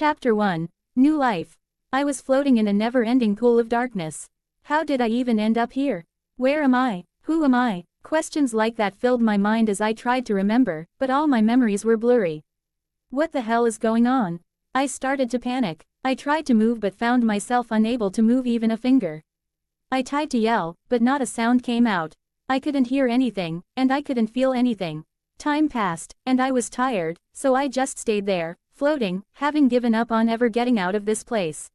Chapter 1. New Life. I was floating in a never-ending pool of darkness. How did I even end up here? Where am I? Who am I? Questions like that filled my mind as I tried to remember, but all my memories were blurry. What the hell is going on? I started to panic. I tried to move but found myself unable to move even a finger. I tried to yell, but not a sound came out. I couldn't hear anything, and I couldn't feel anything. Time passed, and I was tired, so I just stayed there, floating, having given up on ever getting out of this place.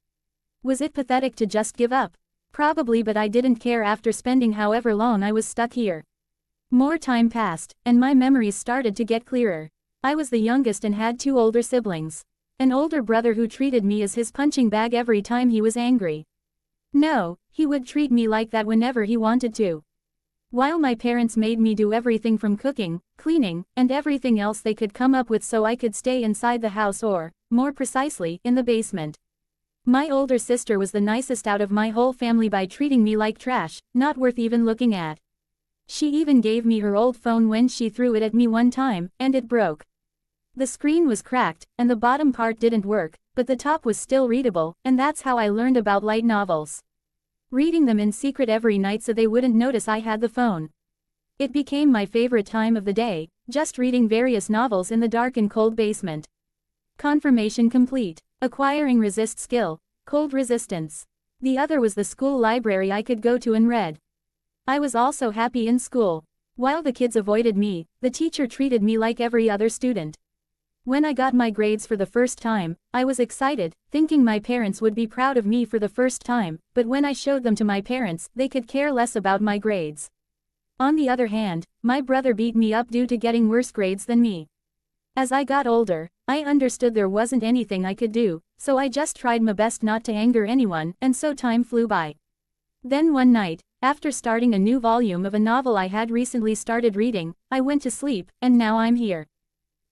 Was it pathetic to just give up? Probably, but I didn't care after spending however long I was stuck here. More time passed, and my memories started to get clearer. I was the youngest and had 2 older siblings. An older brother who treated me as his punching bag every time he was angry. No, he would treat me like that whenever he wanted to. While my parents made me do everything from cooking, cleaning, and everything else they could come up with so I could stay inside the house or, more precisely, in the basement. My older sister was the nicest out of my whole family by treating me like trash, not worth even looking at. She even gave me her old phone when she threw it at me one time, and it broke. The screen was cracked, and the bottom part didn't work, but the top was still readable, and that's how I learned about light novels. Reading them in secret every night so they wouldn't notice I had the phone. It became my favorite time of the day, just reading various novels in the dark and cold basement. Confirmation complete. Acquiring resist skill, cold resistance. The other was the school library I could go to and read. I was also happy in school. While the kids avoided me, the teacher treated me like every other student. When I got my grades for the first time, I was excited, thinking my parents would be proud of me for the first time, but when I showed them to my parents, they could care less about my grades. On the other hand, my brother beat me up due to getting worse grades than me. As I got older, I understood there wasn't anything I could do, so I just tried my best not to anger anyone, and so time flew by. Then one night, after starting a new volume of a novel I had recently started reading, I went to sleep, and now I'm here.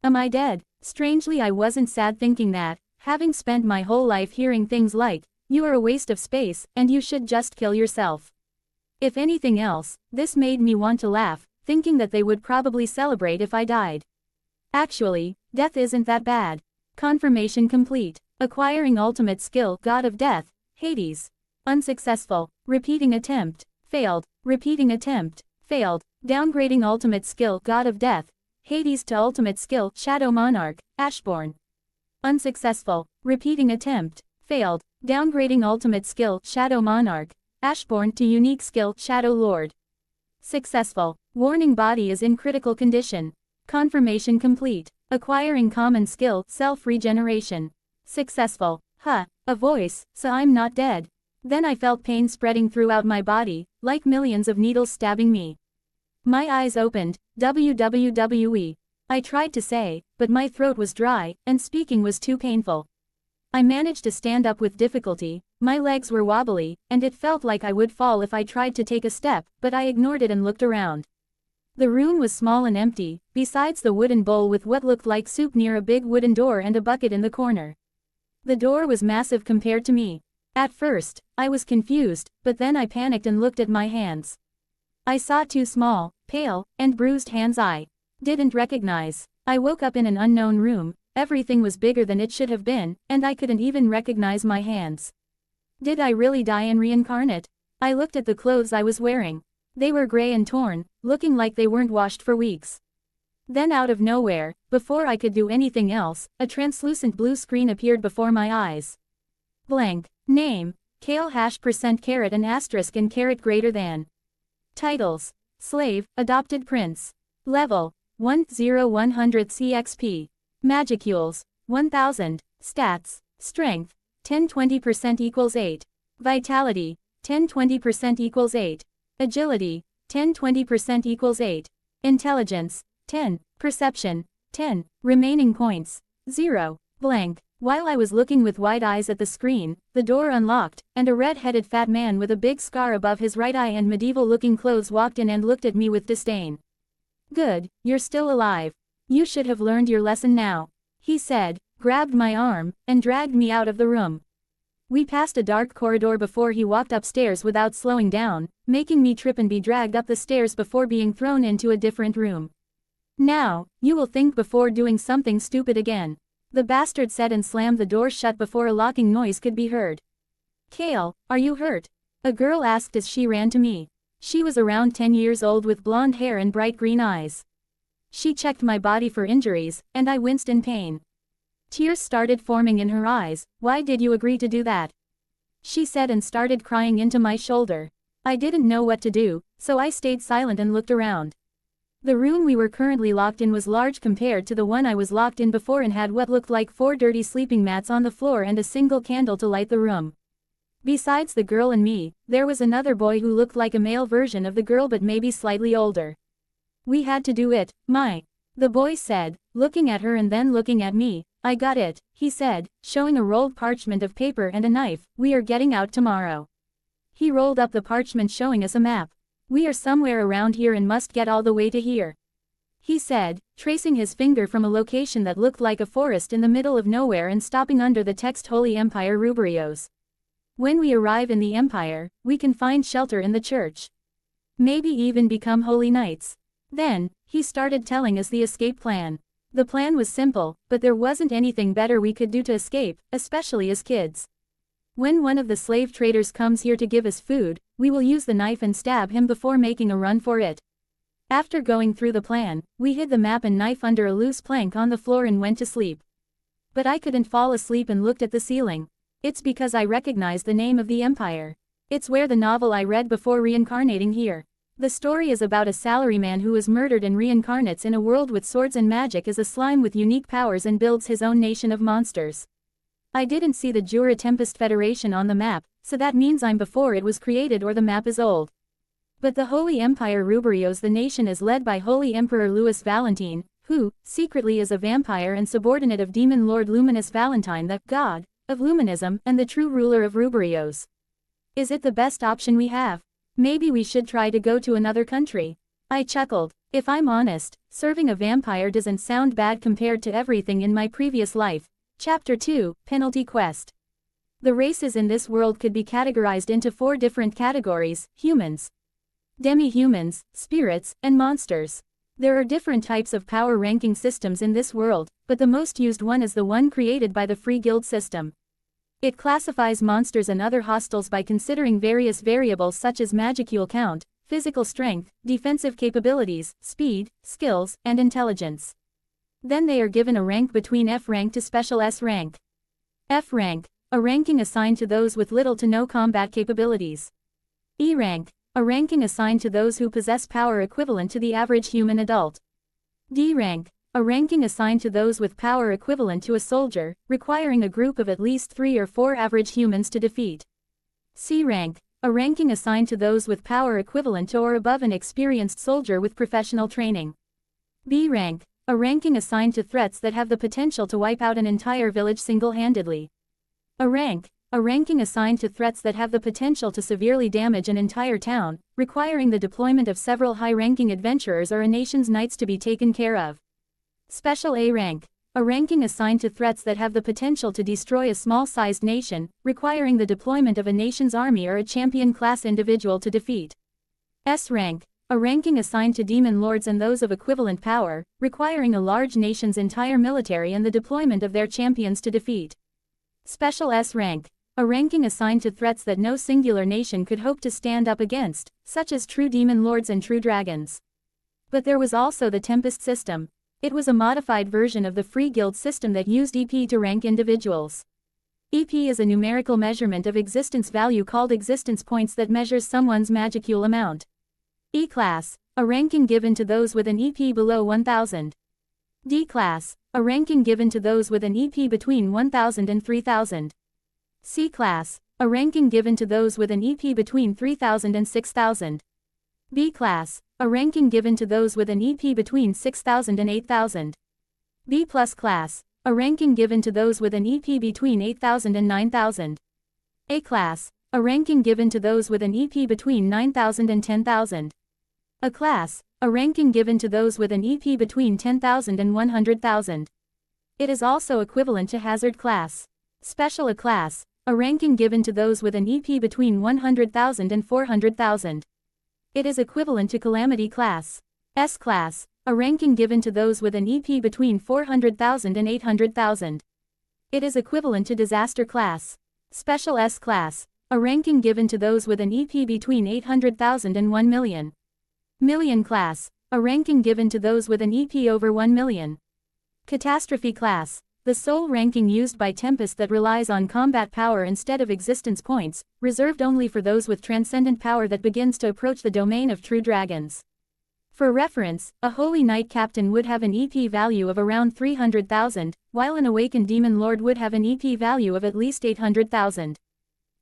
Am I dead? Strangely, I wasn't sad thinking that, having spent my whole life hearing things like, "You are a waste of space, and you should just kill yourself." If anything else, this made me want to laugh, thinking that they would probably celebrate if I died. Actually, death isn't that bad. Confirmation complete. Acquiring ultimate skill, God of Death, Hades. Unsuccessful. Repeating attempt. Failed. Repeating attempt. Failed. Downgrading ultimate skill, God of Death, Hades to ultimate skill, Shadow Monarch, Ashborn. Unsuccessful. Repeating attempt. Failed. Downgrading ultimate skill, Shadow Monarch, Ashborn to unique skill, Shadow Lord. Successful. Warning, body is in critical condition. Confirmation complete. Acquiring common skill, self-regeneration. Successful. A voice, so I'm not dead. Then I felt pain spreading throughout my body, like millions of needles stabbing me. My eyes opened. WWE. I tried to say, but my throat was dry, and speaking was too painful. I managed to stand up with difficulty, my legs were wobbly, and it felt like I would fall if I tried to take a step, but I ignored it and looked around. The room was small and empty, besides the wooden bowl with what looked like soup near a big wooden door and a bucket in the corner. The door was massive compared to me. At first, I was confused, but then I panicked and looked at my hands. I saw 2 small, pale, and bruised hands I didn't recognize. I woke up in an unknown room, everything was bigger than it should have been, and I couldn't even recognize my hands. Did I really die and reincarnate? I looked at the clothes I was wearing. They were gray and torn, looking like they weren't washed for weeks. Then out of nowhere, before I could do anything else, a translucent blue screen appeared before my eyes. Blank. Name: Kale #% and asterisk and caret greater than. Titles: Slave, Adopted Prince. Level: 1/100 CXP. Magicules: 1000. Stats: Strength: 10-20% equals 8. Vitality: 10-20% equals 8. Agility: 10-20% equals 8. Intelligence: 10. Perception: 10. Remaining points: 0. Blank. While I was looking with wide eyes at the screen, the door unlocked, and a red-headed fat man with a big scar above his right eye and medieval-looking clothes walked in and looked at me with disdain. "Good, you're still alive. You should have learned your lesson now," he said, grabbed my arm, and dragged me out of the room. We passed a dark corridor before he walked upstairs without slowing down, making me trip and be dragged up the stairs before being thrown into a different room. "Now, you will think before doing something stupid again. The bastard said and slammed the door shut before a locking noise could be heard. Kale, are you hurt? A girl asked as she ran to me. She was around 10 years old with blonde hair and bright green eyes. She checked my body for injuries, and I winced in pain. Tears started forming in her eyes. Why did you agree to do that? She said and started crying into my shoulder. I didn't know what to do, so I stayed silent and looked around. The room we were currently locked in was large compared to the one I was locked in before and had what looked like 4 dirty sleeping mats on the floor and a single candle to light the room. Besides the girl and me, there was another boy who looked like a male version of the girl but maybe slightly older. We had to do it, the boy said, looking at her and then looking at me. I got it, he said, showing a rolled parchment of paper and a knife. We are getting out tomorrow. He rolled up the parchment showing us a map. We are somewhere around here and must get all the way to here, he said, tracing his finger from a location that looked like a forest in the middle of nowhere and stopping under the text Holy Empire Rubrios. When we arrive in the Empire, we can find shelter in the church. Maybe even become holy knights. Then, he started telling us the escape plan. The plan was simple, but there wasn't anything better we could do to escape, especially as kids. When one of the slave traders comes here to give us food, we will use the knife and stab him before making a run for it. After going through the plan, we hid the map and knife under a loose plank on the floor and went to sleep. But I couldn't fall asleep and looked at the ceiling. It's because I recognized the name of the Empire. It's where the novel I read before reincarnating here. The story is about a salaryman who is murdered and reincarnates in a world with swords and magic as a slime with unique powers and builds his own nation of monsters. I didn't see the Jura Tempest Federation on the map, so that means I'm before it was created or the map is old. But the Holy Empire Rubrios, the nation is led by Holy Emperor Luminous Valentine, who, secretly is a vampire and subordinate of Demon Lord Luminous Valentine, the god of luminism and the true ruler of Rubrios. Is it the best option we have? Maybe we should try to go to another country. I chuckled. If I'm honest, serving a vampire doesn't sound bad compared to everything in my previous life. Chapter 2, Penalty Quest. The races in this world could be categorized into 4 different categories: humans, demi-humans, spirits, and monsters. There are different types of power ranking systems in this world, but the most used one is the one created by the Free Guild system. It classifies monsters and other hostiles by considering various variables such as magicule count, physical strength, defensive capabilities, speed, skills, and intelligence. Then they are given a rank between F rank to special S rank. F rank, a ranking assigned to those with little to no combat capabilities. E rank, a ranking assigned to those who possess power equivalent to the average human adult. D rank, a ranking assigned to those with power equivalent to a soldier, requiring a group of at least 3 or 4 average humans to defeat. C rank, a ranking assigned to those with power equivalent to or above an experienced soldier with professional training. B rank, a ranking assigned to threats that have the potential to wipe out an entire village single-handedly. A ranking assigned to threats that have the potential to severely damage an entire town, requiring the deployment of several high-ranking adventurers or a nation's knights to be taken care of. Special A rank, a ranking assigned to threats that have the potential to destroy a small-sized nation, requiring the deployment of a nation's army or a champion-class individual to defeat. S rank, a ranking assigned to demon lords and those of equivalent power, requiring a large nation's entire military and the deployment of their champions to defeat. Special S rank, a ranking assigned to threats that no singular nation could hope to stand up against, such as true demon lords and true dragons. But there was also the Tempest system. It was a modified version of the Free Guild system that used EP to rank individuals. EP is a numerical measurement of existence value called existence points that measures someone's magicule amount. E-class, a ranking given to those with an EP below 1000. D-class, a ranking given to those with an EP between 1000 and 3000. C-class, a ranking given to those with an EP between 3000 and 6000. B-class, a ranking given to those with an EP between 6000 and 8000. B+ class, a ranking given to those with an EP between 8000 and 9000. A class, a ranking given to those with an EP between 9000 and 10,000. A class, a ranking given to those with an EP between 10,000 and 100,000. It is also equivalent to hazard class. Special A class, a ranking given to those with an EP between 100,000 and 400,000. It is equivalent to calamity class. S class, a ranking given to those with an EP between 400,000 and 800,000. It is equivalent to Disaster Class. Special S Class, a ranking given to those with an EP between 800,000 and 1 million. Million Class, a ranking given to those with an EP over 1 million. Catastrophe Class, the sole ranking used by Tempest that relies on combat power instead of existence points, reserved only for those with transcendent power that begins to approach the domain of true dragons. For reference, a Holy Knight Captain would have an EP value of around 300,000, while an Awakened Demon Lord would have an EP value of at least 800,000.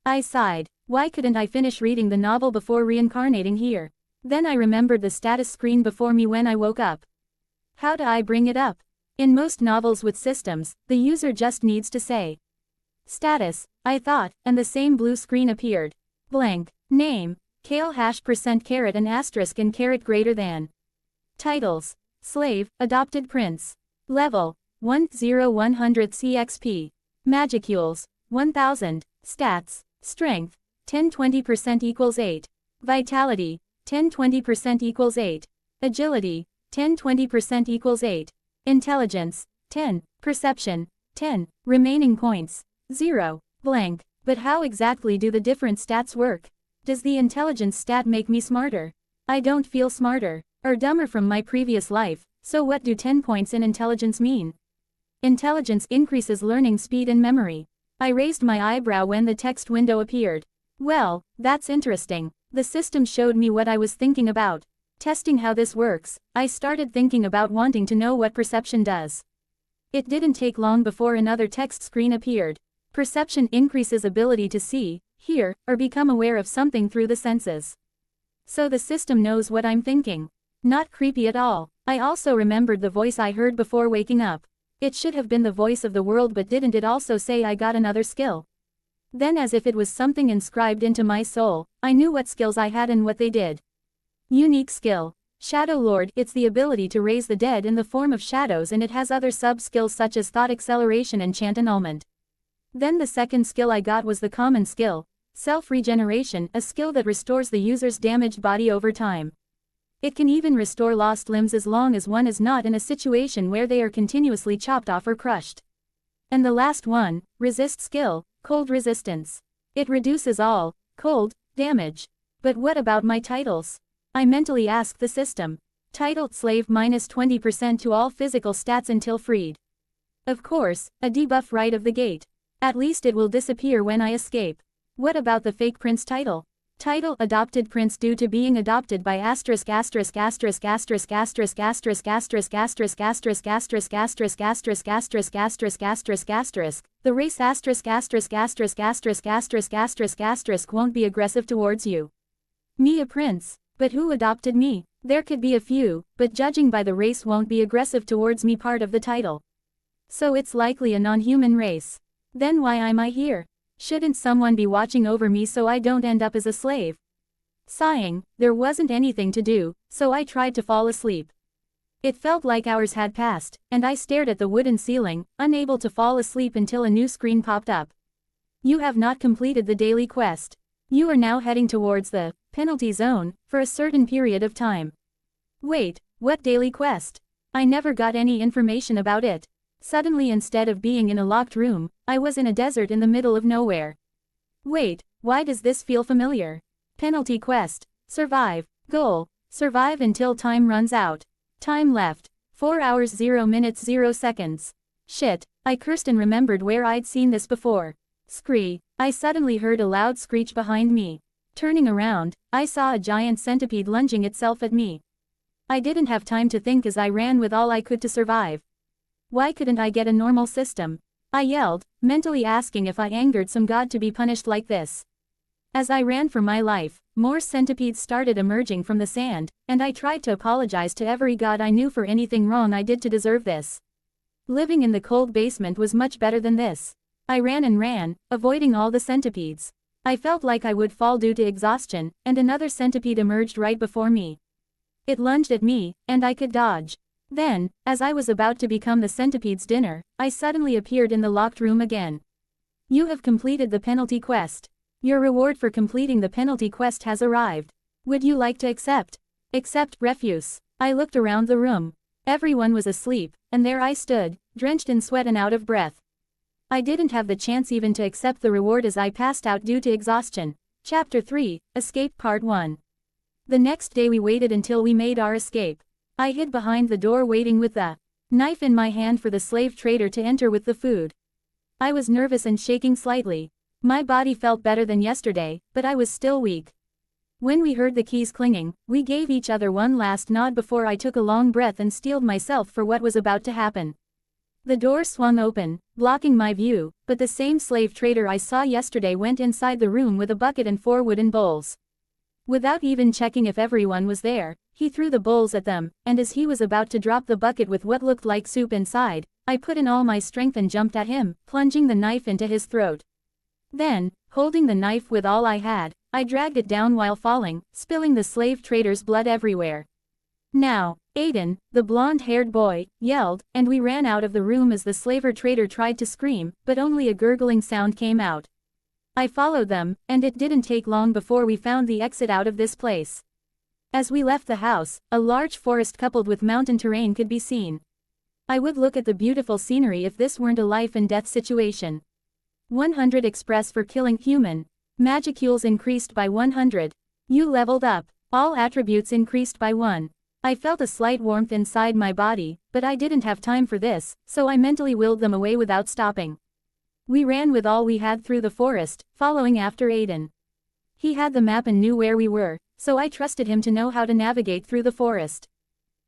I sighed. Why couldn't I finish reading the novel before reincarnating here? Then I remembered the status screen before me when I woke up. How do I bring it up? In most novels with systems, the user just needs to say status, I thought, and the same blue screen appeared. Blank. Name, Kale #% and asterisk and caret greater than. Titles, Slave, Adopted Prince. Level, 10100 CXP. Magicules, 1000. Stats, Strength, 10-20% equals 8. Vitality, 10-20% equals 8. Agility, 10-20% equals 8. Intelligence, 10. Perception, 10. Remaining points, 0. Blank. But how exactly do the different stats work? Does the intelligence stat make me smarter? I don't feel smarter, or dumber from my previous life, so what do 10 points in intelligence mean? Intelligence increases learning speed and memory. I raised my eyebrow when the text window appeared. Well, that's interesting. The system showed me what I was thinking about. Testing how this works, I started thinking about wanting to know what perception does. It didn't take long before another text screen appeared. Perception increases ability to see, hear, or become aware of something through the senses. So the system knows what I'm thinking. Not creepy at all. I also remembered the voice I heard before waking up. It should have been the voice of the world, but didn't it also say I got another skill? Then, as if it was something inscribed into my soul, I knew what skills I had and what they did. Unique skill. Shadow Lord, it's the ability to raise the dead in the form of shadows, and it has other sub-skills such as thought acceleration and chant annulment. Then the second skill I got was the common skill, self-regeneration, a skill that restores the user's damaged body over time. It can even restore lost limbs as long as one is not in a situation where they are continuously chopped off or crushed. And the last one, resist skill, cold resistance. It reduces all, cold, damage. But what about my titles? I mentally asked the system. Titled Slave -20% to all physical stats until freed. Of course, a debuff right of the gate. At least it will disappear when I escape. What about the fake prince title? Title Adopted Prince due to being adopted by asterisk asterisk asterisk asterisk asterisk asterisk asterisk asterisk asterisk asterisk asterisk asterisk asterisk asterisk asterisk asterisk. The race asterisk asterisk asterisk asterisk asterisk asterisk asterisk won't be aggressive towards you. Me a prince. But who adopted me? There could be a few, but judging by the race won't be aggressive towards me part of the title. So it's likely a non-human race. Then why am I here? Shouldn't someone be watching over me so I don't end up as a slave? Sighing, there wasn't anything to do, so I tried to fall asleep. It felt like hours had passed, and I stared at the wooden ceiling, unable to fall asleep until a new screen popped up. You have not completed the daily quest. You are now heading towards the penalty zone for a certain period of time. Wait, what daily quest? I never got any information about it. Suddenly, instead of being in a locked room, I was in a desert in the middle of nowhere. Wait, why does this feel familiar? Penalty quest. Survive. Goal. Survive until time runs out. Time left. 4 hours 0 minutes 0 seconds. Shit, I cursed and remembered where I'd seen this before. Scree. I suddenly heard a loud screech behind me. Turning around, I saw a giant centipede lunging itself at me. I didn't have time to think as I ran with all I could to survive. Why couldn't I get a normal system? I yelled, mentally asking if I angered some god to be punished like this. As I ran for my life, more centipedes started emerging from the sand, and I tried to apologize to every god I knew for anything wrong I did to deserve this. Living in the cold basement was much better than this. I ran and ran, avoiding all the centipedes. I felt like I would fall due to exhaustion, and another centipede emerged right before me. It lunged at me, and I could dodge. Then, as I was about to become the centipede's dinner, I suddenly appeared in the locked room again. You have completed the penalty quest. Your reward for completing the penalty quest has arrived. Would you like to accept? Accept, refuse. I looked around the room. Everyone was asleep, and there I stood, drenched in sweat and out of breath. I didn't have the chance even to accept the reward as I passed out due to exhaustion. Chapter 3, Escape Part 1. The next day we waited until we made our escape. I hid behind the door waiting with the knife in my hand for the slave trader to enter with the food. I was nervous and shaking slightly. My body felt better than yesterday, but I was still weak. When we heard the keys clinging, we gave each other one last nod before I took a long breath and steeled myself for what was about to happen. The door swung open, blocking my view, but the same slave trader I saw yesterday went inside the room with a bucket and 4 wooden bowls. Without even checking if everyone was there, he threw the bowls at them, and as he was about to drop the bucket with what looked like soup inside, I put in all my strength and jumped at him, plunging the knife into his throat. Then, holding the knife with all I had, I dragged it down while falling, spilling the slave trader's blood everywhere. "Now, Aiden," the blonde-haired boy yelled, and we ran out of the room as the slaver trader tried to scream, but only a gurgling sound came out. I followed them, and it didn't take long before we found the exit out of this place. As we left the house, a large forest coupled with mountain terrain could be seen. I would look at the beautiful scenery if this weren't a life-and-death situation. 100 express for killing human. Magicules increased by 100. You leveled up. All attributes increased by 1. I felt a slight warmth inside my body, but I didn't have time for this, so I mentally willed them away without stopping. We ran with all we had through the forest, following after Aiden. He had the map and knew where we were, so I trusted him to know how to navigate through the forest.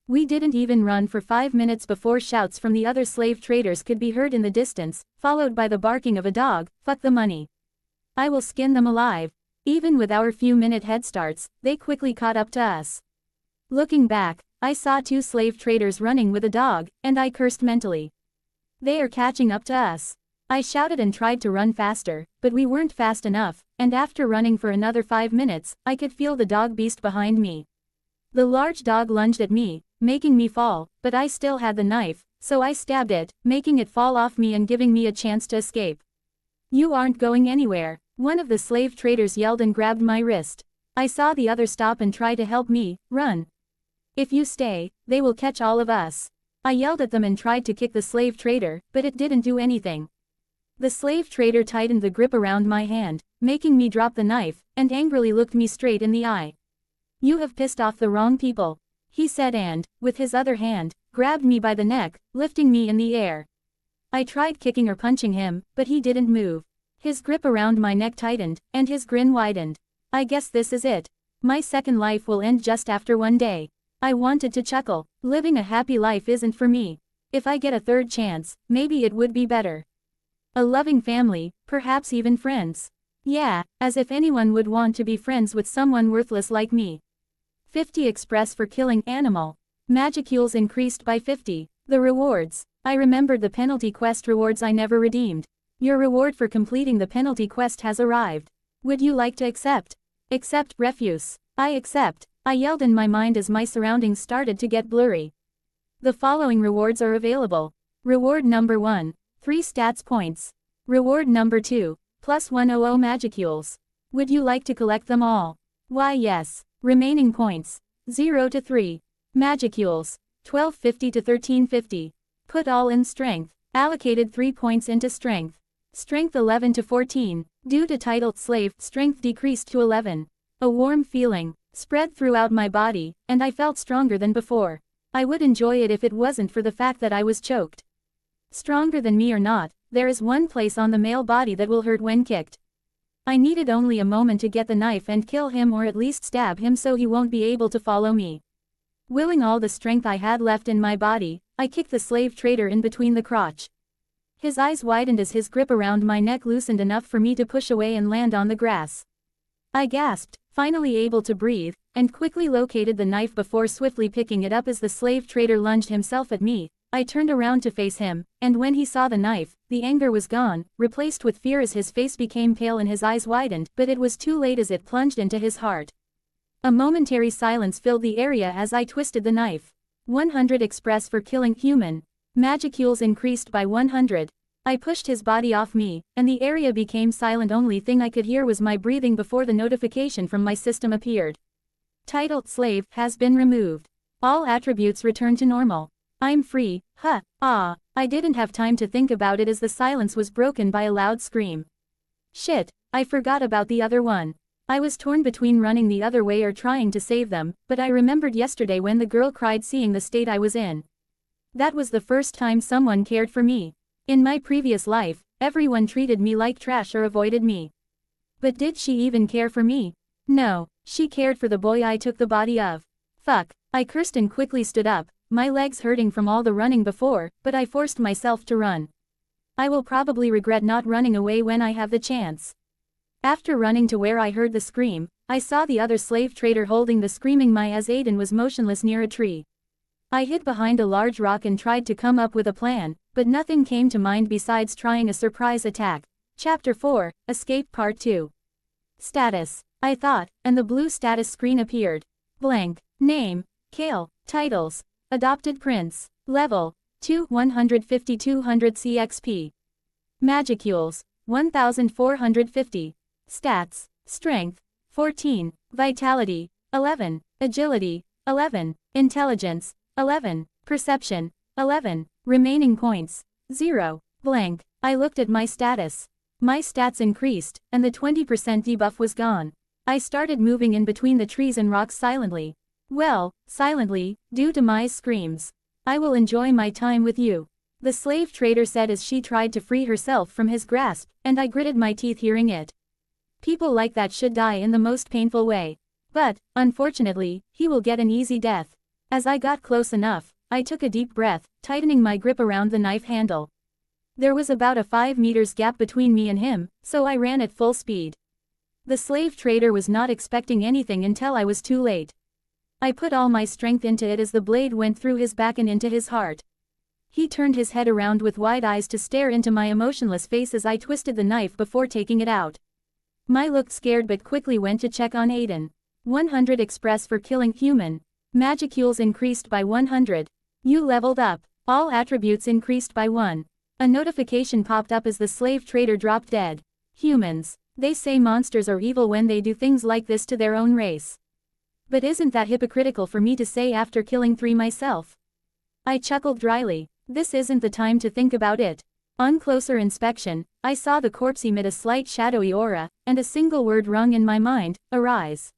We didn't even run for 5 minutes before shouts from the other slave traders could be heard in the distance, followed by the barking of a dog. "Fuck the money. I will skin them alive." Even with our few-minute head starts, they quickly caught up to us. Looking back, I saw 2 slave traders running with a dog, and I cursed mentally. They are catching up to us. I shouted and tried to run faster, but we weren't fast enough, and after running for another 5 minutes, I could feel the dog beast behind me. The large dog lunged at me, making me fall, but I still had the knife, so I stabbed it, making it fall off me and giving me a chance to escape. "You aren't going anywhere," one of the slave traders yelled and grabbed my wrist. I saw the other stop and try to help me. "Run. If you stay, they will catch all of us." I yelled at them and tried to kick the slave trader, but it didn't do anything. The slave trader tightened the grip around my hand, making me drop the knife, and angrily looked me straight in the eye. "You have pissed off the wrong people," he said and, with his other hand, grabbed me by the neck, lifting me in the air. I tried kicking or punching him, but he didn't move. His grip around my neck tightened, and his grin widened. "I guess this is it. My second life will end just after 1 day." I wanted to chuckle. Living a happy life isn't for me. If I get a 3rd chance, maybe it would be better. A loving family, perhaps even friends. Yeah, as if anyone would want to be friends with someone worthless like me. 50 express for killing animal. Magicules increased by 50. The rewards. I remembered the penalty quest rewards I never redeemed. Your reward for completing the penalty quest has arrived. Would you like to accept? Accept. Refuse. I accept. I yelled in my mind as my surroundings started to get blurry. The following rewards are available. Reward number 1. 3 stats points. Reward number 2. Plus 100 magicules. Would you like to collect them all? Why yes. Remaining points. 0 to 3. Magicules. 1250 to 1350. Put all in strength. Allocated 3 points into strength. Strength 11 to 14. Due to titled slave, strength decreased to 11. A warm feeling spread throughout my body, and I felt stronger than before. I would enjoy it if it wasn't for the fact that I was choked. Stronger than me or not, there is one place on the male body that will hurt when kicked. I needed only a moment to get the knife and kill him, or at least stab him so he won't be able to follow me. Willing all the strength I had left in my body, I kicked the slave trader in between the crotch. His eyes widened as his grip around my neck loosened enough for me to push away and land on the grass. I gasped, finally able to breathe, and quickly located the knife before swiftly picking it up as the slave trader lunged himself at me. I turned around to face him, and when he saw the knife, the anger was gone, replaced with fear as his face became pale and his eyes widened, but it was too late as it plunged into his heart. A momentary silence filled the area as I twisted the knife. 100 express for killing human. Magicules increased by 100. I pushed his body off me, and the area became silent. Only thing I could hear was my breathing before the notification from my system appeared. Titled slave has been removed. All attributes return to normal. I'm free, huh, ah. I didn't have time to think about it as the silence was broken by a loud scream. Shit, I forgot about the other one. I was torn between running the other way or trying to save them, but I remembered yesterday when the girl cried seeing the state I was in. That was the first time someone cared for me. In my previous life, everyone treated me like trash or avoided me. But did she even care for me? No, she cared for the boy I took the body of. Fuck, I cursed and quickly stood up, my legs hurting from all the running before, but I forced myself to run. I will probably regret not running away when I have the chance. After running to where I heard the scream, I saw the other slave trader holding the screaming Mai as Aiden was motionless near a tree. I hid behind a large rock and tried to come up with a plan, but nothing came to mind besides trying a surprise attack. Chapter 4, Escape Part 2. Status. I thought, and the blue status screen appeared. Blank. Name. Kale. Titles. Adopted Prince. Level. 2 150 200 CXP. Magicules. 1450. Stats. Strength. 14. Vitality. 11. Agility. 11. Intelligence. 11. Perception. 11. Remaining points. 0. Blank. I looked at my status. My stats increased, and the 20% debuff was gone. I started moving in between the trees and rocks silently. Well, silently, due to Mai's screams. I will enjoy my time with you. The slave trader said as she tried to free herself from his grasp, and I gritted my teeth hearing it. People like that should die in the most painful way. But, unfortunately, he will get an easy death. As I got close enough, I took a deep breath, tightening my grip around the knife handle. There was about a 5 meters gap between me and him, so I ran at full speed. The slave trader was not expecting anything until I was too late. I put all my strength into it as the blade went through his back and into his heart. He turned his head around with wide eyes to stare into my emotionless face as I twisted the knife before taking it out. Mai looked scared but quickly went to check on Aiden. 100 express for killing human. Magicules increased by 100. You leveled up. All attributes increased by 1. A notification popped up as the slave trader dropped dead. Humans. They say monsters are evil when they do things like this to their own race. But isn't that hypocritical for me to say after killing 3 myself? I chuckled dryly. This isn't the time to think about it. On closer inspection, I saw the corpse emit a slight shadowy aura, and a single word rung in my mind, arise.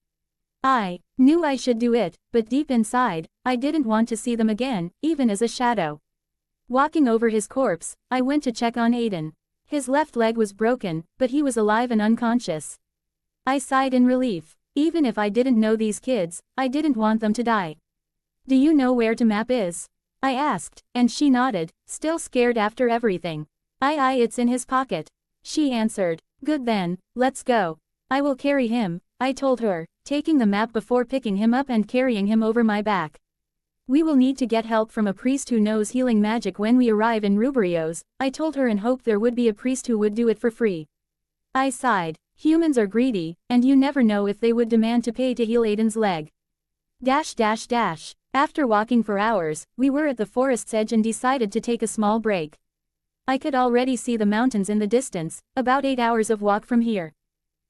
I knew I should do it, but deep inside, I didn't want to see them again, even as a shadow. Walking over his corpse, I went to check on Aiden. His left leg was broken, but he was alive and unconscious. I sighed in relief. Even if I didn't know these kids, I didn't want them to die. Do you know where the map is? I asked, and she nodded, still scared after everything. It's in his pocket. She answered. Good then, let's go. I will carry him, I told her, taking the map before picking him up and carrying him over my back. We will need to get help from a priest who knows healing magic when we arrive in Rubrios, I told her and hoped there would be a priest who would do it for free. I sighed. Humans are greedy, and you never know if they would demand to pay to heal Aiden's leg. After walking for hours, we were at the forest's edge and decided to take a small break. I could already see the mountains in the distance, about 8 hours of walk from here.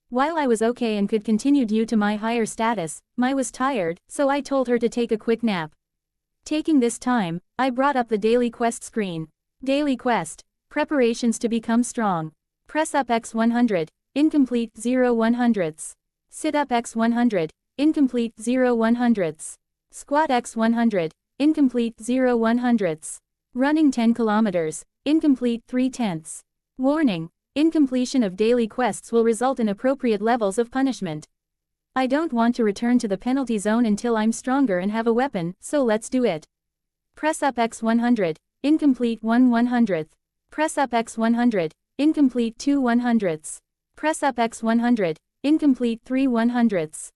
While I was okay and could continue due to my higher status, Mai was tired, so I told her to take a quick nap. Taking this time, I brought up the daily quest screen. Daily quest. Preparations to become strong. Press up X100. Incomplete 0 100ths. Sit up X100. Incomplete 0 100ths. Squat X100. Incomplete 0 100ths. Running 10 kilometers. Incomplete 3/10ths. Warning. Incompletion of daily quests will result in appropriate levels of punishment. I don't want to return to the penalty zone until I'm stronger and have a weapon, so let's do it. Press up X100. Incomplete 1 100th. Press up X100. Incomplete 2 100ths. Press up X100. Incomplete 3 100ths.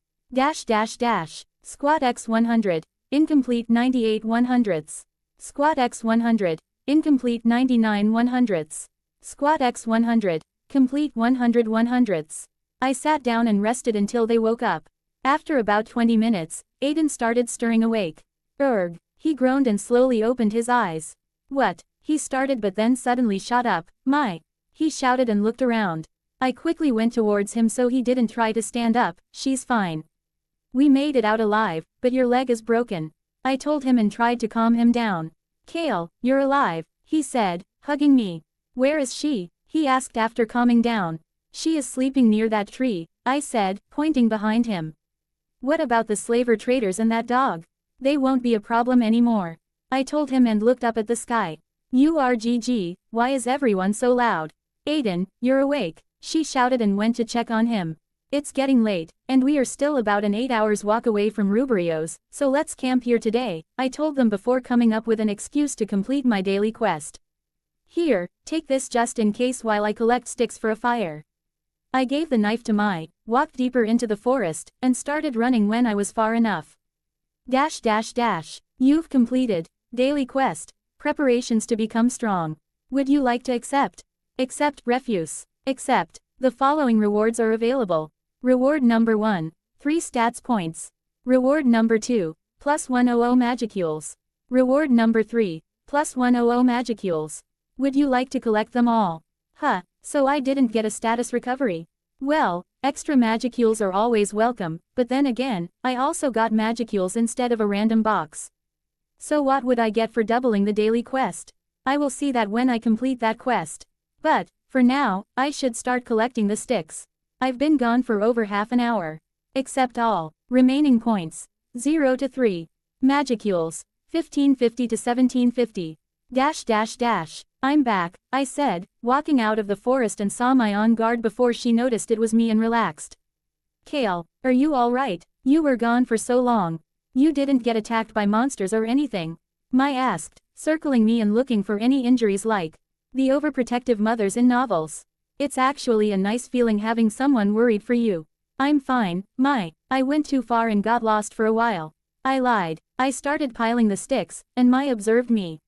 Squat X100. Incomplete 98 100ths. Squat X100. Incomplete 99 100ths. Squat X100. Complete 100 100ths. I sat down and rested until they woke up. After about 20 minutes, Aiden started stirring awake. Erg. He groaned and slowly opened his eyes. What? He started but then suddenly shot up. Mai. He shouted and looked around. I quickly went towards him so he didn't try to stand up. She's fine. We made it out alive, but your leg is broken. I told him and tried to calm him down. Kale, you're alive, he said, hugging me. Where is she? He asked after calming down. She is sleeping near that tree, I said, pointing behind him. What about the slaver traders and that dog? They won't be a problem anymore. I told him and looked up at the sky. URGG, why is everyone so loud? Aiden, you're awake, she shouted and went to check on him. It's getting late, and we are still about an 8 hours walk away from Rubario's, so let's camp here today, I told them before coming up with an excuse to complete my daily quest. Here, take this just in case while I collect sticks for a fire. I gave the knife to Mai, walked deeper into the forest, and started running when I was far enough. You've completed daily quest. Preparations to become strong. Would you like to accept? Accept. Refuse. Accept. The following rewards are available. Reward number 1. 3 stats points. Reward number 2. Plus 100 magicules. Reward number 3. Plus 100 magicules. Would you like to collect them all? Huh, so I didn't get a status recovery. Well, extra magicules are always welcome, but then again, I also got magicules instead of a random box. So what would I get for doubling the daily quest? I will see that when I complete that quest. But, for now, I should start collecting the sticks. I've been gone for over half an hour. Accept all. Remaining points. 0 to 3. Magicules. 1550 to 1750. I'm back, I said, walking out of the forest and saw Mai on guard before she noticed it was me and relaxed. Kale, are you alright? You were gone for so long. You didn't get attacked by monsters or anything? Mai asked, circling me and looking for any injuries like the overprotective mothers in novels. It's actually a nice feeling having someone worried for you. I'm fine, Mai. I went too far and got lost for a while. I lied. I started piling the sticks, and Mai observed me.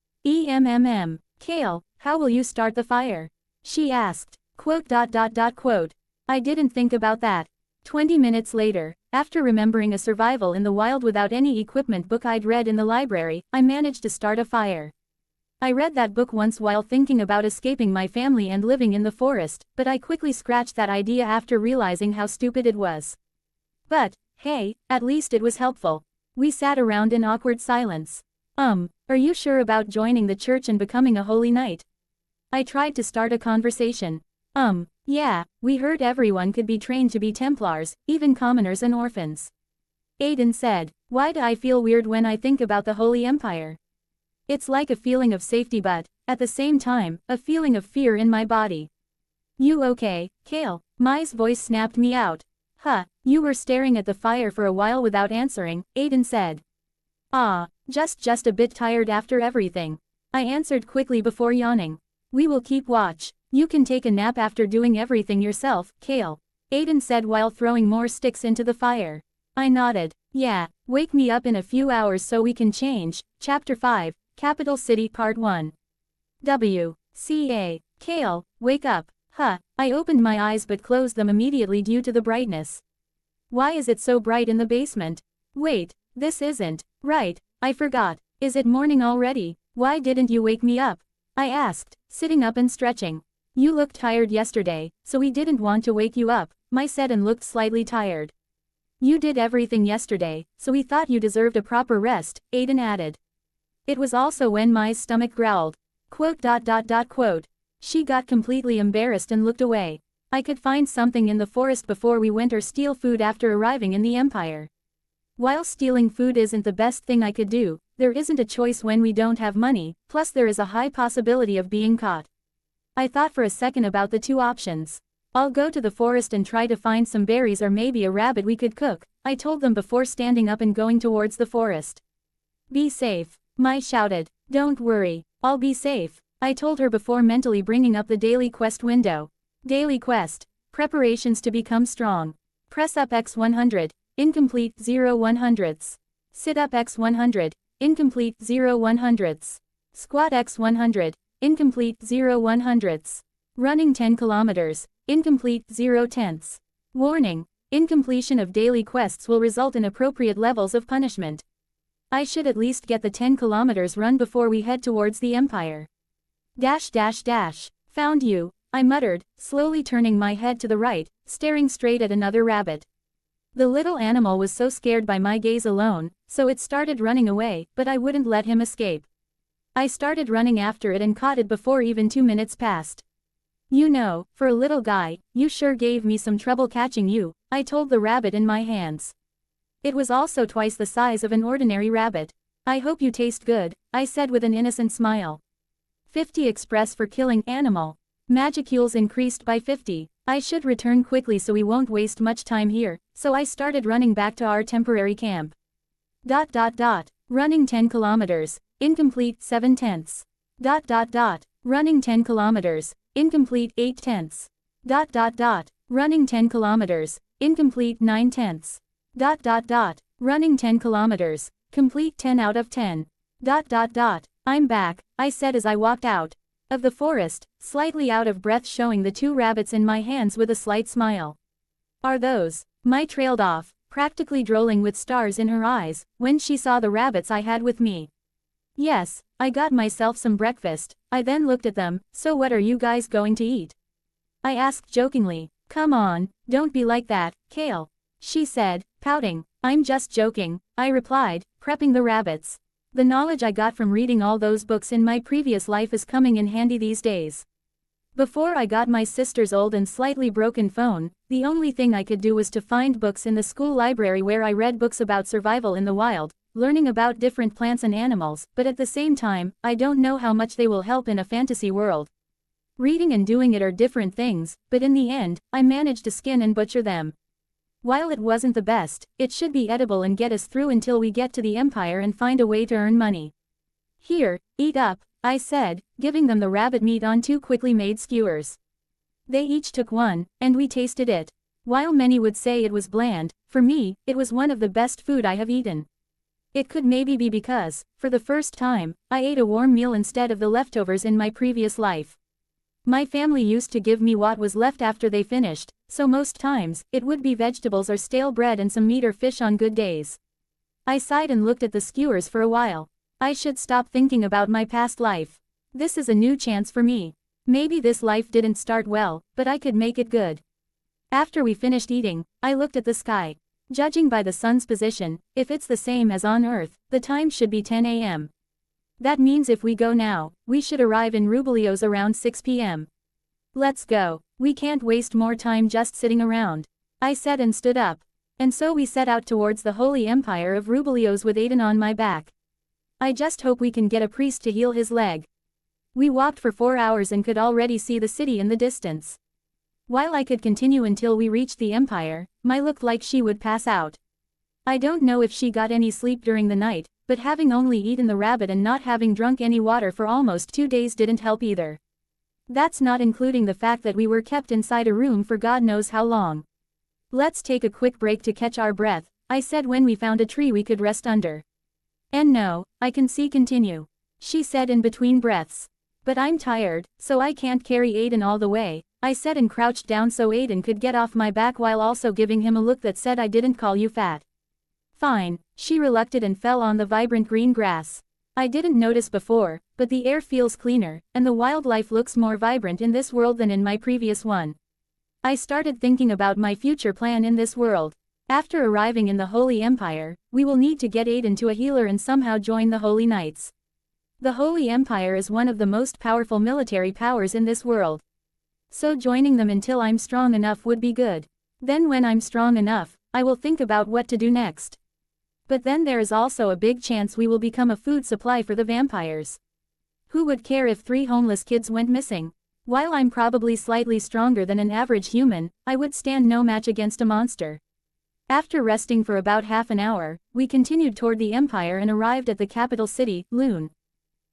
Kale, how will you start the fire? She asked. Quote. I didn't think about that. 20 minutes later, after remembering a survival in the wild without any equipment book I'd read in the library, I managed to start a fire. I read that book once while thinking about escaping my family and living in the forest, but I quickly scratched that idea after realizing how stupid it was. But, hey, at least it was helpful. We sat around in awkward silence. Are you sure about joining the church and becoming a holy knight? I tried to start a conversation. Yeah, we heard everyone could be trained to be Templars, even commoners and orphans. Aiden said, why do I feel weird when I think about the Holy Empire? It's like a feeling of safety but, at the same time, a feeling of fear in my body. You okay, Kale? Mai's voice snapped me out. Huh, you were staring at the fire for a while without answering, Aiden said. Just a bit tired after everything. I answered quickly before yawning. We will keep watch. You can take a nap after doing everything yourself, Kale. Aiden said while throwing more sticks into the fire. I nodded. Yeah, wake me up in a few hours so we can change. Chapter 5, Capital City Part 1. W.C.A. Kale, wake up. Huh, I opened my eyes but closed them immediately due to the brightness. Why is it so bright in the basement? Wait, this isn't right. I forgot. Is it morning already? Why didn't you wake me up? I asked, sitting up and stretching. You looked tired yesterday, so we didn't want to wake you up, Mai said and looked slightly tired. You did everything yesterday, so we thought you deserved a proper rest, Aiden added. It was also when Mai's stomach growled. Quote. She got completely embarrassed and looked away. I could find something in the forest before we went or steal food after arriving in the Empire. While stealing food isn't the best thing I could do, there isn't a choice when we don't have money, plus there is a high possibility of being caught. I thought for a second about the two options. I'll go to the forest and try to find some berries or maybe a rabbit we could cook, I told them before standing up and going towards the forest. Be safe, Mai shouted. Don't worry, I'll be safe, I told her before mentally bringing up the daily quest window. Daily quest. Preparations to become strong. Press up X100. Incomplete 0 100ths. Sit up X100. Incomplete 0 100ths. Squat X100. Incomplete 0 100ths. Running 10 kilometers. Incomplete 0 tenths. Warning. Incompletion of daily quests will result in appropriate levels of punishment. I should at least get the 10 kilometers run before we head towards the Empire. Found you, I muttered, slowly turning my head to the right, staring straight at another rabbit. The little animal was so scared by my gaze alone, so it started running away, but I wouldn't let him escape. I started running after it and caught it before even 2 minutes passed. You know, for a little guy, you sure gave me some trouble catching you, I told the rabbit in my hands. It was also twice the size of an ordinary rabbit. I hope you taste good, I said with an innocent smile. 50 express for killing animal. Magicules increased by 50. I should return quickly so we won't waste much time here, so I started running back to our temporary camp. Running 10 kilometers. Incomplete 7/10. Running 10 kilometers. Incomplete 8/10. Running 10 kilometers. Incomplete 9/10. Running 10 kilometers. Complete 10 out of 10. I'm back, I said as I walked out of the forest, slightly out of breath, showing the 2 rabbits in my hands with a slight smile. Are those? Mai trailed off, practically drooling with stars in her eyes, when she saw the rabbits I had with me. Yes, I got myself some breakfast. I then looked at them. So what are you guys going to eat? I asked jokingly. Come on, don't be like that, Kale. She said, pouting. I'm just joking, I replied, prepping the rabbits. The knowledge I got from reading all those books in my previous life is coming in handy these days. Before I got my sister's old and slightly broken phone, the only thing I could do was to find books in the school library where I read books about survival in the wild, learning about different plants and animals, but at the same time, I don't know how much they will help in a fantasy world. Reading and doing it are different things, but in the end, I managed to skin and butcher them. While it wasn't the best, it should be edible and get us through until we get to the Empire and find a way to earn money. Here, eat up, I said, giving them the rabbit meat on 2 quickly made skewers. They each took one, and we tasted it. While many would say it was bland, for me, it was one of the best food I have eaten. It could maybe be because, for the first time, I ate a warm meal instead of the leftovers in my previous life. My family used to give me what was left after they finished, so most times, it would be vegetables or stale bread and some meat or fish on good days. I sighed and looked at the skewers for a while. I should stop thinking about my past life. This is a new chance for me. Maybe this life didn't start well, but I could make it good. After we finished eating, I looked at the sky. Judging by the sun's position, if it's the same as on Earth, the time should be 10 a.m. That means if we go now, we should arrive in Rubilios around 6 p.m. Let's go. We can't waste more time just sitting around, I said and stood up. And so we set out towards the Holy Empire of Rubilios with Aiden on my back. I just hope we can get a priest to heal his leg. We walked for 4 hours and could already see the city in the distance. While I could continue until we reached the Empire, Mai looked like she would pass out. I don't know if she got any sleep during the night, but having only eaten the rabbit and not having drunk any water for almost 2 days didn't help either. That's not including the fact that we were kept inside a room for God knows how long. Let's take a quick break to catch our breath, I said when we found a tree we could rest under. And no, I can see continue, she said in between breaths. But I'm tired, so I can't carry Aiden all the way, I said and crouched down so Aiden could get off my back while also giving him a look that said I didn't call you fat. Fine, she relucted and fell on the vibrant green grass. I didn't notice before, but the air feels cleaner, and the wildlife looks more vibrant in this world than in my previous one. I started thinking about my future plan in this world. After arriving in the Holy Empire, we will need to get Aiden to a healer and somehow join the Holy Knights. The Holy Empire is one of the most powerful military powers in this world. So joining them until I'm strong enough would be good. Then when I'm strong enough, I will think about what to do next. But then there is also a big chance we will become a food supply for the vampires. Who would care if 3 homeless kids went missing? While I'm probably slightly stronger than an average human, I would stand no match against a monster. After resting for about half an hour, we continued toward the Empire and arrived at the capital city, Lune.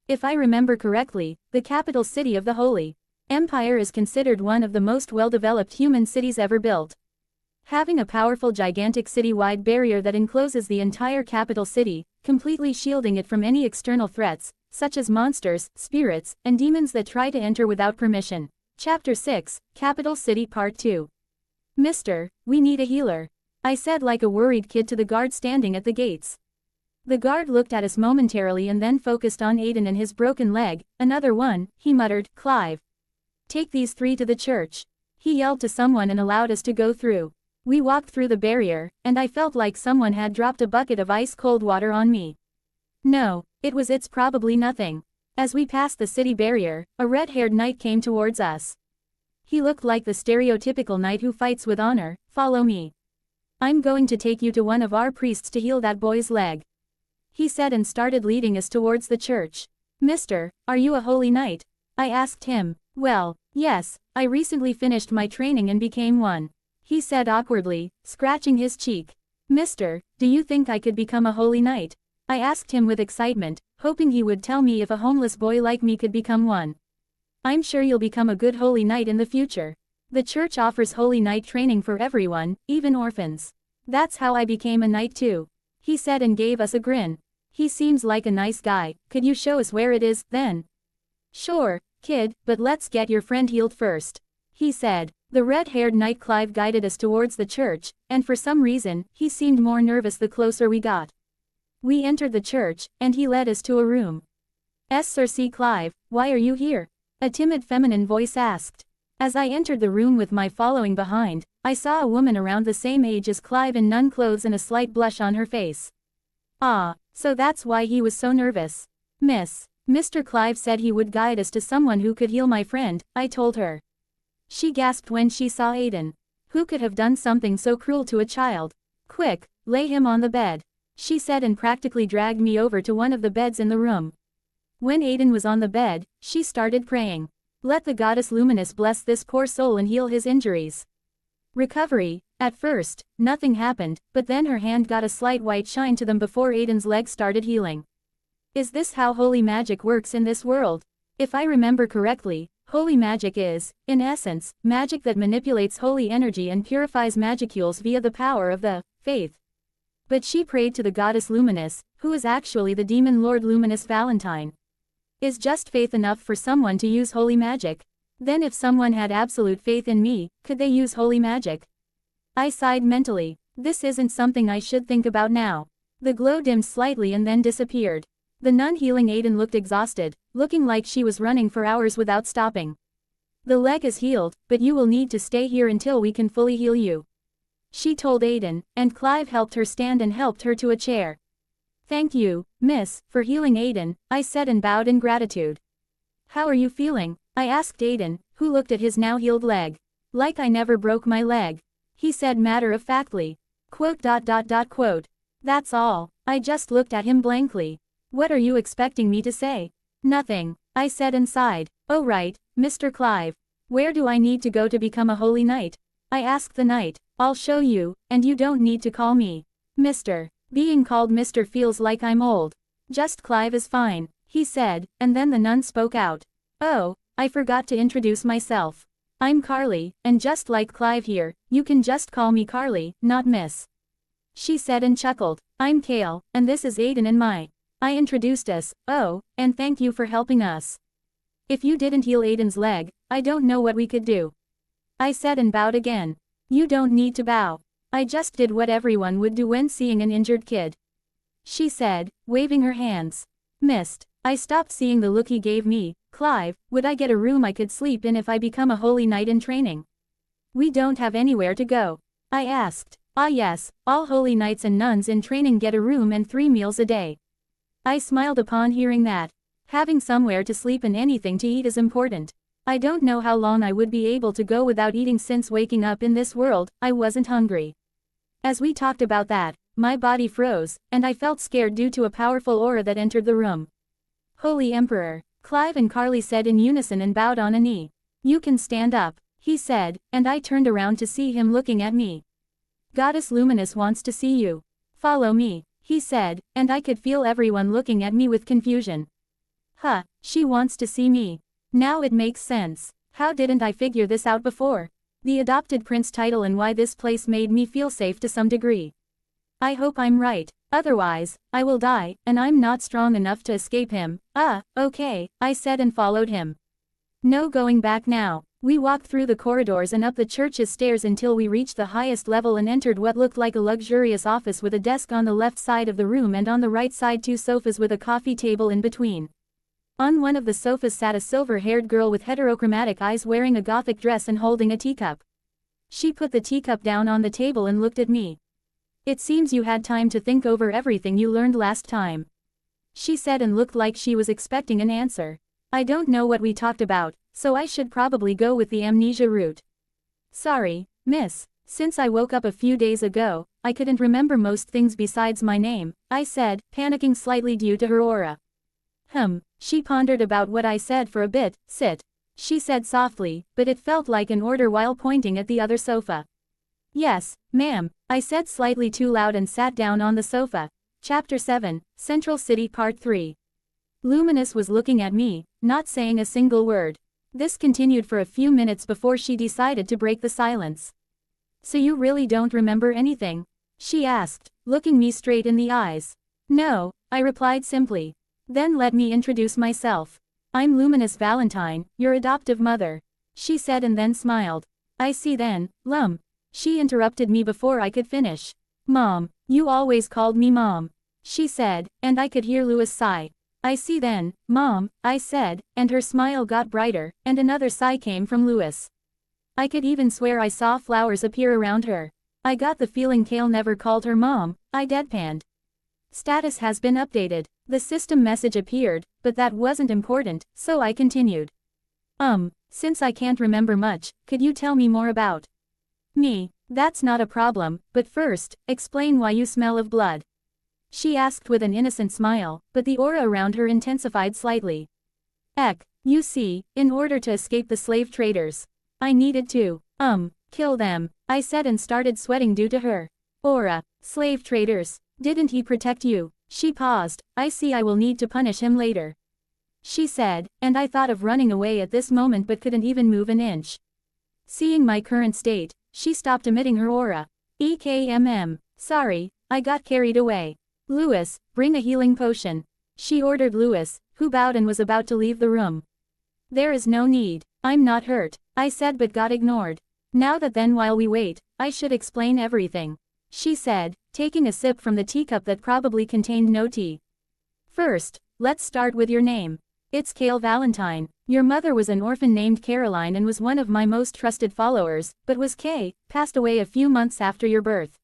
If I remember correctly, the capital city of the Holy Empire is considered one of the most well-developed human cities ever built. Having a powerful gigantic city-wide barrier that encloses the entire capital city, completely shielding it from any external threats, such as monsters, spirits, and demons that try to enter without permission. Chapter 6, Capital City Part 2. Mister, we need a healer, I said like a worried kid to the guard standing at the gates. The guard looked at us momentarily and then focused on Aiden and his broken leg. Another one, he muttered. Clive. Take these 3 to the church. He yelled to someone and allowed us to go through. We walked through the barrier, and I felt like someone had dropped a bucket of ice-cold water on me. No, it's probably nothing. As we passed the city barrier, a red-haired knight came towards us. He looked like the stereotypical knight who fights with honor. Follow me. I'm going to take you to one of our priests to heal that boy's leg. He said and started leading us towards the church. Mister, are you a holy knight? I asked him. Well, yes, I recently finished my training and became one. He said awkwardly, scratching his cheek. Mister, do you think I could become a holy knight? I asked him with excitement, hoping he would tell me if a homeless boy like me could become one. I'm sure you'll become a good holy knight in the future. The church offers holy knight training for everyone, even orphans. That's how I became a knight too. He said and gave us a grin. He seems like a nice guy. Could you show us where it is, then? Sure, kid, but let's get your friend healed first. He said. The red-haired knight Clive guided us towards the church, and for some reason, he seemed more nervous the closer we got. We entered the church, and he led us to a room. Sir C. Clive, why are you here? A timid feminine voice asked. As I entered the room with my following behind, I saw a woman around the same age as Clive in nun clothes and a slight blush on her face. Ah, so that's why he was so nervous. Mr. Clive said he would guide us to someone who could heal my friend, I told her. She gasped when she saw Aiden. Who could have done something so cruel to a child? Quick, lay him on the bed, she said and practically dragged me over to one of the beds in the room. When Aiden was on the bed, she started praying. Let the goddess Luminous bless this poor soul and heal his injuries. Recovery. At first, nothing happened, but then her hand got a slight white shine to them before Aiden's leg started healing. Is this how holy magic works in this world? If I remember correctly, holy magic is, in essence, magic that manipulates holy energy and purifies magicules via the power of the faith. But she prayed to the goddess Luminous, who is actually the demon lord Luminous Valentine. Is just faith enough for someone to use holy magic? Then if someone had absolute faith in me, could they use holy magic? I sighed mentally. This isn't something I should think about now. The glow dimmed slightly and then disappeared. The nun healing Aiden looked exhausted, looking like she was running for hours without stopping. The leg is healed, but you will need to stay here until we can fully heal you, she told Aiden, and Clive helped her stand and helped her to a chair. Thank you, miss, for healing Aiden, I said and bowed in gratitude. How are you feeling? I asked Aiden, who looked at his now healed leg. Like I never broke my leg, he said matter-of-factly. Quote. That's all. I just looked at him blankly. What are you expecting me to say? Nothing, I said and sighed. Oh right, Mr. Clive. Where do I need to go to become a holy knight? I asked the knight. I'll show you, and you don't need to call me Mr. Being called Mr. feels like I'm old. Just Clive is fine, he said, and then the nun spoke out. Oh, I forgot to introduce myself. I'm Carly, and just like Clive here, you can just call me Carly, not miss, she said and chuckled. I'm Kale, and this is Aiden and my. I introduced us. Oh, and thank you for helping us. If you didn't heal Aiden's leg, I don't know what we could do, I said and bowed again. You don't need to bow. I just did what everyone would do when seeing an injured kid, she said, waving her hands. Missed. I stopped seeing the look he gave me. Clive, would I get a room I could sleep in if I become a holy knight in training? We don't have anywhere to go, I asked. Ah yes, all holy knights and nuns in training get a room and 3 meals a day. I smiled upon hearing that. Having somewhere to sleep and anything to eat is important. I don't know how long I would be able to go without eating since waking up in this world, I wasn't hungry. As we talked about that, my body froze, and I felt scared due to a powerful aura that entered the room. Holy Emperor, Clive and Carly said in unison and bowed on a knee. You can stand up, he said, and I turned around to see him looking at me. Goddess Luminous wants to see you. Follow me, he said, and I could feel everyone looking at me with confusion. Huh, she wants to see me. Now it makes sense. How didn't I figure this out before? The adopted prince title and why this place made me feel safe to some degree. I hope I'm right, otherwise, I will die, and I'm not strong enough to escape him. Okay, I said and followed him. No going back now. We walked through the corridors and up the church's stairs until we reached the highest level and entered what looked like a luxurious office with a desk on the left side of the room and on the right side 2 sofas with a coffee table in between. On one of the sofas sat a silver-haired girl with heterochromatic eyes wearing a gothic dress and holding a teacup. She put the teacup down on the table and looked at me. It seems you had time to think over everything you learned last time, she said, and looked like she was expecting an answer. I don't know what we talked about, so I should probably go with the amnesia route. Sorry, miss. Since I woke up a few days ago, I couldn't remember most things besides my name, I said, panicking slightly due to her aura. She pondered about what I said for a bit. Sit, she said softly, but it felt like an order while pointing at the other sofa. Yes, ma'am, I said slightly too loud and sat down on the sofa. Chapter 7, Central City Part 3. Luminous was looking at me, not saying a single word. This continued for a few minutes before she decided to break the silence. So you really don't remember anything? She asked, looking me straight in the eyes. No, I replied simply. Then let me introduce myself. I'm Luminous Valentine, your adoptive mother, she said, and then smiled. I see then, she interrupted me before I could finish. Mom, you always called me Mom, she said, and I could hear Louis sigh. I see then, Mom, I said, and her smile got brighter, and another sigh came from Louis. I could even swear I saw flowers appear around her. I got the feeling Kale never called her Mom, I deadpanned. Status has been updated. The system message appeared, but that wasn't important, so I continued. Since I can't remember much, could you tell me more about me? That's not a problem, but first, explain why you smell of blood, she asked with an innocent smile, but the aura around her intensified slightly. You see, in order to escape the slave traders, I needed to, kill them, I said, and started sweating due to her aura. Slave traders, didn't he protect you? She paused. I see, I will need to punish him later, she said, and I thought of running away at this moment but couldn't even move an inch. Seeing my current state, she stopped emitting her aura. Sorry, I got carried away. Louis, bring a healing potion, she ordered Louis, who bowed and was about to leave the room. There is no need, I'm not hurt, I said, but got ignored. Now then, while we wait, I should explain everything, she said, taking a sip from the teacup that probably contained no tea. First, let's start with your name. It's Kale Valentine. Your mother was an orphan named Caroline and was one of my most trusted followers, but passed away a few months after your birth.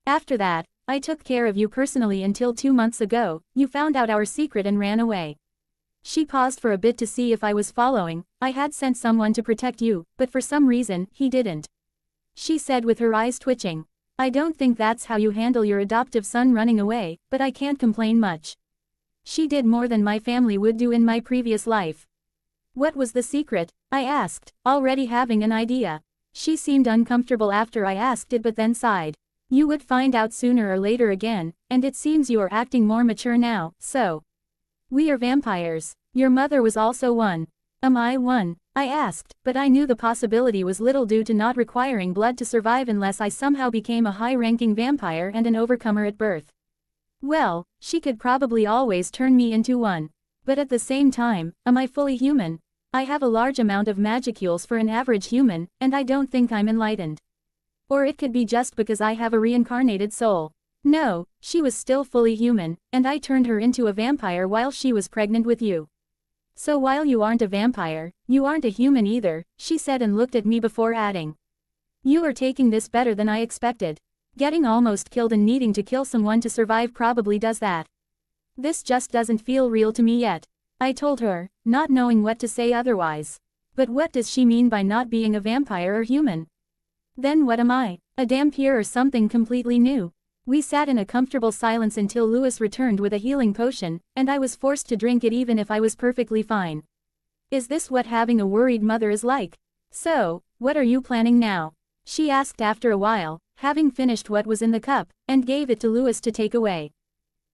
After that, I took care of you personally until 2 months ago, you found out our secret and ran away. She paused for a bit to see if I was following. I had sent someone to protect you, but for some reason, he didn't, she said with her eyes twitching. I don't think that's how you handle your adoptive son running away, but I can't complain much. She did more than my family would do in my previous life. What was the secret? I asked, already having an idea. She seemed uncomfortable after I asked it but then sighed. You would find out sooner or later again, and it seems you are acting more mature now, so. We are vampires. Your mother was also one. Am I one? I asked, but I knew the possibility was little due to not requiring blood to survive unless I somehow became a high-ranking vampire and an overcomer at birth. Well, she could probably always turn me into one. But at the same time, am I fully human? I have a large amount of magicules for an average human, and I don't think I'm enlightened. Or it could be just because I have a reincarnated soul. No, she was still fully human, and I turned her into a vampire while she was pregnant with you. So while you aren't a vampire, you aren't a human either, she said and looked at me before adding. You are taking this better than I expected. Getting almost killed and needing to kill someone to survive probably does that. This just doesn't feel real to me yet, I told her, not knowing what to say otherwise. But what does she mean by not being a vampire or human? Then what am I? A vampire or something completely new? We sat in a comfortable silence until Louis returned with a healing potion, and I was forced to drink it even if I was perfectly fine. Is this what having a worried mother is like? So, what are you planning now? She asked after a while, having finished what was in the cup, and gave it to Louis to take away.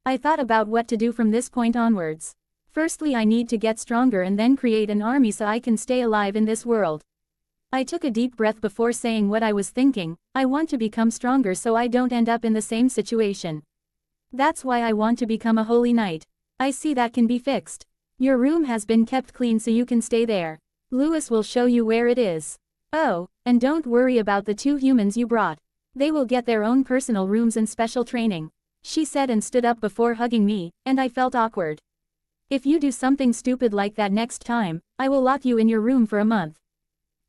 I thought about what to do from this point onwards. Firstly, I need to get stronger and then create an army so I can stay alive in this world. I took a deep breath before saying what I was thinking. I want to become stronger so I don't end up in the same situation. That's why I want to become a holy knight. I see that can be fixed. Your room has been kept clean so you can stay there. Louis will show you where it is. Oh, and don't worry about the 2 humans you brought. They will get their own personal rooms and special training, she said and stood up before hugging me, and I felt awkward. If you do something stupid like that next time, I will lock you in your room for a month.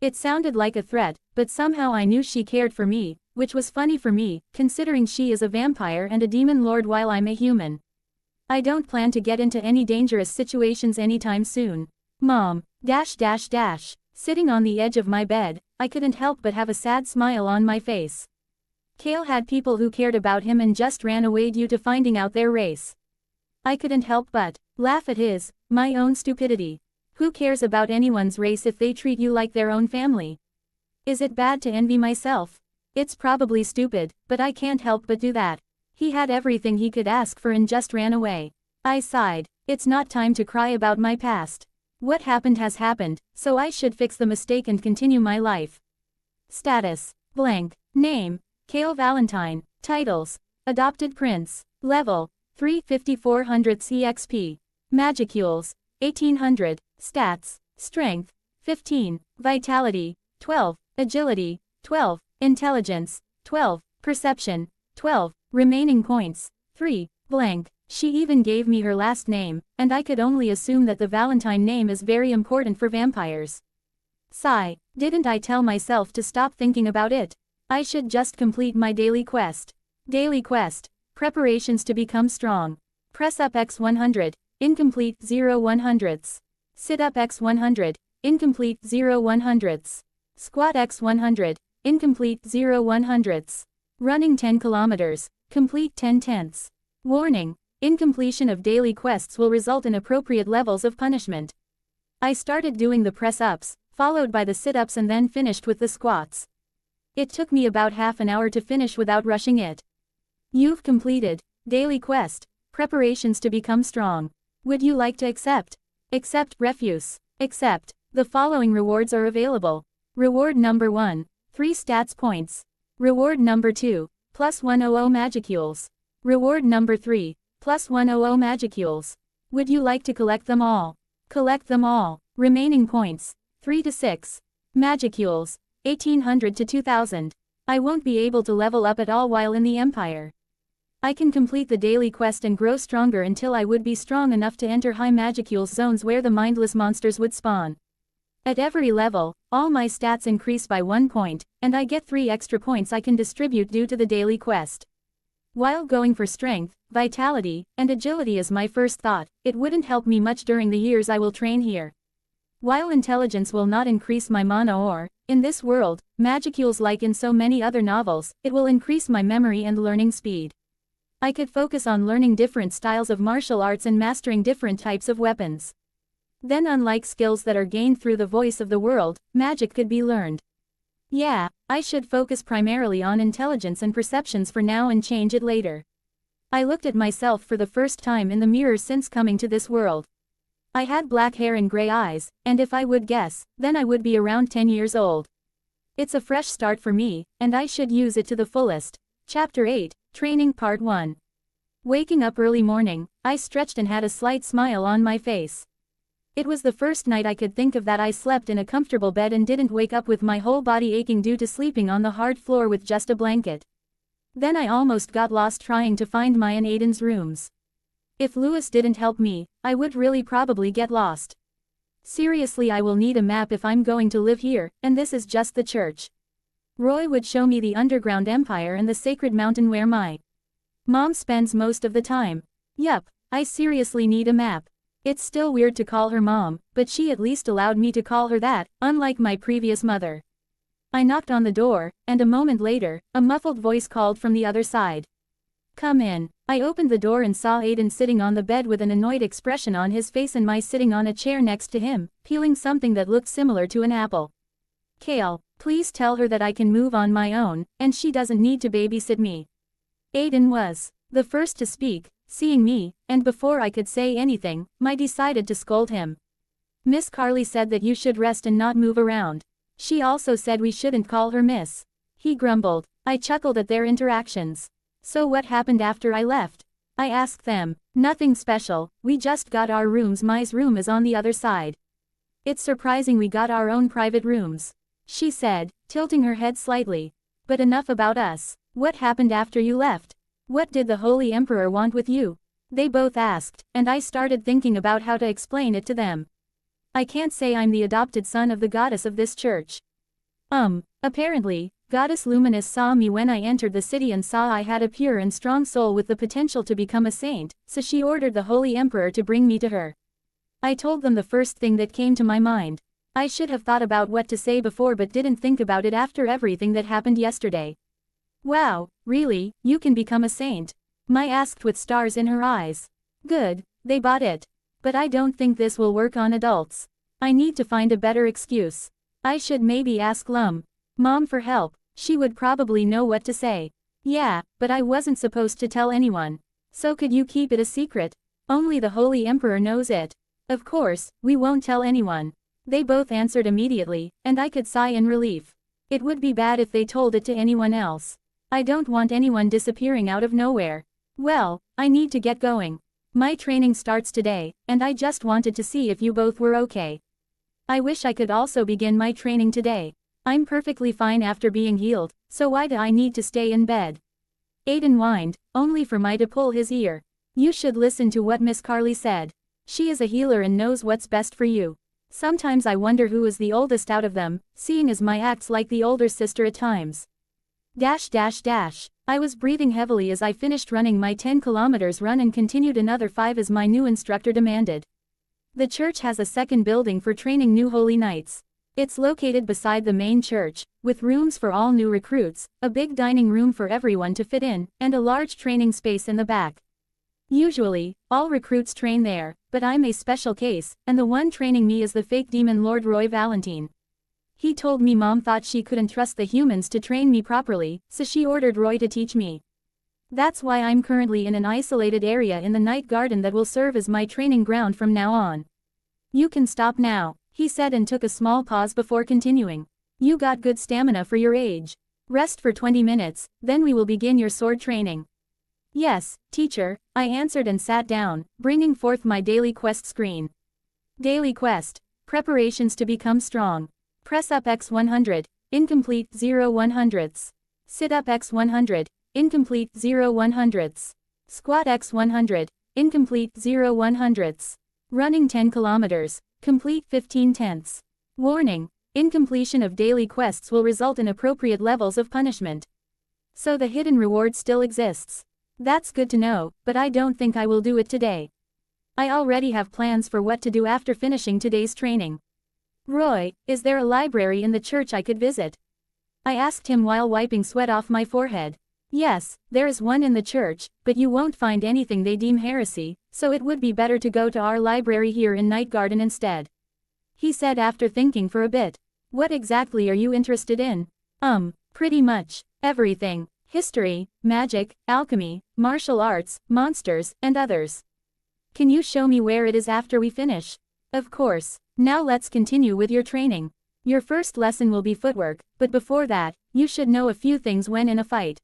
It sounded like a threat, but somehow I knew she cared for me, which was funny for me, considering she is a vampire and a demon lord while I'm a human. I don't plan to get into any dangerous situations anytime soon. Mom. Sitting on the edge of my bed, I couldn't help but have a sad smile on my face. Kale had people who cared about him and just ran away due to finding out their race. I couldn't help but laugh at my own stupidity. Who cares about anyone's race if they treat you like their own family? Is it bad to envy myself? It's probably stupid, but I can't help but do that. He had everything he could ask for and just ran away. I sighed. It's not time to cry about my past. What happened has happened, so I should fix the mistake and continue my life. Status: blank. Name: Kale Valentine. Titles: Adopted Prince. Level: 35400 CXP. Magicules: 1800. Stats: Strength: 15. Vitality: 12. Agility: 12. Intelligence: 12. Perception: 12. Remaining points: 3. Blank. She even gave me her last name, and I could only assume that the Valentine name is very important for vampires. Sigh. Didn't I tell myself to stop thinking about it? I should just complete my daily quest. Daily quest: Preparations to become strong. Press up X 100, incomplete 0 100ths. Sit up X 100, incomplete 0 100ths. Squat X 100, incomplete 0 100ths. Running 10 kilometers, complete 10 tenths. Warning: incompletion of daily quests will result in appropriate levels of punishment. I started doing the press-ups, followed by the sit-ups and then finished with the squats. It took me about half an hour to finish without rushing it. You've completed daily quest, preparations to become strong. Would you like to accept? Accept. Refuse. Accept. The following rewards are available. Reward number 1, 3 stats points. Reward number 2, plus 100 magicules. Reward number 3, plus 100 magicules. Would you like to collect them all? Collect them all. Remaining points: 3 to 6. Magicules: 1800 to 2000. I won't be able to level up at all while in the Empire. I can complete the daily quest and grow stronger until I would be strong enough to enter high magicules zones where the mindless monsters would spawn. At every level, all my stats increase by 1 point, and I get 3 extra points I can distribute due to the daily quest. While going for strength, vitality, and agility is my first thought, it wouldn't help me much during the years I will train here. While intelligence will not increase my mana or, in this world, magicules like in so many other novels, it will increase my memory and learning speed. I could focus on learning different styles of martial arts and mastering different types of weapons. Then, unlike skills that are gained through the voice of the world, magic could be learned. Yeah, I should focus primarily on intelligence and perceptions for now and change it later. I looked at myself for the first time in the mirror since coming to this world. I had black hair and gray eyes, and if I would guess, then I would be around 10 years old. It's a fresh start for me, and I should use it to the fullest. Chapter 8, Training Part 1. Waking up early morning, I stretched and had a slight smile on my face. It was the first night I could think of that I slept in a comfortable bed and didn't wake up with my whole body aching due to sleeping on the hard floor with just a blanket. Then I almost got lost trying to find my and Aiden's rooms. If Lewis didn't help me, I would really probably get lost. Seriously, I will need a map if I'm going to live here, and this is just the church. Roy would show me the underground empire and the sacred mountain where my mom spends most of the time. Yup, I seriously need a map. It's still weird to call her mom, but she at least allowed me to call her that, unlike my previous mother. I knocked on the door, and a moment later, a muffled voice called from the other side. Come in. I opened the door and saw Aiden sitting on the bed with an annoyed expression on his face and my sitting on a chair next to him, peeling something that looked similar to an apple. Kale, please tell her that I can move on my own, and she doesn't need to babysit me. Aiden was the first to speak, seeing me, and before I could say anything, I decided to scold him. Miss Carly said that you should rest and not move around. She also said we shouldn't call her miss. He grumbled. I chuckled at their interactions. So what happened after I left? I asked them. Nothing special, we just got our rooms. My room is on the other side. It's surprising we got our own private rooms, she said, tilting her head slightly. But enough about us. What happened after you left? What did the Holy Emperor want with you? They both asked, and I started thinking about how to explain it to them. I can't say I'm the adopted son of the goddess of this church. Apparently, Goddess Luminous saw me when I entered the city and saw I had a pure and strong soul with the potential to become a saint, so she ordered the Holy Emperor to bring me to her. I told them the first thing that came to my mind. I should have thought about what to say before but didn't think about it after everything that happened yesterday. Wow, really, you can become a saint? Mai asked with stars in her eyes. Good, they bought it. But I don't think this will work on adults. I need to find a better excuse. I should maybe ask Mom for help, she would probably know what to say. Yeah, but I wasn't supposed to tell anyone. So could you keep it a secret? Only the Holy Emperor knows it. Of course, we won't tell anyone. They both answered immediately, and I could sigh in relief. It would be bad if they told it to anyone else. I don't want anyone disappearing out of nowhere. Well, I need to get going. My training starts today, and I just wanted to see if you both were okay. I wish I could also begin my training today. I'm perfectly fine after being healed, so why do I need to stay in bed? Aiden whined, only for Mai to pull his ear. You should listen to what Miss Carly said. She is a healer and knows what's best for you. Sometimes I wonder who is the oldest out of them, seeing as Mai acts like the older sister at times. I was breathing heavily as I finished running my 10 kilometers run and continued another 5 as my new instructor demanded. The church has a second building for training new holy knights. It's located beside the main church, with rooms for all new recruits, a big dining room for everyone to fit in, and a large training space in the back. Usually, all recruits train there, but I'm a special case, and the one training me is the fake demon Lord Roy Valentine. He told me Mom thought she couldn't trust the humans to train me properly, so she ordered Roy to teach me. That's why I'm currently in an isolated area in the night garden that will serve as my training ground from now on. You can stop now, he said and took a small pause before continuing. You got good stamina for your age. Rest for 20 minutes, then we will begin your sword training. Yes, teacher, I answered and sat down, bringing forth my daily quest screen. Daily quest. Preparations to become strong. Press up x 100, incomplete 0 100ths. Sit up x 100, incomplete 0 100ths. Squat x 100, incomplete 0 100ths. Running 10 kilometers, complete 15 tenths. Warning, incompletion of daily quests will result in appropriate levels of punishment. So the hidden reward still exists. That's good to know, but I don't think I will do it today. I already have plans for what to do after finishing today's training. Roy, is there a library in the church I could visit? I asked him while wiping sweat off my forehead. Yes, there is one in the church, but you won't find anything they deem heresy, so it would be better to go to our library here in Night Garden instead. He said after thinking for a bit. What exactly are you interested in? Pretty much everything. History, magic, alchemy, martial arts, monsters, and others. Can you show me where it is after we finish? Of course. Now let's continue with your training. Your first lesson will be footwork, but before that, you should know a few things when in a fight.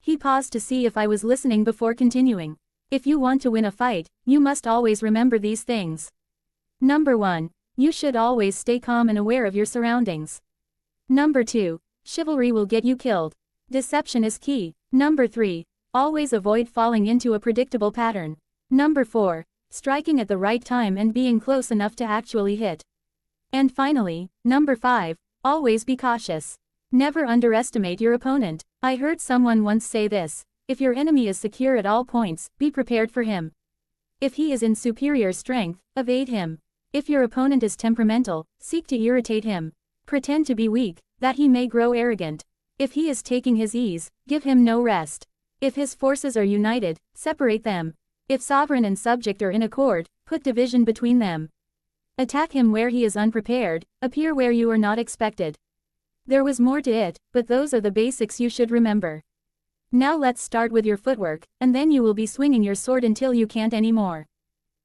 He paused to see if I was listening before continuing. If you want to win a fight, you must always remember these things. Number 1. You should always stay calm and aware of your surroundings. Number 2. Chivalry will get you killed. Deception is key. Number 3. Always avoid falling into a predictable pattern. Number 4. Striking at the right time and being close enough to actually hit. And finally, number 5, always be cautious. Never underestimate your opponent. I heard someone once say this: if your enemy is secure at all points, be prepared for him. If he is in superior strength, evade him. If your opponent is temperamental, seek to irritate him. Pretend to be weak, that he may grow arrogant. If he is taking his ease, give him no rest. If his forces are united, separate them. If sovereign and subject are in accord, put division between them. Attack him where he is unprepared, appear where you are not expected. There was more to it, but those are the basics you should remember. Now let's start with your footwork, and then you will be swinging your sword until you can't anymore.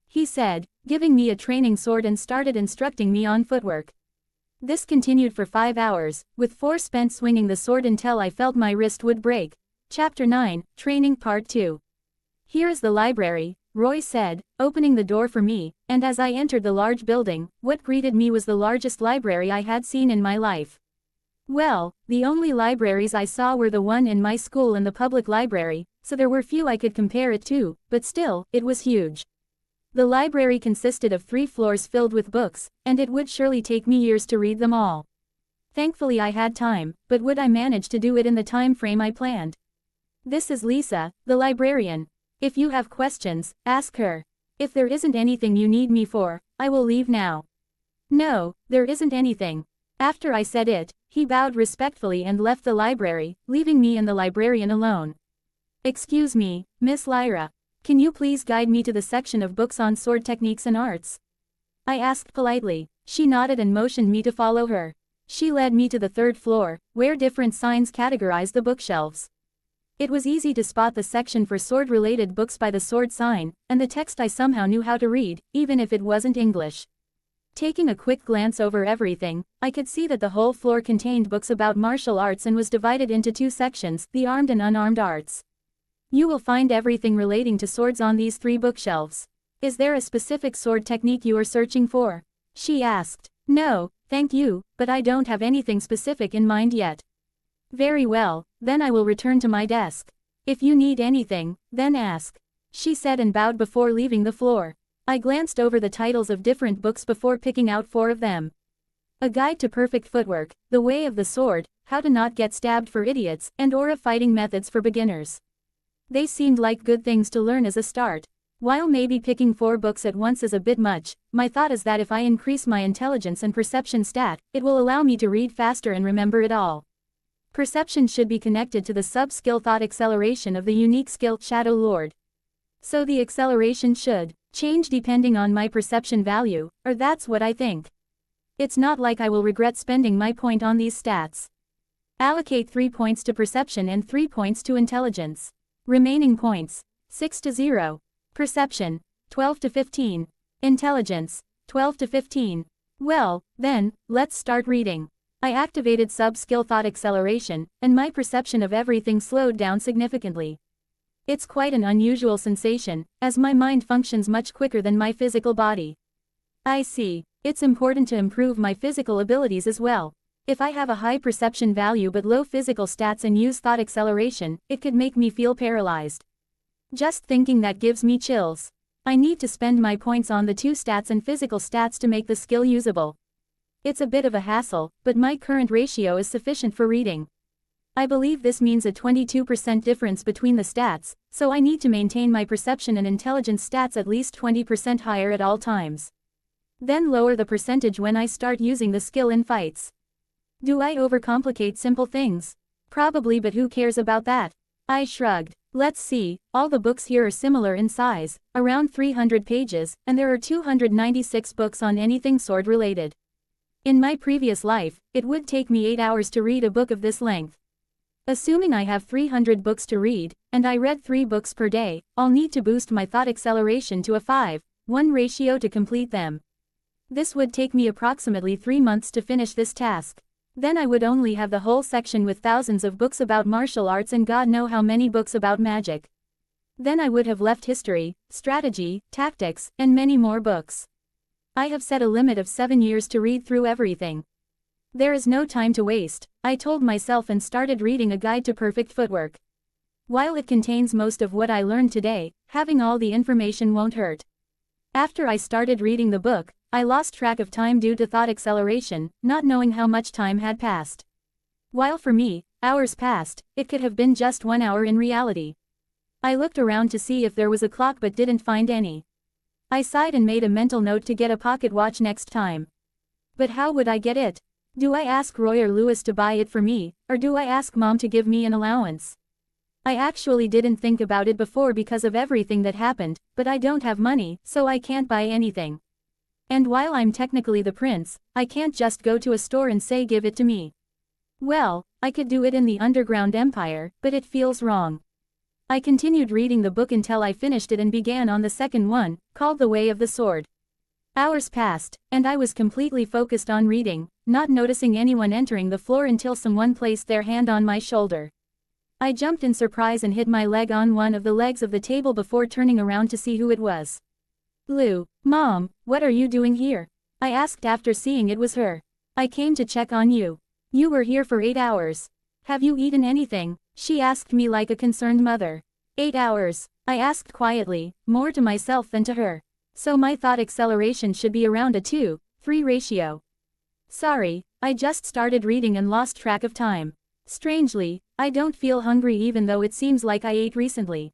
He said, giving me a training sword and started instructing me on footwork. This continued for 5 hours, with 4 spent swinging the sword until I felt my wrist would break. Chapter 9, Training Part 2. Here is the library, Roy said, opening the door for me, and as I entered the large building, what greeted me was the largest library I had seen in my life. Well, the only libraries I saw were the one in my school and the public library, so there were few I could compare it to, but still, it was huge. The library consisted of 3 floors filled with books, and it would surely take me years to read them all. Thankfully I had time, but would I manage to do it in the time frame I planned? This is Lisa, the librarian. If you have questions, ask her. If there isn't anything you need me for, I will leave now. No, there isn't anything. After I said it, he bowed respectfully and left the library, leaving me and the librarian alone. Excuse me, Miss Lyra. Can you please guide me to the section of books on sword techniques and arts? I asked politely. She nodded and motioned me to follow her. She led me to the third floor, where different signs categorized the bookshelves. It was easy to spot the section for sword-related books by the sword sign, and the text I somehow knew how to read, even if it wasn't English. Taking a quick glance over everything, I could see that the whole floor contained books about martial arts and was divided into two sections, the armed and unarmed arts. You will find everything relating to swords on these 3 bookshelves. Is there a specific sword technique you are searching for? She asked. No, thank you, but I don't have anything specific in mind yet. Very well, then I will return to my desk. If you need anything, then ask. She said and bowed before leaving the floor. I glanced over the titles of different books before picking out 4 of them. A Guide to Perfect Footwork, The Way of the Sword, How to Not Get Stabbed for Idiots, and Aura Fighting Methods for Beginners. They seemed like good things to learn as a start. While maybe picking 4 books at once is a bit much, my thought is that if I increase my intelligence and perception stat, it will allow me to read faster and remember it all. Perception should be connected to the sub-skill thought acceleration of the unique skill Shadow Lord. So the acceleration should change depending on my perception value, or that's what I think. It's not like I will regret spending my point on these stats. Allocate 3 points to perception and 3 points to intelligence. Remaining points, 6 to 0. Perception, 12 to 15. Intelligence, 12 to 15. Well, then, let's start reading. I activated sub-skill thought acceleration, and my perception of everything slowed down significantly. It's quite an unusual sensation, as my mind functions much quicker than my physical body. I see. It's important to improve my physical abilities as well. If I have a high perception value but low physical stats and use thought acceleration, it could make me feel paralyzed. Just thinking that gives me chills. I need to spend my points on the 2 stats and physical stats to make the skill usable. It's a bit of a hassle, but my current ratio is sufficient for reading. I believe this means a 22% difference between the stats, so I need to maintain my perception and intelligence stats at least 20% higher at all times. Then lower the percentage when I start using the skill in fights. Do I overcomplicate simple things? Probably, but who cares about that? I shrugged. Let's see, all the books here are similar in size, around 300 pages, and there are 296 books on anything sword related. In my previous life, it would take me 8 hours to read a book of this length. Assuming I have 300 books to read, and I read 3 books per day, I'll need to boost my thought acceleration to a 5:1 ratio to complete them. This would take me approximately 3 months to finish this task. Then I would only have the whole section with thousands of books about martial arts and God know how many books about magic. Then I would have left history, strategy, tactics, and many more books. I have set a limit of 7 years to read through everything. There is no time to waste, I told myself and started reading A Guide to Perfect Footwork. While it contains most of what I learned today, having all the information won't hurt. After I started reading the book, I lost track of time due to thought acceleration, not knowing how much time had passed. While for me, hours passed, it could have been just 1 hour in reality. I looked around to see if there was a clock but didn't find any. I sighed and made a mental note to get a pocket watch next time. But how would I get it? Do I ask Roy or Lewis to buy it for me, or do I ask Mom to give me an allowance? I actually didn't think about it before because of everything that happened, but I don't have money, so I can't buy anything. And while I'm technically the prince, I can't just go to a store and say give it to me. Well, I could do it in the Underground Empire, but it feels wrong. I continued reading the book until I finished it and began on the second one, called The Way of the Sword. Hours passed, and I was completely focused on reading, not noticing anyone entering the floor until someone placed their hand on my shoulder. I jumped in surprise and hit my leg on one of the legs of the table before turning around to see who it was. Lou, Mom, what are you doing here? I asked after seeing it was her. I came to check on you. You were here for 8 hours. Have you eaten anything? She asked me like a concerned mother. 8 hours, I asked quietly, more to myself than to her. So my thought acceleration should be around a 2:3 ratio. Sorry, I just started reading and lost track of time. Strangely, I don't feel hungry even though it seems like I ate recently.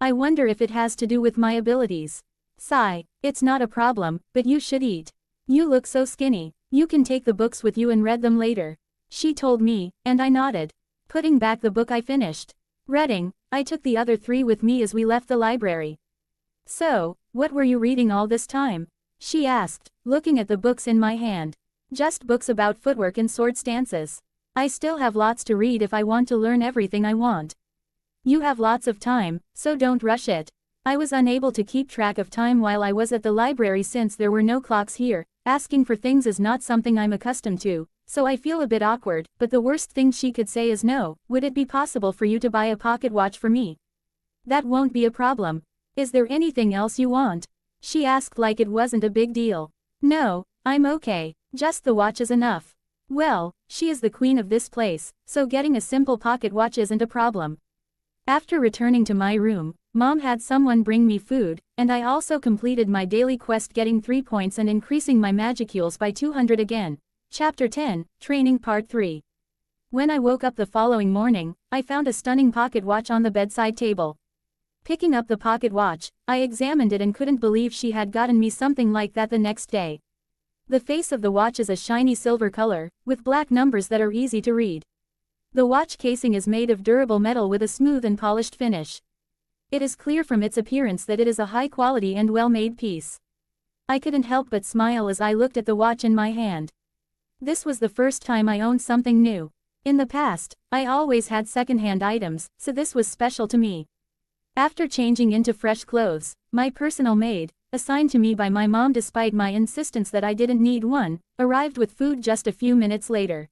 I wonder if it has to do with my abilities. Sigh, it's not a problem, but you should eat. You look so skinny. You can take the books with you and read them later. She told me, and I nodded. Putting back the book I finished reading, I took the other 3 with me as we left the library. So, what were you reading all this time? She asked, looking at the books in my hand. Just books about footwork and sword stances. I still have lots to read if I want to learn everything I want. You have lots of time, so don't rush it. I was unable to keep track of time while I was at the library since there were no clocks here. Asking for things is not something I'm accustomed to, so I feel a bit awkward, but the worst thing she could say is no. Would it be possible for you to buy a pocket watch for me? That won't be a problem. Is there anything else you want? She asked like it wasn't a big deal. No, I'm okay, just the watch is enough. Well, she is the queen of this place, so getting a simple pocket watch isn't a problem. After returning to my room, Mom had someone bring me food, and I also completed my daily quest getting 3 points and increasing my magicules by 200 again. Chapter 10, Training Part 3. When I woke up the following morning, I found a stunning pocket watch on the bedside table. Picking up the pocket watch, I examined it and couldn't believe she had gotten me something like that the next day. The face of the watch is a shiny silver color, with black numbers that are easy to read. The watch casing is made of durable metal with a smooth and polished finish. It is clear from its appearance that it is a high-quality and well-made piece. I couldn't help but smile as I looked at the watch in my hand. This was the first time I owned something new. In the past, I always had second-hand items, so this was special to me. After changing into fresh clothes, my personal maid, assigned to me by my mom despite my insistence that I didn't need one, arrived with food just a few minutes later.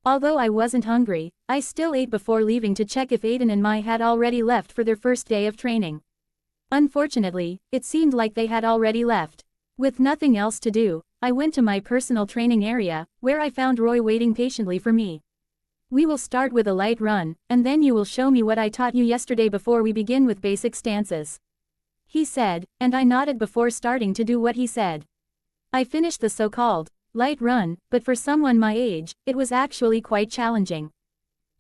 Although I wasn't hungry, I still ate before leaving to check if Aiden and Mai had already left for their first day of training. Unfortunately, it seemed like they had already left. With nothing else to do, I went to my personal training area, where I found Roy waiting patiently for me. We will start with a light run, and then you will show me what I taught you yesterday before we begin with basic stances. He said, and I nodded before starting to do what he said. I finished the so-called light run, but for someone my age, it was actually quite challenging.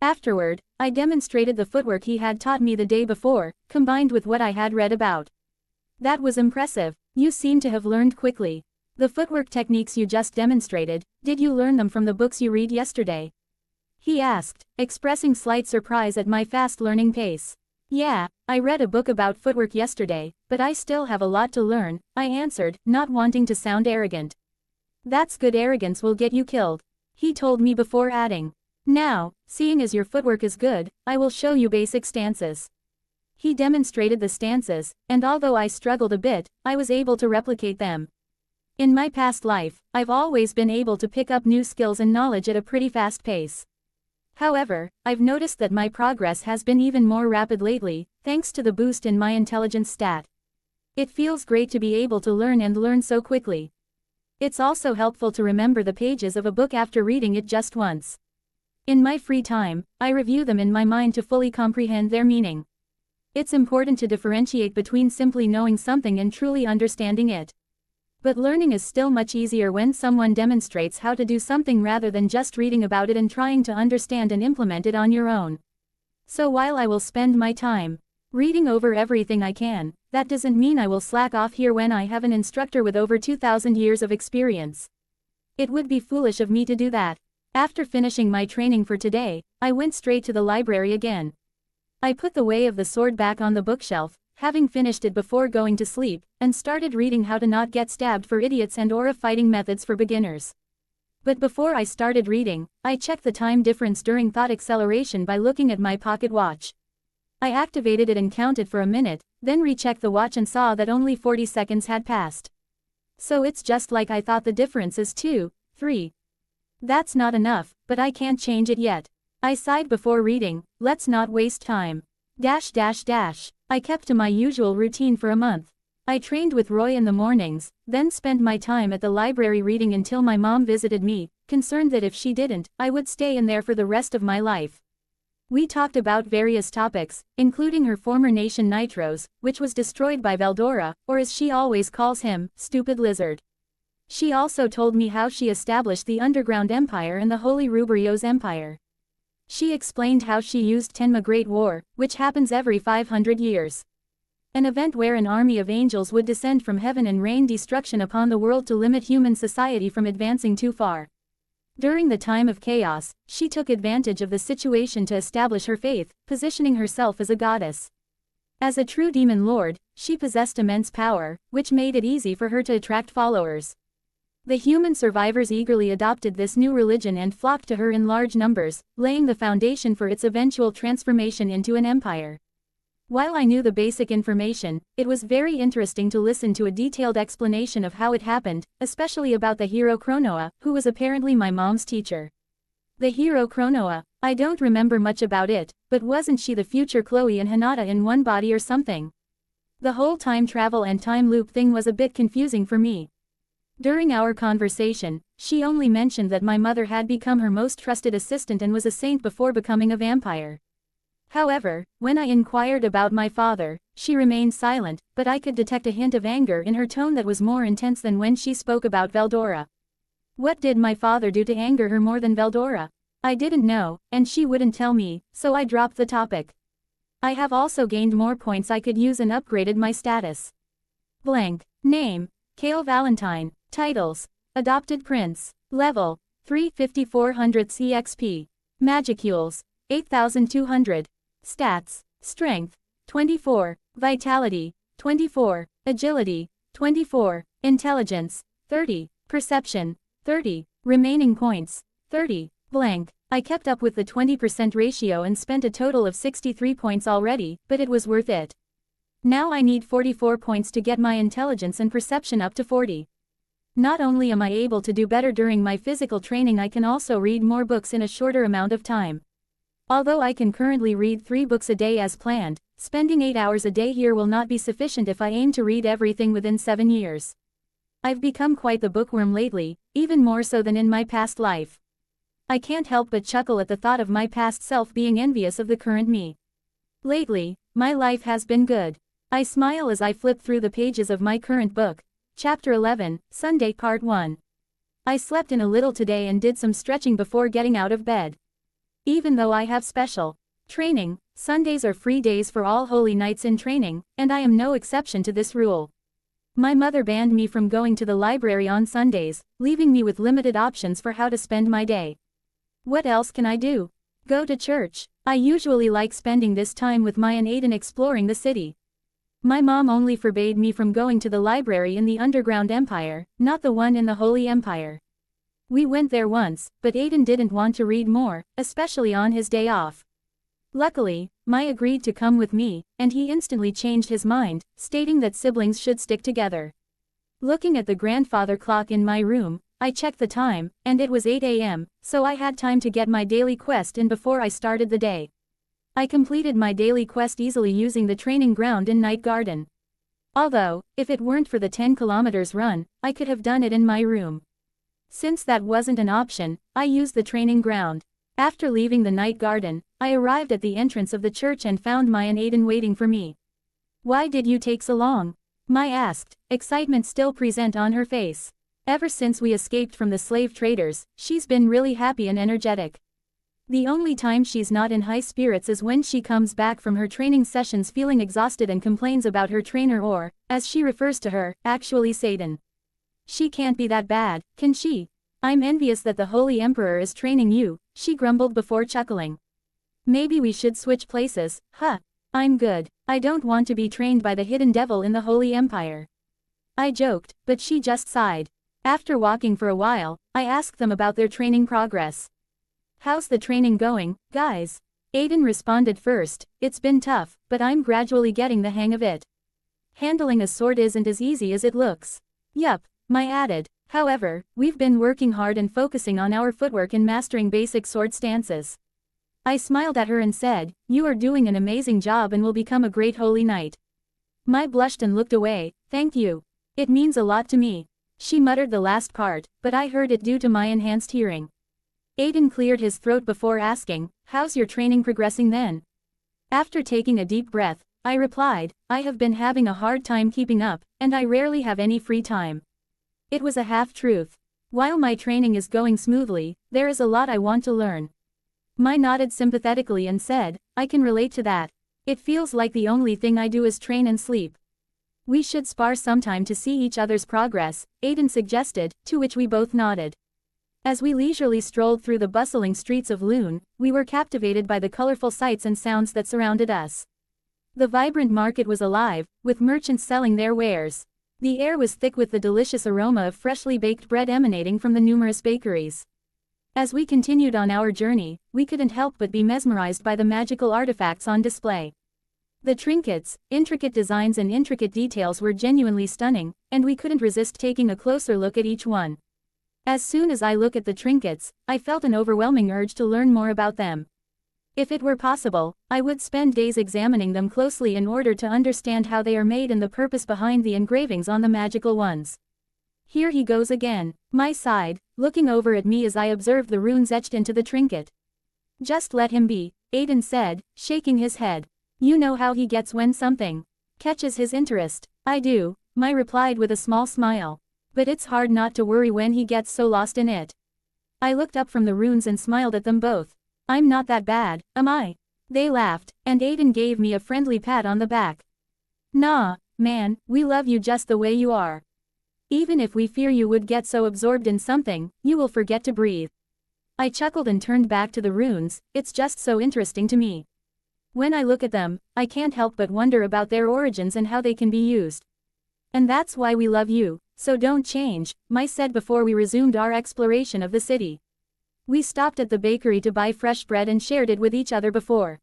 Afterward, I demonstrated the footwork he had taught me the day before, combined with what I had read about. That was impressive. You seem to have learned quickly. The footwork techniques you just demonstrated, did you learn them from the books you read yesterday? He asked, expressing slight surprise at my fast learning pace. Yeah, I read a book about footwork yesterday, but I still have a lot to learn, I answered, not wanting to sound arrogant. That's good, arrogance will get you killed. He told me before adding. Now, seeing as your footwork is good, I will show you basic stances. He demonstrated the stances, and although I struggled a bit, I was able to replicate them. In my past life, I've always been able to pick up new skills and knowledge at a pretty fast pace. However, I've noticed that my progress has been even more rapid lately, thanks to the boost in my intelligence stat. It feels great to be able to learn so quickly. It's also helpful to remember the pages of a book after reading it just once. In my free time, I review them in my mind to fully comprehend their meaning. It's important to differentiate between simply knowing something and truly understanding it. But learning is still much easier when someone demonstrates how to do something rather than just reading about it and trying to understand and implement it on your own. So while I will spend my time reading over everything I can, that doesn't mean I will slack off here when I have an instructor with over 2,000 years of experience. It would be foolish of me to do that. After finishing my training for today, I went straight to the library again. I put The Way of the Sword back on the bookshelf, having finished it before going to sleep, and started reading How to Not Get Stabbed for Idiots and Aura Fighting Methods for Beginners. But before I started reading, I checked the time difference during thought acceleration by looking at my pocket watch. I activated it and counted for a minute, then rechecked the watch and saw that only 40 seconds had passed. So it's just like I thought. The difference is 2, 3. That's not enough, but I can't change it yet. I sighed before reading, let's not waste time. I kept to my usual routine for a month. I trained with Roy in the mornings, then spent my time at the library reading until my mom visited me, concerned that if she didn't, I would stay in there for the rest of my life. We talked about various topics, including her former nation Nitros, which was destroyed by Veldora, or as she always calls him, Stupid Lizard. She also told me how she established the Underground Empire and the Holy Rubrios Empire. She explained how she used Tenma Great War, which happens every 500 years. An event where an army of angels would descend from heaven and rain destruction upon the world to limit human society from advancing too far. During the time of chaos, she took advantage of the situation to establish her faith, positioning herself as a goddess. As a true demon lord, she possessed immense power, which made it easy for her to attract followers. The human survivors eagerly adopted this new religion and flocked to her in large numbers, laying the foundation for its eventual transformation into an empire. While I knew the basic information, it was very interesting to listen to a detailed explanation of how it happened, especially about the hero Chronoa, who was apparently my mom's teacher. The hero Chronoa, I don't remember much about it, but wasn't she the future Chloe and Hinata in one body or something? The whole time travel and time loop thing was a bit confusing for me. During our conversation, she only mentioned that my mother had become her most trusted assistant and was a saint before becoming a vampire. However, when I inquired about my father, she remained silent, but I could detect a hint of anger in her tone that was more intense than when she spoke about Veldora. What did my father do to anger her more than Veldora? I didn't know, and she wouldn't tell me, so I dropped the topic. I have also gained more points I could use and upgraded my status. Blank. Name: Kale Valentine. Titles: Adopted Prince. Level: 35400 CXP. Magicules: 8200. Stats: Strength: 24, Vitality: 24, Agility: 24, Intelligence: 30, Perception: 30, Remaining points: 30. Blank. I kept up with the 20% ratio and spent a total of 63 points already, but it was worth it. Now I need 44 points to get my intelligence and perception up to 40. Not only am I able to do better during my physical training, I can also read more books in a shorter amount of time. Although I can currently read 3 books a day as planned, spending 8 hours a day here will not be sufficient if I aim to read everything within 7 years. I've become quite the bookworm lately, even more so than in my past life. I can't help but chuckle at the thought of my past self being envious of the current me. Lately, my life has been good. I smile as I flip through the pages of my current book. Chapter 11, Sunday Part 1. I slept in a little today and did some stretching before getting out of bed. Even though I have special training, Sundays are free days for all holy knights in training, and I am no exception to this rule. My mother banned me from going to the library on Sundays, leaving me with limited options for how to spend my day. What else can I do? Go to church. I usually like spending this time with Maya and Aiden exploring the city. My mom only forbade me from going to the library in the Underground Empire, not the one in the Holy Empire. We went there once, but Aiden didn't want to read more, especially on his day off. Luckily, Mai agreed to come with me, and he instantly changed his mind, stating that siblings should stick together. Looking at the grandfather clock in my room, I checked the time, and it was 8 a.m., so I had time to get my daily quest in before I started the day. I completed my daily quest easily using the training ground in Night Garden. Although, if it weren't for the 10 kilometers run, I could have done it in my room. Since that wasn't an option, I used the training ground. After leaving the Night Garden, I arrived at the entrance of the church and found Mai and Aiden waiting for me. "Why did you take so long?" Mai asked, excitement still present on her face. Ever since we escaped from the slave traders, she's been really happy and energetic. The only time she's not in high spirits is when she comes back from her training sessions feeling exhausted and complains about her trainer or, as she refers to her, actually Satan. She can't be that bad, can she? "I'm envious that the Holy Emperor is training you," she grumbled before chuckling. "Maybe we should switch places, huh? I'm good. I don't want to be trained by the hidden devil in the Holy Empire." I joked, but she just sighed. After walking for a while, I asked them about their training progress. "How's the training going, guys?" Aiden responded first. "It's been tough, but I'm gradually getting the hang of it. Handling a sword isn't as easy as it looks." "Yup," Mai added. "However, we've been working hard and focusing on our footwork and mastering basic sword stances." I smiled at her and said, "You are doing an amazing job and will become a great holy knight." Mai blushed and looked away. "Thank you. It means a lot to me." She muttered the last part, but I heard it due to my enhanced hearing. Aiden cleared his throat before asking, "How's your training progressing then?" After taking a deep breath, I replied, "I have been having a hard time keeping up, and I rarely have any free time." It was a half-truth. While my training is going smoothly, there is a lot I want to learn. Mai nodded sympathetically and said, I can relate to that. It feels like the only thing I do is train and sleep. We should spar sometime to see each other's progress, Aiden suggested, to which we both nodded. As we leisurely strolled through the bustling streets of Lune, we were captivated by the colorful sights and sounds that surrounded us. The vibrant market was alive, with merchants selling their wares. The air was thick with the delicious aroma of freshly baked bread emanating from the numerous bakeries. As we continued on our journey, we couldn't help but be mesmerized by the magical artifacts on display. The trinkets, intricate designs and intricate details were genuinely stunning, and we couldn't resist taking a closer look at each one. As soon as I looked at the trinkets, I felt an overwhelming urge to learn more about them. If it were possible, I would spend days examining them closely in order to understand how they are made and the purpose behind the engravings on the magical ones. Here he goes again, Mai sighed, looking over at me as I observed the runes etched into the trinket. Just let him be, Aiden said, shaking his head. You know how he gets when something catches his interest. I do, Mai replied with a small smile. But it's hard not to worry when he gets so lost in it. I looked up from the runes and smiled at them both. I'm not that bad, am I? They laughed, and Aiden gave me a friendly pat on the back. Nah, man, we love you just the way you are. Even if we fear you would get so absorbed in something, you will forget to breathe. I chuckled and turned back to the runes, it's just so interesting to me. When I look at them, I can't help but wonder about their origins and how they can be used. And that's why we love you, so don't change, Mai said before we resumed our exploration of the city. We stopped at the bakery to buy fresh bread and shared it with each other before.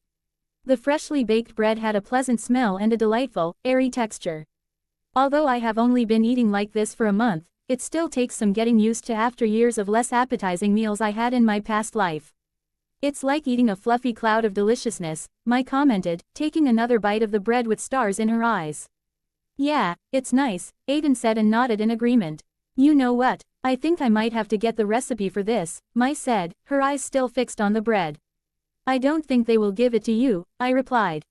The freshly baked bread had a pleasant smell and a delightful, airy texture. Although I have only been eating like this for a month, it still takes some getting used to after years of less appetizing meals I had in my past life. It's like eating a fluffy cloud of deliciousness, Mai commented, taking another bite of the bread with stars in her eyes. Yeah, it's nice, Aiden said and nodded in agreement. You know what, I think I might have to get the recipe for this, Mai said, her eyes still fixed on the bread. I don't think they will give it to you, I replied.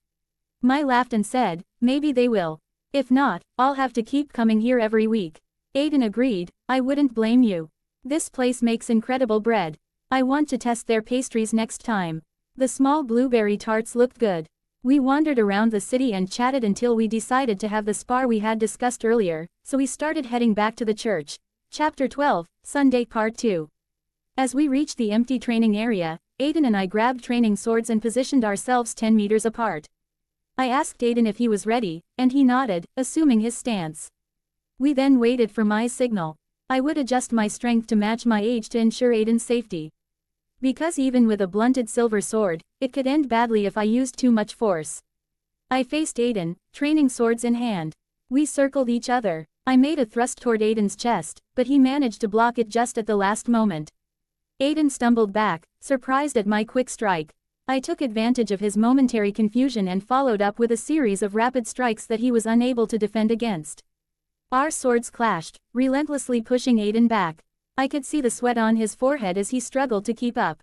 Mai laughed and said, maybe they will. If not, I'll have to keep coming here every week. Aiden agreed, I wouldn't blame you. This place makes incredible bread. I want to test their pastries next time. The small blueberry tarts looked good. We wandered around the city and chatted until we decided to have the spar we had discussed earlier, so we started heading back to the church. Chapter 12, Sunday Part 2. As we reached the empty training area, Aiden and I grabbed training swords and positioned ourselves 10 meters apart. I asked Aiden if he was ready, and he nodded, assuming his stance. We then waited for Mai's signal. I would adjust my strength to match my age to ensure Aiden's safety. Because even with a blunted silver sword, it could end badly if I used too much force. I faced Aiden, training swords in hand. We circled each other. I made a thrust toward Aiden's chest, but he managed to block it just at the last moment. Aiden stumbled back, surprised at my quick strike. I took advantage of his momentary confusion and followed up with a series of rapid strikes that he was unable to defend against. Our swords clashed, relentlessly pushing Aiden back. I could see the sweat on his forehead as he struggled to keep up.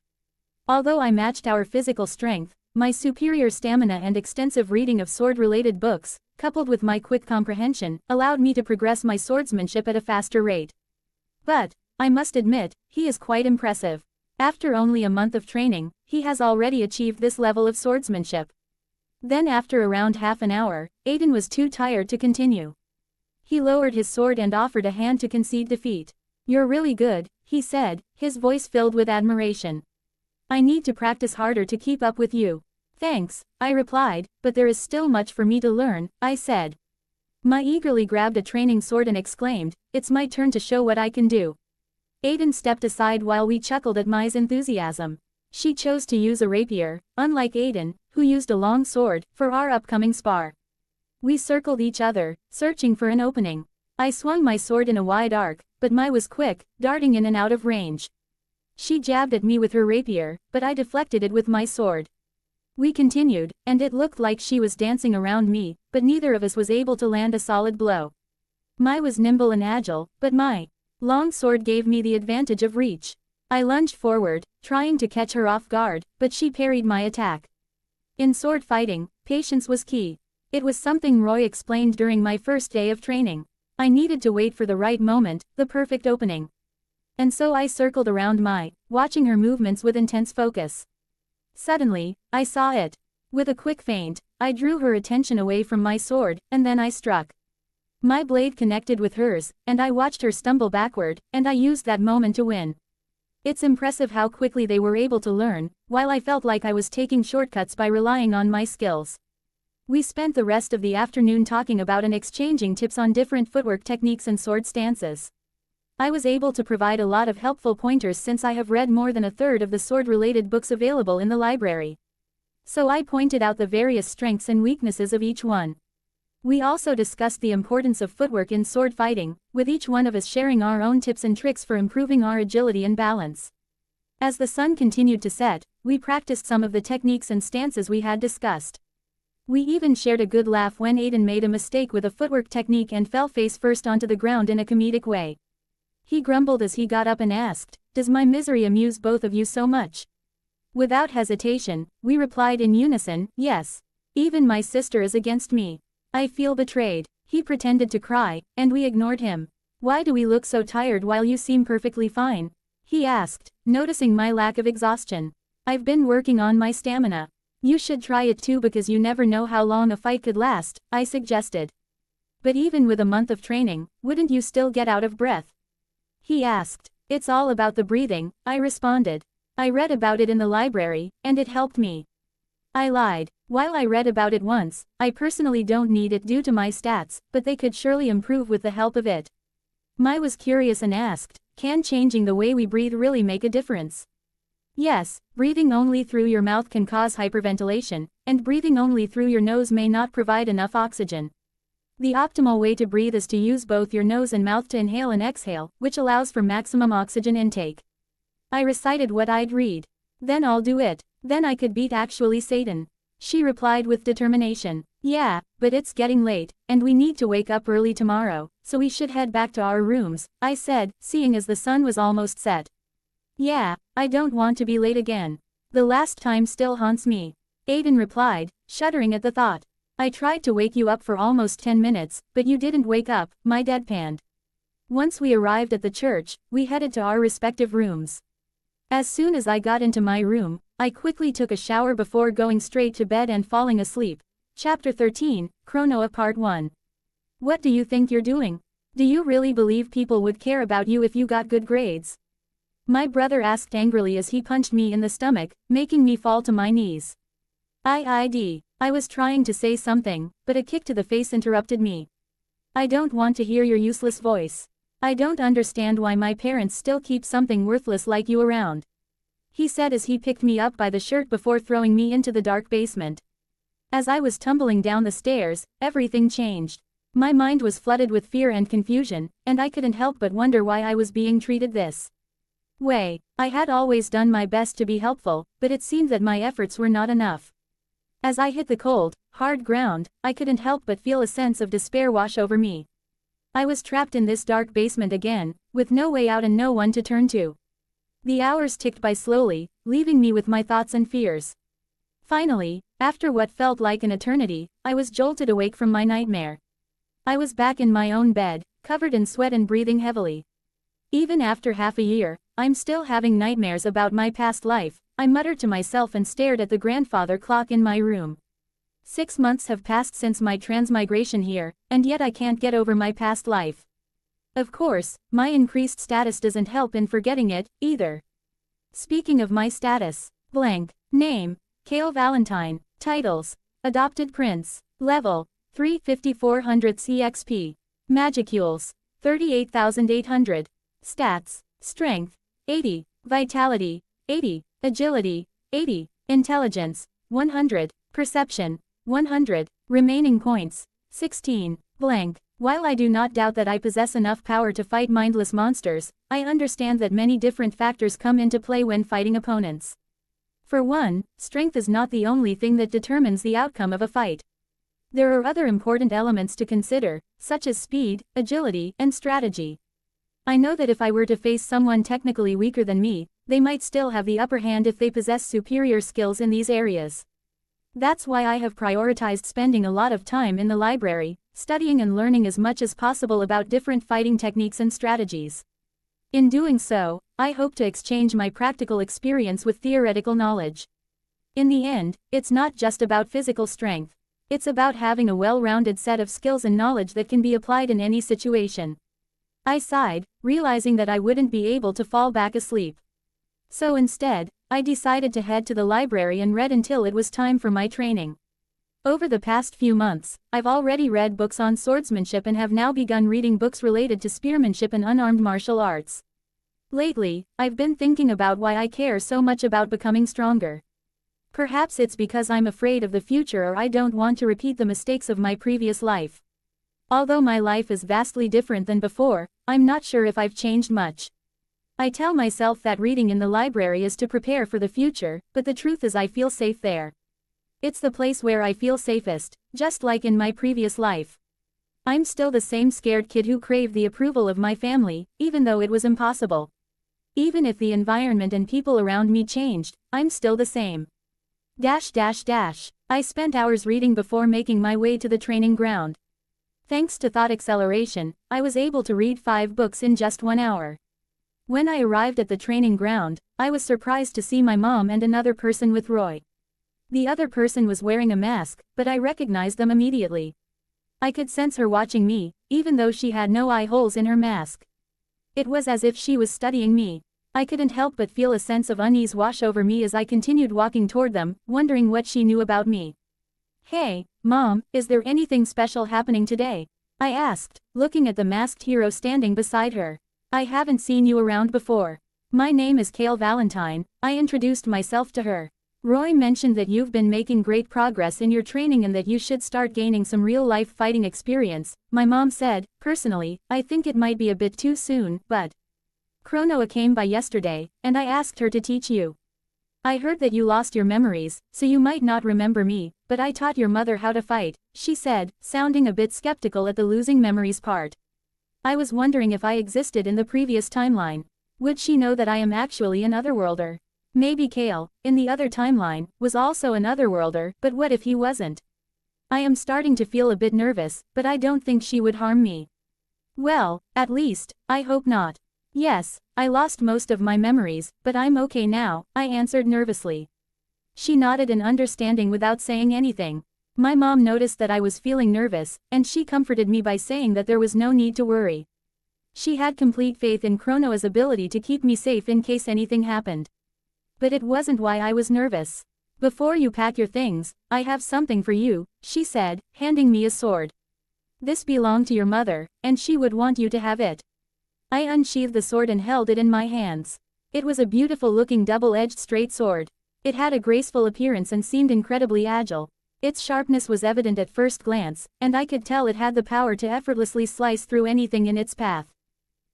Although I matched our physical strength, my superior stamina and extensive reading of sword-related books, coupled with my quick comprehension, allowed me to progress my swordsmanship at a faster rate. But, I must admit, he is quite impressive. After only a month of training, he has already achieved this level of swordsmanship. Then after around half an hour, Aiden was too tired to continue. He lowered his sword and offered a hand to concede defeat. You're really good, he said, his voice filled with admiration. I need to practice harder to keep up with you. Thanks, I replied, but there is still much for me to learn, I said. Mai eagerly grabbed a training sword and exclaimed, it's my turn to show what I can do. Aiden stepped aside while we chuckled at Mai's enthusiasm. She chose to use a rapier, unlike Aiden, who used a long sword, for our upcoming spar. We circled each other, searching for an opening. I swung my sword in a wide arc, but Mai was quick, darting in and out of range. She jabbed at me with her rapier, but I deflected it with my sword. We continued, and it looked like she was dancing around me, but neither of us was able to land a solid blow. Mai was nimble and agile, but my long sword gave me the advantage of reach. I lunged forward, trying to catch her off guard, but she parried my attack. In sword fighting, patience was key. It was something Roy explained during my first day of training. I needed to wait for the right moment, the perfect opening. And so I circled around Mai, watching her movements with intense focus. Suddenly, I saw it. With a quick feint, I drew her attention away from my sword, and then I struck. My blade connected with hers, and I watched her stumble backward, and I used that moment to win. It's impressive how quickly they were able to learn, while I felt like I was taking shortcuts by relying on my skills. We spent the rest of the afternoon talking about and exchanging tips on different footwork techniques and sword stances. I was able to provide a lot of helpful pointers since I have read more than a third of the sword-related books available in the library. So I pointed out the various strengths and weaknesses of each one. We also discussed the importance of footwork in sword fighting, with each one of us sharing our own tips and tricks for improving our agility and balance. As the sun continued to set, we practiced some of the techniques and stances we had discussed. We even shared a good laugh when Aiden made a mistake with a footwork technique and fell face first onto the ground in a comedic way. He grumbled as he got up and asked, "Does my misery amuse both of you so much?" Without hesitation, we replied in unison, "Yes. Even my sister is against me. I feel betrayed." He pretended to cry, and we ignored him. "Why do we look so tired while you seem perfectly fine?" he asked, noticing my lack of exhaustion. "I've been working on my stamina. You should try it too because you never know how long a fight could last," I suggested. "But even with a month of training, wouldn't you still get out of breath?" he asked. "It's all about the breathing," I responded. "I read about it in the library, and it helped me." I lied. While I read about it once, I personally don't need it due to my stats, but they could surely improve with the help of it. Mai was curious and asked, "Can changing the way we breathe really make a difference?" "Yes, breathing only through your mouth can cause hyperventilation, and breathing only through your nose may not provide enough oxygen. The optimal way to breathe is to use both your nose and mouth to inhale and exhale, which allows for maximum oxygen intake." I recited what I'd read. "Then I'll do it. Then I could beat actually Satan," she replied with determination. "Yeah, but it's getting late, and we need to wake up early tomorrow, so we should head back to our rooms," I said, seeing as the sun was almost set. "Yeah, I don't want to be late again. The last time still haunts me," Aiden replied, shuddering at the thought. "I tried to wake you up for almost 10 minutes, but you didn't wake up," Mai deadpanned. Once we arrived at the church, we headed to our respective rooms. As soon as I got into my room, I quickly took a shower before going straight to bed and falling asleep. Chapter 13, Chronoa Part 1. What do you think you're doing? Do you really believe people would care about you if you got good grades? My brother asked angrily as he punched me in the stomach, making me fall to my knees. I was trying to say something, but a kick to the face interrupted me. "I don't want to hear your useless voice. I don't understand why my parents still keep something worthless like you around," he said as he picked me up by the shirt before throwing me into the dark basement. As I was tumbling down the stairs, everything changed. My mind was flooded with fear and confusion, and I couldn't help but wonder why I was being treated this way. I had always done my best to be helpful, but it seemed that my efforts were not enough. As I hit the cold, hard ground, I couldn't help but feel a sense of despair wash over me. I was trapped in this dark basement again, with no way out and no one to turn to. The hours ticked by slowly, leaving me with my thoughts and fears. Finally, after what felt like an eternity, I was jolted awake from my nightmare. I was back in my own bed, covered in sweat and breathing heavily. Even after half a year, I'm still having nightmares about my past life, I muttered to myself and stared at the grandfather clock in my room. 6 months have passed since my transmigration here, and yet I can't get over my past life. Of course, my increased status doesn't help in forgetting it, either. Speaking of my status, blank, name, Kale Valentine, titles, Adopted Prince, level, 35400 CXP, Magicules, 38,800, stats, strength, 80, vitality, 80, agility, 80, intelligence, 100, perception, 100, remaining points, 16, blank. While I do not doubt that I possess enough power to fight mindless monsters, I understand that many different factors come into play when fighting opponents. For one, strength is not the only thing that determines the outcome of a fight. There are other important elements to consider, such as speed, agility, and strategy. I know that if I were to face someone technically weaker than me, they might still have the upper hand if they possess superior skills in these areas. That's why I have prioritized spending a lot of time in the library, studying and learning as much as possible about different fighting techniques and strategies. In doing so, I hope to exchange my practical experience with theoretical knowledge. In the end, it's not just about physical strength. It's about having a well-rounded set of skills and knowledge that can be applied in any situation. I sighed, realizing that I wouldn't be able to fall back asleep. So instead, I decided to head to the library and read until it was time for my training. Over the past few months, I've already read books on swordsmanship and have now begun reading books related to spearmanship and unarmed martial arts. Lately, I've been thinking about why I care so much about becoming stronger. Perhaps it's because I'm afraid of the future, or I don't want to repeat the mistakes of my previous life. Although my life is vastly different than before, I'm not sure if I've changed much. I tell myself that reading in the library is to prepare for the future, but the truth is I feel safe there. It's the place where I feel safest, just like in my previous life. I'm still the same scared kid who craved the approval of my family, even though it was impossible. Even if the environment and people around me changed, I'm still the same. I spent hours reading before making my way to the training ground. Thanks to thought acceleration, I was able to read 5 books in just 1 hour. When I arrived at the training ground, I was surprised to see my mom and another person with Roy. The other person was wearing a mask, but I recognized them immediately. I could sense her watching me, even though she had no eye holes in her mask. It was as if she was studying me. I couldn't help but feel a sense of unease wash over me as I continued walking toward them, wondering what she knew about me. "Hey, Mom, is there anything special happening today?" I asked, looking at the masked hero standing beside her. "I haven't seen you around before." "My name is Valentine," I introduced myself to her. "Roy mentioned that you've been making great progress in your training and that you should start gaining some real-life fighting experience," my mom said. "Personally, I think it might be a bit too soon, but Chronoa came by yesterday, and I asked her to teach you. I heard that you lost your memories, so you might not remember me, but I taught your mother how to fight," she said, sounding a bit skeptical at the losing memories part. I was wondering if I existed in the previous timeline. Would she know that I am actually an otherworlder? Maybe Kale, in the other timeline, was also an otherworlder, but what if he wasn't? I am starting to feel a bit nervous, but I don't think she would harm me. Well, at least, I hope not. "Yes, I lost most of my memories, but I'm okay now," I answered nervously. She nodded in understanding without saying anything. My mom noticed that I was feeling nervous, and she comforted me by saying that there was no need to worry. She had complete faith in Chronoa's ability to keep me safe in case anything happened. But it wasn't why I was nervous. "Before you pack your things, I have something for you," she said, handing me a sword. "This belonged to your mother, and she would want you to have it." I unsheathed the sword and held it in my hands. It was a beautiful-looking double-edged straight sword. It had a graceful appearance and seemed incredibly agile. Its sharpness was evident at first glance, and I could tell it had the power to effortlessly slice through anything in its path.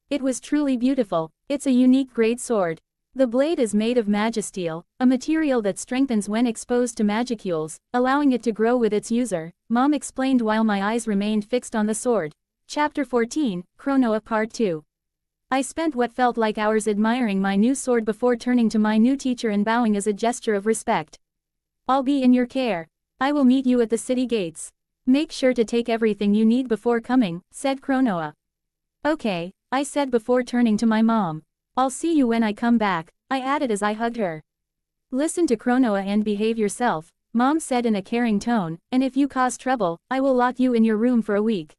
It was truly beautiful. It's a unique great sword. The blade is made of magisteel, a material that strengthens when exposed to magicules, allowing it to grow with its user, Mom explained while my eyes remained fixed on the sword. Chapter 14, Chronoa Part 2. I spent what felt like hours admiring my new sword before turning to my new teacher and bowing as a gesture of respect. "I'll be in your care. I will meet you at the city gates. Make sure to take everything you need before coming," said Chronoa. "Okay," I said before turning to my mom. "I'll see you when I come back," I added as I hugged her. "Listen to Chronoa and behave yourself," Mom said in a caring tone, "and if you cause trouble, I will lock you in your room for a week."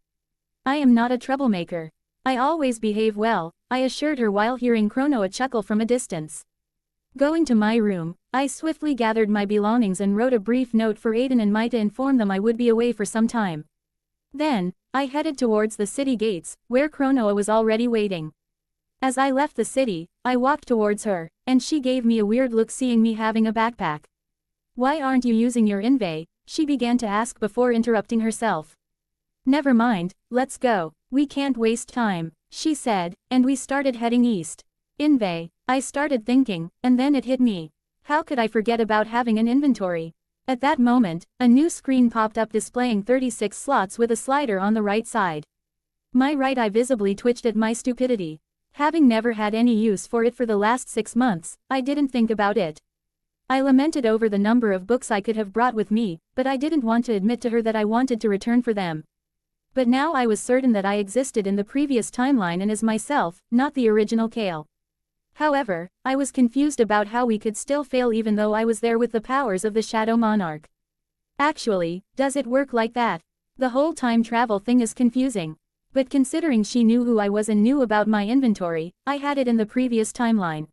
"I am not a troublemaker. I always behave well," I assured her while hearing Chronoa chuckle from a distance. Going to my room, I swiftly gathered my belongings and wrote a brief note for Aiden and Mai to inform them I would be away for some time. Then, I headed towards the city gates, where Chronoa was already waiting. As I left the city, I walked towards her, and she gave me a weird look seeing me having a backpack. "Why aren't you using your inve?" she began to ask before interrupting herself. "Never mind, let's go. We can't waste time," she said, and we started heading east. Inve, I started thinking, and then it hit me. How could I forget about having an inventory? At that moment, a new screen popped up displaying 36 slots with a slider on the right side. My right eye visibly twitched at my stupidity. Having never had any use for it for the last 6 months, I didn't think about it. I lamented over the number of books I could have brought with me, but I didn't want to admit to her that I wanted to return for them. But now I was certain that I existed in the previous timeline and as myself, not the original Kale. However, I was confused about how we could still fail even though I was there with the powers of the Shadow Monarch. Actually, does it work like that? The whole time travel thing is confusing. But considering she knew who I was and knew about my inventory, I had it in the previous timeline.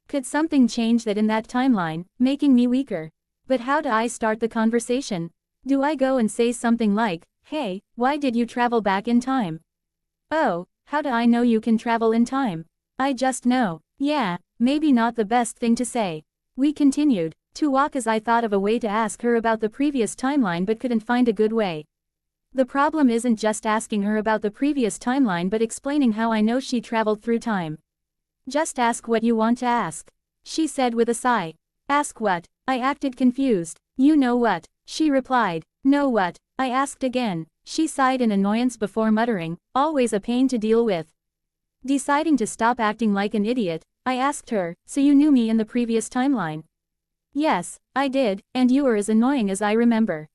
Could something change that in that timeline, making me weaker? But how do I start the conversation? Do I go and say something like, "Hey, why did you travel back in time?" "Oh, how do I know you can travel in time?" "I just know." Yeah, maybe not the best thing to say. We continued to walk as I thought of a way to ask her about the previous timeline but couldn't find a good way. The problem isn't just asking her about the previous timeline but explaining how I know she traveled through time. "Just ask what you want to ask," she said with a sigh. "Ask what?" I acted confused. "You know what," she replied. "Know what?" I asked again. She sighed in annoyance before muttering, "Always a pain to deal with." Deciding to stop acting like an idiot, I asked her, "So you knew me in the previous timeline?" "Yes, I did, and you were as annoying as I remember."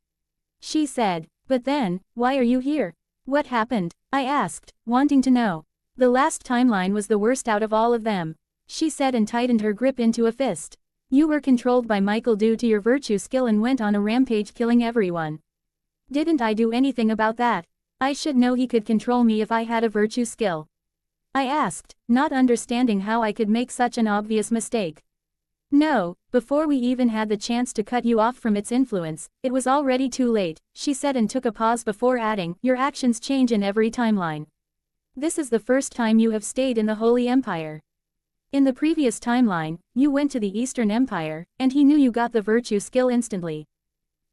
She said, "But then, why are you here? What happened?" I asked, wanting to know. "The last timeline was the worst out of all of them," she said and tightened her grip into a fist. "You were controlled by Michael due to your virtue skill and went on a rampage killing everyone. Didn't I do anything about that? I should know he could control me if I had a virtue skill." I asked, not understanding how I could make such an obvious mistake. "No, before we even had the chance to cut you off from its influence, it was already too late," she said and took a pause before adding, "Your actions change in every timeline. This is the first time you have stayed in the Holy Empire. In the previous timeline, you went to the Eastern Empire, and he knew you got the virtue skill instantly."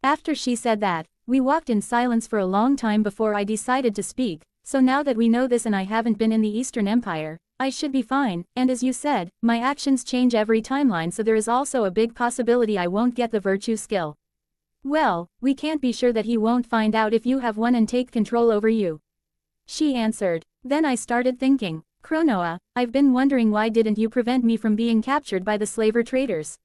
After she said that, we walked in silence for a long time before I decided to speak. "So now that we know this and I haven't been in the Eastern Empire, I should be fine, and as you said, my actions change every timeline so there is also a big possibility I won't get the virtue skill." "Well, we can't be sure that he won't find out if you have one and take control over you," she answered. Then I started thinking, "Chronoa, I've been wondering why didn't you prevent me from being captured by the slaver traders?"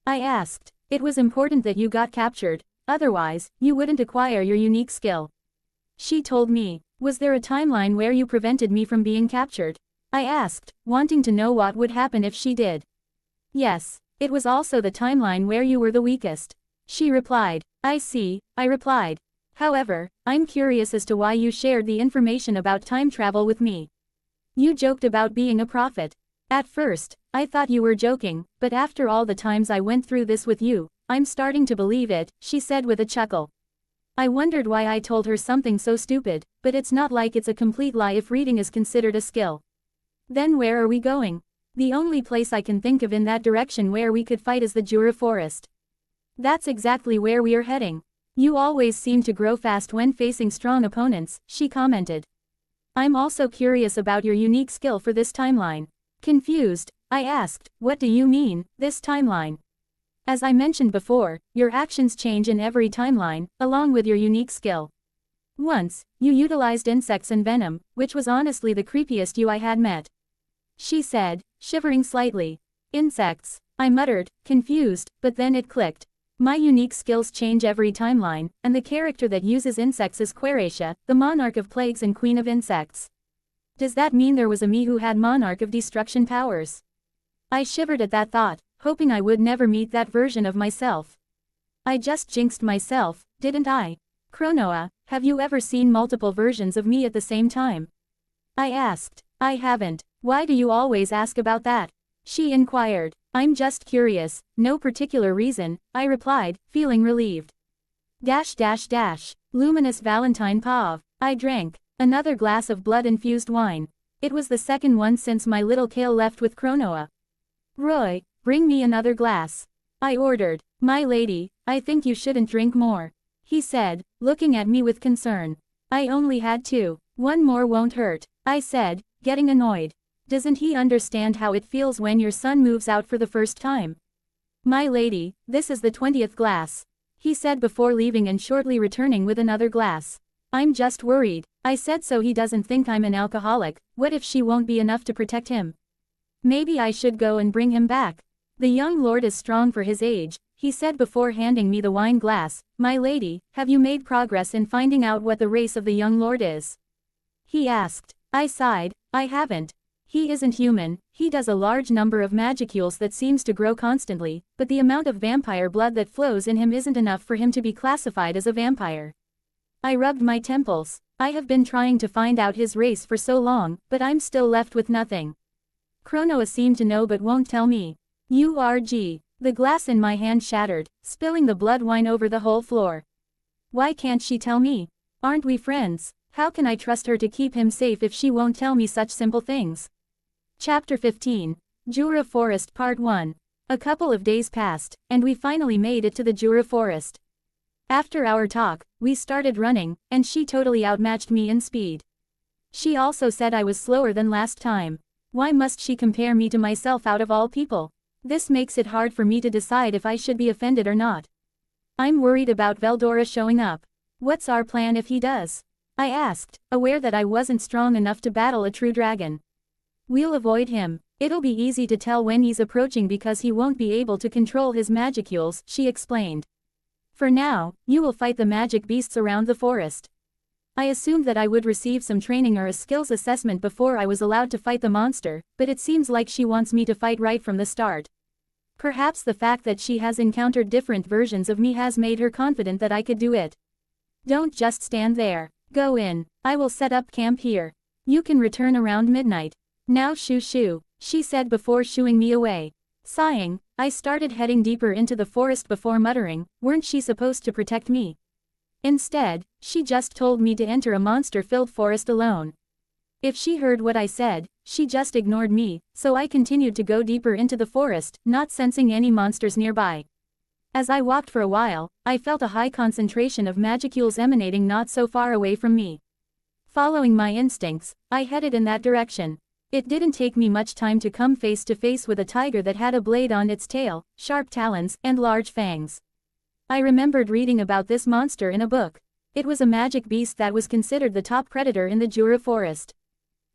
I asked. "It was important that you got captured, otherwise, you wouldn't acquire your unique skill." She told me. "Was there a timeline where you prevented me from being captured?" I asked, wanting to know what would happen if she did. "Yes, it was also the timeline where you were the weakest," she replied. "I see," I replied. "However, I'm curious as to why you shared the information about time travel with me. You joked about being a prophet. At first, I thought you were joking, but after all the times I went through this with you, I'm starting to believe it," she said with a chuckle. I wondered why I told her something so stupid, but it's not like it's a complete lie if reading is considered a skill. "Then where are we going?" "The only place I can think of in that direction where we could fight is the Jura Forest." "That's exactly where we are heading. You always seem to grow fast when facing strong opponents," she commented. "I'm also curious about your unique skill for this timeline." Confused, I asked, "What do you mean, this timeline?" "As I mentioned before, your actions change in every timeline, along with your unique skill. Once, you utilized insects and venom, which was honestly the creepiest you I had met," she said, shivering slightly. "Insects," I muttered, confused, but then it clicked. My unique skills change every timeline, and the character that uses insects is Queratia, the Monarch of Plagues and Queen of Insects. Does that mean there was a me who had Monarch of Destruction powers? I shivered at that thought, hoping I would never meet that version of myself. I just jinxed myself, didn't I? "Chronoa, have you ever seen multiple versions of me at the same time?" I asked. "I haven't. Why do you always ask about that?" she inquired. "I'm just curious, no particular reason," I replied, feeling relieved. Luminous Valentine Pav. I drank another glass of blood-infused wine. It was the second one since my little Kale left with Chronoa. "Roy, bring me another glass," I ordered. "My lady, I think you shouldn't drink more," he said, looking at me with concern. "I only had two. One more won't hurt," I said, getting annoyed. Doesn't he understand how it feels when your son moves out for the first time? "My lady, this is the 20th glass," he said before leaving and shortly returning with another glass. "I'm just worried," I said, "so he doesn't think I'm an alcoholic. What if she won't be enough to protect him? Maybe I should go and bring him back." The young lord is strong for his age, he said before handing me the wine glass. My lady, have you made progress in finding out what the race of the young lord is? He asked. I sighed. I haven't. He isn't human, he does a large number of magicules that seems to grow constantly, but the amount of vampire blood that flows in him isn't enough for him to be classified as a vampire. I rubbed my temples. I have been trying to find out his race for so long, but I'm still left with nothing. Chronoa seemed to know but won't tell me. URG. The glass in my hand shattered, spilling the blood wine over the whole floor. Why can't she tell me? Aren't we friends? How can I trust her to keep him safe if she won't tell me such simple things? Chapter 15. Jura Forest Part 1. A couple of days passed, and we finally made it to the Jura Forest. After our talk, we started running, and she totally outmatched me in speed. She also said I was slower than last time. Why must she compare me to myself out of all people? This makes it hard for me to decide if I should be offended or not. I'm worried about Veldora showing up. What's our plan if he does? I asked, aware that I wasn't strong enough to battle a true dragon. We'll avoid him. It'll be easy to tell when he's approaching because he won't be able to control his magicules, she explained. For now, you will fight the magic beasts around the forest. I assumed that I would receive some training or a skills assessment before I was allowed to fight the monster, but it seems like she wants me to fight right from the start. Perhaps the fact that she has encountered different versions of me has made her confident that I could do it. Don't just stand there. Go in. I will set up camp here. You can return around midnight. Now shoo shoo, she said before shooing me away. Sighing, I started heading deeper into the forest before muttering, weren't she supposed to protect me? Instead, she just told me to enter a monster-filled forest alone. If she heard what I said, she just ignored me, so I continued to go deeper into the forest, not sensing any monsters nearby. As I walked for a while, I felt a high concentration of magicules emanating not so far away from me. Following my instincts, I headed in that direction. It didn't take me much time to come face to face with a tiger that had a blade on its tail, sharp talons, and large fangs. I remembered reading about this monster in a book. It was a magic beast that was considered the top predator in the Jura forest.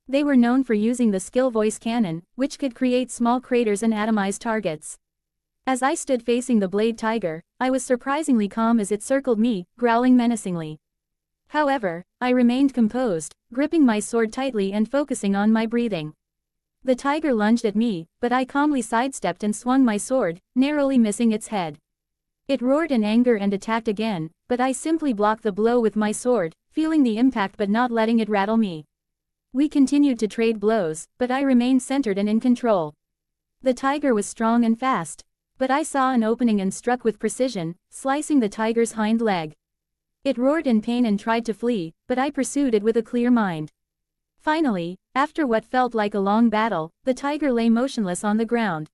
They were known for using the skill voice cannon, which could create small craters and atomize targets. As I stood facing the blade tiger, I was surprisingly calm as it circled me, growling menacingly. However, I remained composed, gripping my sword tightly and focusing on my breathing. The tiger lunged at me, but I calmly sidestepped and swung my sword, narrowly missing its head. It roared in anger and attacked again, but I simply blocked the blow with my sword, feeling the impact but not letting it rattle me. We continued to trade blows, but I remained centered and in control. The tiger was strong and fast, but I saw an opening and struck with precision, slicing the tiger's hind leg. It roared in pain and tried to flee, but I pursued it with a clear mind. Finally, after what felt like a long battle, the tiger lay motionless on the ground.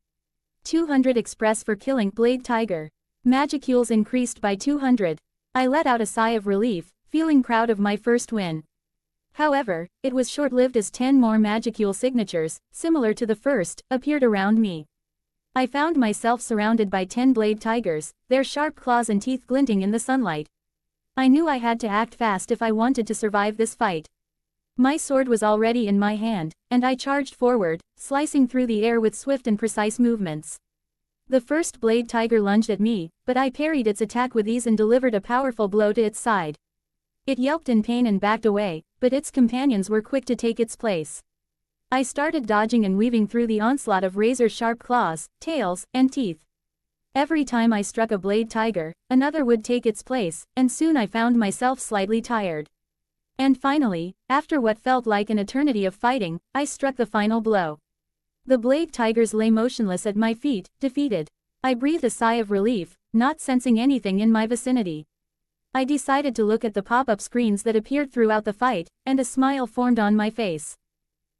200 express for killing blade tiger. Magicules increased by 200. I let out a sigh of relief, feeling proud of my first win. However, it was short-lived as 10 more magicule signatures, similar to the first, appeared around me. I found myself surrounded by 10 blade tigers, their sharp claws and teeth glinting in the sunlight. I knew I had to act fast if I wanted to survive this fight. My sword was already in my hand, and I charged forward, slicing through the air with swift and precise movements. The first blade tiger lunged at me, but I parried its attack with ease and delivered a powerful blow to its side. It yelped in pain and backed away, but its companions were quick to take its place. I started dodging and weaving through the onslaught of razor-sharp claws, tails, and teeth. Every time I struck a blade tiger, another would take its place, and soon I found myself slightly tired. And finally, after what felt like an eternity of fighting, I struck the final blow. The blade tigers lay motionless at my feet, defeated. I breathed a sigh of relief, not sensing anything in my vicinity. I decided to look at the pop-up screens that appeared throughout the fight, and a smile formed on my face.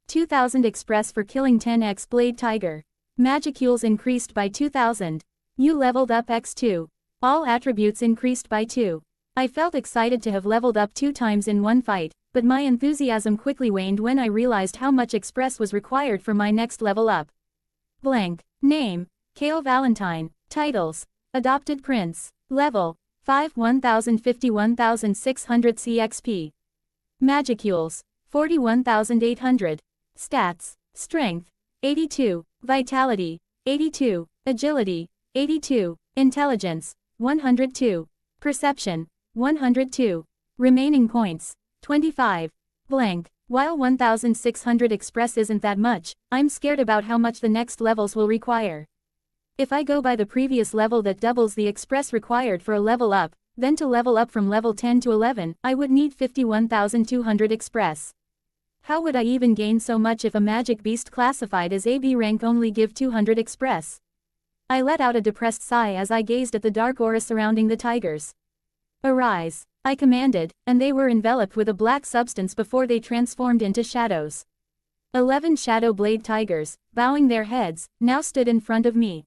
2000 express for killing 10x blade tiger. Magicules increased by 2000. You leveled up x2. All attributes increased by 2. I felt excited to have leveled up 2 times in one fight, but my enthusiasm quickly waned when I realized how much express was required for my next level up. Blank. Name: Kale Valentine. Titles: Adopted Prince. Level: 5 1051,600 CXP. Magicules: 41,800. Stats: Strength: 82. Vitality: 82. Agility, 82. Intelligence, 102. Perception, 102. Remaining points, 25. Blank. While 1600 express isn't that much, I'm scared about how much the next levels will require. If I go by the previous level that doubles the express required for a level up, then to level up from level 10 to 11, I would need 51,200 express. How would I even gain so much if a magic beast classified as AB rank only give 200 express? I let out a depressed sigh as I gazed at the dark aura surrounding the tigers. Arise, I commanded, and they were enveloped with a black substance before they transformed into shadows. 11 shadow blade tigers, bowing their heads, now stood in front of me.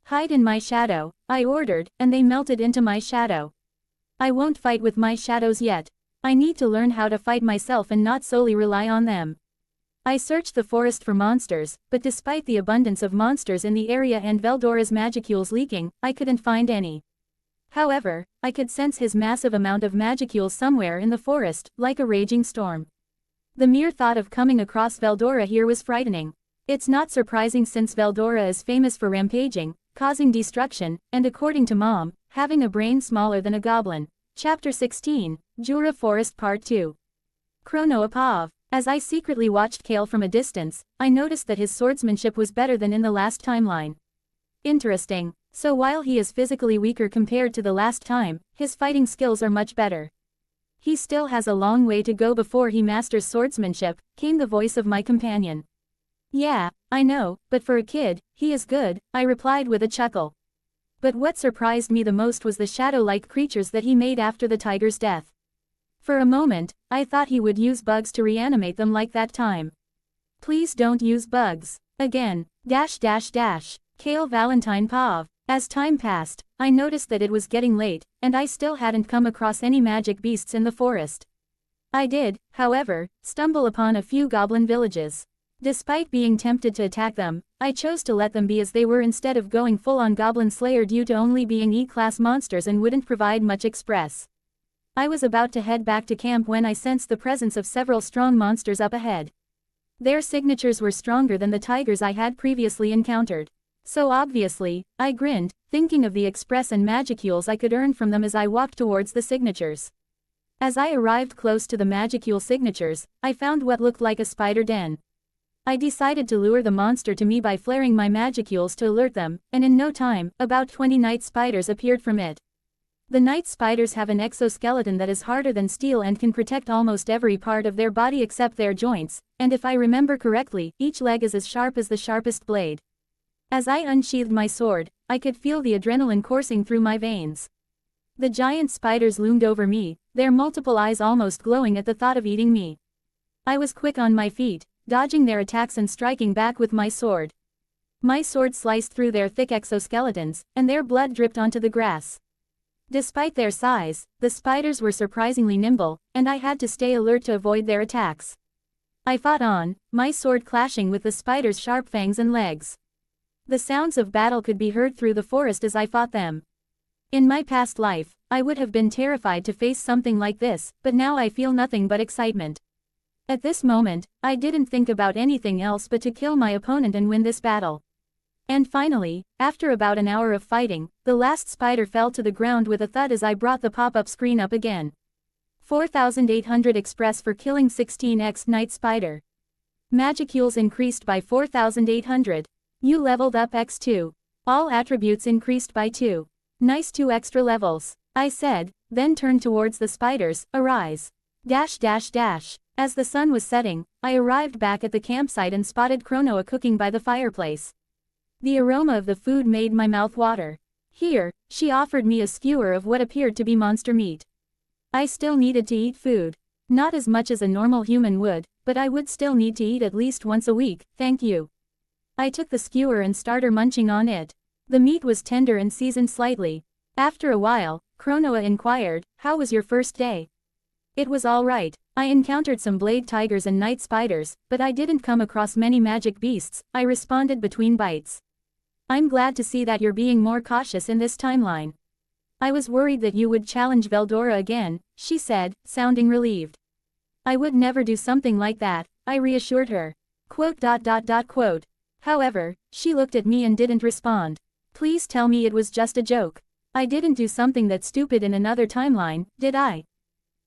Hide in my shadow, I ordered, and they melted into my shadow. I won't fight with my shadows yet. I need to learn how to fight myself and not solely rely on them. I searched the forest for monsters, but despite the abundance of monsters in the area and Veldora's magicules leaking, I couldn't find any. However, I could sense his massive amount of magicules somewhere in the forest, like a raging storm. The mere thought of coming across Veldora here was frightening. It's not surprising since Veldora is famous for rampaging, causing destruction, and according to Mom, having a brain smaller than a goblin. Chapter 16, Jura Forest Part 2. Chrono Apov. As I secretly watched Kale from a distance, I noticed that his swordsmanship was better than in the last timeline. Interesting. So while he is physically weaker compared to the last time, his fighting skills are much better. He still has a long way to go before he masters swordsmanship, came the voice of my companion. Yeah, I know, but for a kid, he is good, I replied with a chuckle. But what surprised me the most was the shadow-like creatures that he made after the tiger's death. For a moment, I thought he would use bugs to reanimate them like that time. Please don't use bugs. Again, Kale Valentine Pav. As time passed, I noticed that it was getting late, and I still hadn't come across any magic beasts in the forest. I did, however, stumble upon a few goblin villages. Despite being tempted to attack them, I chose to let them be as they were instead of going full-on Goblin Slayer due to only being E-class monsters and wouldn't provide much express. I was about to head back to camp when I sensed the presence of several strong monsters up ahead. Their signatures were stronger than the tigers I had previously encountered. So obviously, I grinned, thinking of the express and magicules I could earn from them as I walked towards the signatures. As I arrived close to the magicule signatures, I found what looked like a spider den. I decided to lure the monster to me by flaring my magicules to alert them, and in no time, about 20 night spiders appeared from it. The night spiders have an exoskeleton that is harder than steel and can protect almost every part of their body except their joints, and if I remember correctly, each leg is as sharp as the sharpest blade. As I unsheathed my sword, I could feel the adrenaline coursing through my veins. The giant spiders loomed over me, their multiple eyes almost glowing at the thought of eating me. I was quick on my feet, dodging their attacks and striking back with my sword. My sword sliced through their thick exoskeletons, and their blood dripped onto the grass. Despite their size, the spiders were surprisingly nimble, and I had to stay alert to avoid their attacks. I fought on, my sword clashing with the spiders' sharp fangs and legs. The sounds of battle could be heard through the forest as I fought them. In my past life, I would have been terrified to face something like this, but now I feel nothing but excitement. At this moment, I didn't think about anything else but to kill my opponent and win this battle. And finally, after about an hour of fighting, the last spider fell to the ground with a thud as I brought the pop-up screen up again. 4,800 express for killing 16x night spider. Magicules increased by 4,800. You leveled up x2. All attributes increased by 2. Nice 2 extra levels, I said, then turned towards the spiders. Arise. As the sun was setting, I arrived back at the campsite and spotted Chronoa cooking by the fireplace. The aroma of the food made my mouth water. Here, she offered me a skewer of what appeared to be monster meat. I still needed to eat food. Not as much as a normal human would, but I would still need to eat at least once a week, thank you. I took the skewer and started munching on it. The meat was tender and seasoned slightly. After a while, Chronoa inquired, "How was your first day?" It was all right. I encountered some blade tigers and night spiders, but I didn't come across many magic beasts, I responded between bites. I'm glad to see that you're being more cautious in this timeline. I was worried that you would challenge Veldora again, she said, sounding relieved. I would never do something like that, I reassured her. Quote. However, she looked at me and didn't respond. Please tell me it was just a joke. I didn't do something that stupid in another timeline, did I?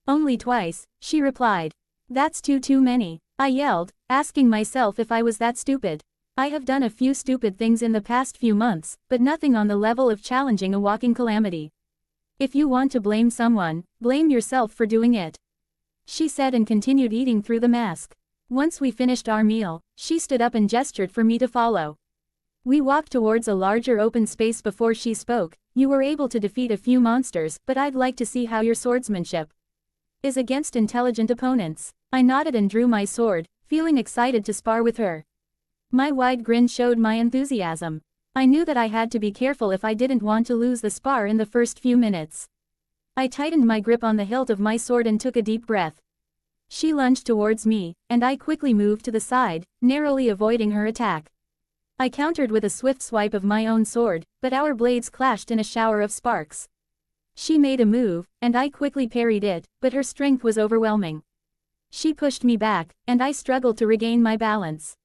Only twice, she replied. That's too many, I yelled, asking myself if I was that stupid. I have done a few stupid things in the past few months, but nothing on the level of challenging a walking calamity. If you want to blame someone, blame yourself for doing it. She said and continued eating through the mask. Once we finished our meal, she stood up and gestured for me to follow. We walked towards a larger open space before she spoke. You were able to defeat a few monsters, but I'd like to see how your swordsmanship is against intelligent opponents. I nodded and drew my sword, feeling excited to spar with her. My wide grin showed my enthusiasm. I knew that I had to be careful if I didn't want to lose the spar in the first few minutes. I tightened my grip on the hilt of my sword and took a deep breath. She lunged towards me, and I quickly moved to the side, narrowly avoiding her attack. I countered with a swift swipe of my own sword, but our blades clashed in a shower of sparks. She made a move, and I quickly parried it, but her strength was overwhelming. She pushed me back, and I struggled to regain my balance.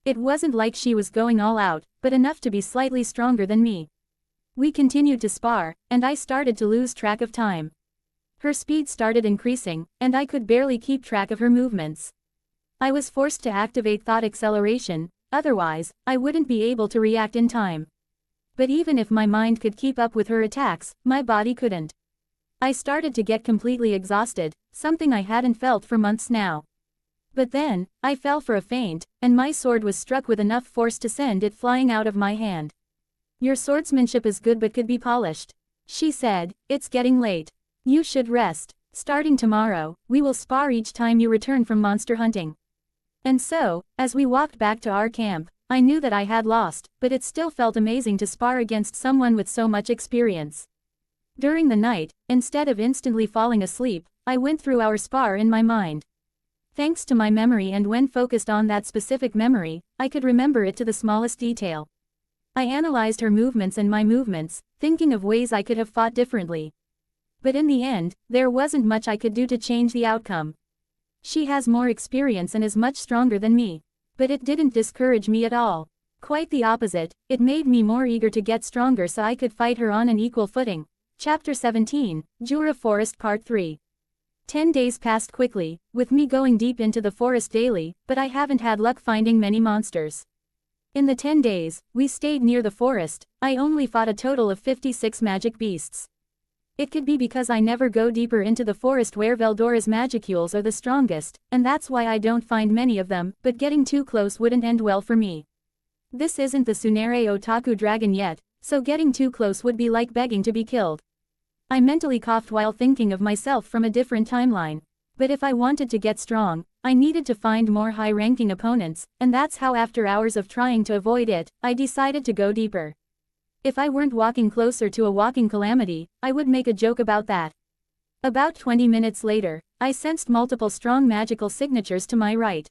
It wasn't like she was going all out, but enough to be slightly stronger than me. We continued to spar, and I started to lose track of time. Her speed started increasing, and I could barely keep track of her movements. I was forced to activate thought acceleration, otherwise, I wouldn't be able to react in time. But even if my mind could keep up with her attacks, my body couldn't. I started to get completely exhausted, something I hadn't felt for months now. But then, I fell for a feint, and my sword was struck with enough force to send it flying out of my hand. Your swordsmanship is good but could be polished. She said, it's getting late. You should rest. Starting tomorrow, we will spar each time you return from monster hunting. And so, as we walked back to our camp, I knew that I had lost, but it still felt amazing to spar against someone with so much experience. During the night, instead of instantly falling asleep, I went through our spar in my mind. Thanks to my memory, and when focused on that specific memory, I could remember it to the smallest detail. I analyzed her movements and my movements, thinking of ways I could have fought differently. But in the end, there wasn't much I could do to change the outcome. She has more experience and is much stronger than me. But it didn't discourage me at all. Quite the opposite, it made me more eager to get stronger so I could fight her on an equal footing. Chapter 17, Jura Forest Part 3. 10 days passed quickly, with me going deep into the forest daily, but I haven't had luck finding many monsters. In the 10 days, we stayed near the forest, I only fought a total of 56 magic beasts. It could be because I never go deeper into the forest where Veldora's magicules are the strongest, and that's why I don't find many of them, but getting too close wouldn't end well for me. This isn't the Tsunere Otaku dragon yet, so getting too close would be like begging to be killed. I mentally coughed while thinking of myself from a different timeline. But if I wanted to get strong, I needed to find more high-ranking opponents, and that's how after hours of trying to avoid it, I decided to go deeper. If I weren't walking closer to a walking calamity, I would make a joke about that. About 20 minutes later, I sensed multiple strong magical signatures to my right.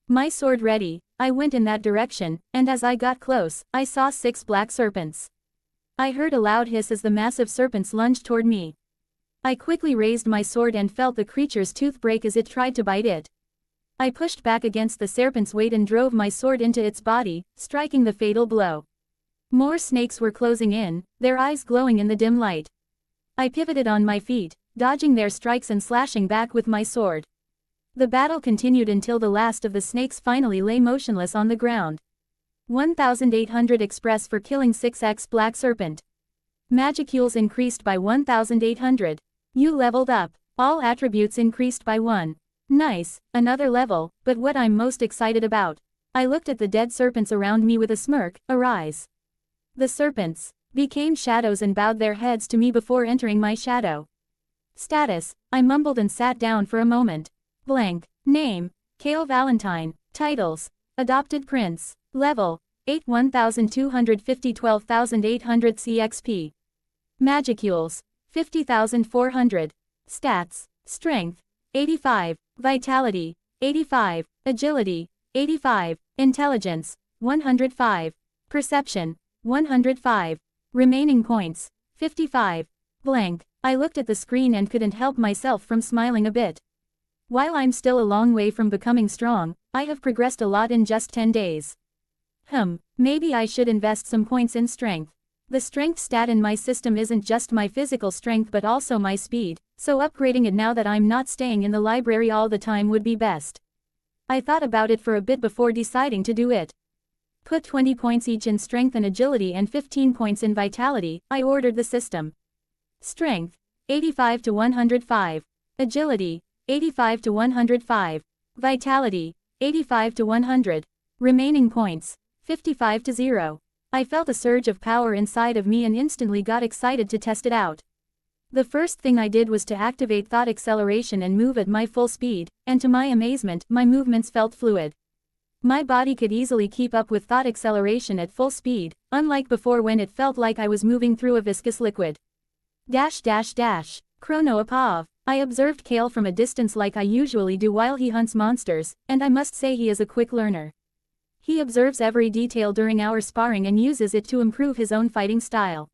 My sword ready, I went in that direction, and as I got close, I saw 6 black serpents. I heard a loud hiss as the massive serpents lunged toward me. I quickly raised my sword and felt the creature's tooth break as it tried to bite it. I pushed back against the serpent's weight and drove my sword into its body, striking the fatal blow. More snakes were closing in, their eyes glowing in the dim light. I pivoted on my feet, dodging their strikes and slashing back with my sword. The battle continued until the last of the snakes finally lay motionless on the ground. 1,800 express for killing 6x Black Serpent. Magicules increased by 1,800. You leveled up. All attributes increased by 1. Nice, another level, but what I'm most excited about. I looked at the dead serpents around me with a smirk, arise. The serpents became shadows and bowed their heads to me before entering my shadow. Status, I mumbled and sat down for a moment. Blank. Name, Kale Valentine. Titles, Adopted Prince. Level, 8 1250 12,800 CXP. Magicules, 50,400. Stats, Strength, 85, Vitality, 85, Agility, 85, Intelligence, 105, Perception, 105. Remaining points, 55. Blank. I looked at the screen and couldn't help myself from smiling a bit. While I'm still a long way from becoming strong, I have progressed a lot in just 10 days. Maybe I should invest some points in strength. The strength stat in my system isn't just my physical strength but also my speed, so upgrading it now that I'm not staying in the library all the time would be best. I thought about it for a bit before deciding to do it. Put 20 points each in strength and agility and 15 points in vitality, I ordered the system. Strength, 85 to 105. Agility, 85 to 105. Vitality, 85 to 100. Remaining points, 55 to 0. I felt a surge of power inside of me and instantly got excited to test it out. The first thing I did was to activate thought acceleration and move at my full speed, and to my amazement, my movements felt fluid. My body could easily keep up with thought acceleration at full speed, unlike before when it felt like I was moving through a viscous liquid. Chrono Apov. I observed Kale from a distance like I usually do while he hunts monsters, and I must say he is a quick learner. He observes every detail during our sparring and uses it to improve his own fighting style.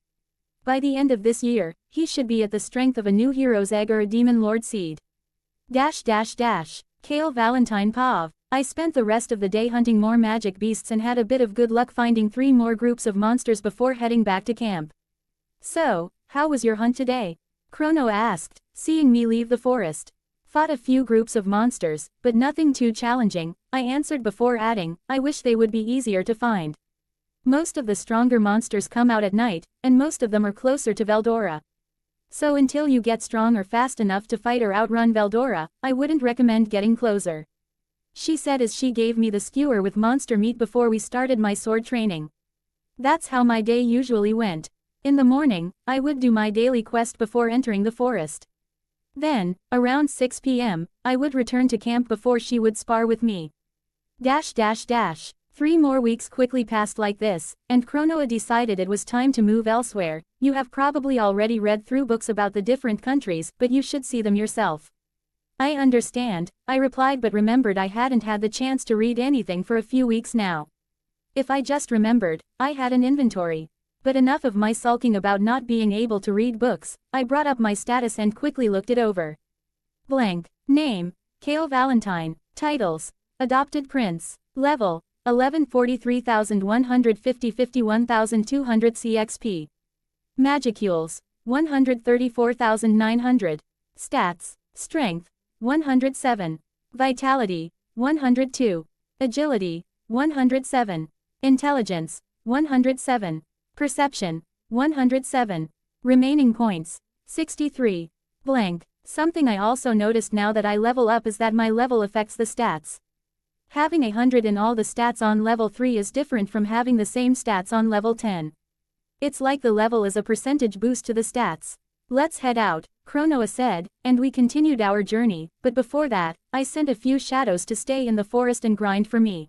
By the end of this year, he should be at the strength of a new hero's egg or a demon lord seed. Kale Valentine Pav. I spent the rest of the day hunting more magic beasts and had a bit of good luck finding 3 more groups of monsters before heading back to camp. So, how was your hunt today? Chrono asked, seeing me leave the forest. Fought a few groups of monsters, but nothing too challenging, I answered before adding, I wish they would be easier to find. Most of the stronger monsters come out at night, and most of them are closer to Veldora. So until you get strong or fast enough to fight or outrun Veldora, I wouldn't recommend getting closer. She said as she gave me the skewer with monster meat before we started my sword training. That's how my day usually went. In the morning, I would do my daily quest before entering the forest. Then, around 6 p.m., I would return to camp before she would spar with me. 3 more weeks quickly passed like this, and Chronoa decided it was time to move elsewhere. You have probably already read through books about the different countries, but you should see them yourself. I understand, I replied, but remembered I hadn't had the chance to read anything for a few weeks now. If I just remembered, I had an inventory. But enough of my sulking about not being able to read books. I brought up my status and quickly looked it over. Blank. Name, Kale Valentine. Titles, Adopted Prince. Level, 1143,150 51,200 CXP. Magicules, 134,900. Stats, Strength, 107. Vitality, 102. Agility, 107. Intelligence, 107. Perception, 107. Remaining points, 63. Blank. Something I also noticed now that I level up is that my level affects the stats. Having 100 in all the stats on level 3 is different from having the same stats on level 10. It's like the level is a percentage boost to the stats. Let's head out, Chronoa said, and we continued our journey, but before that, I sent a few shadows to stay in the forest and grind for me.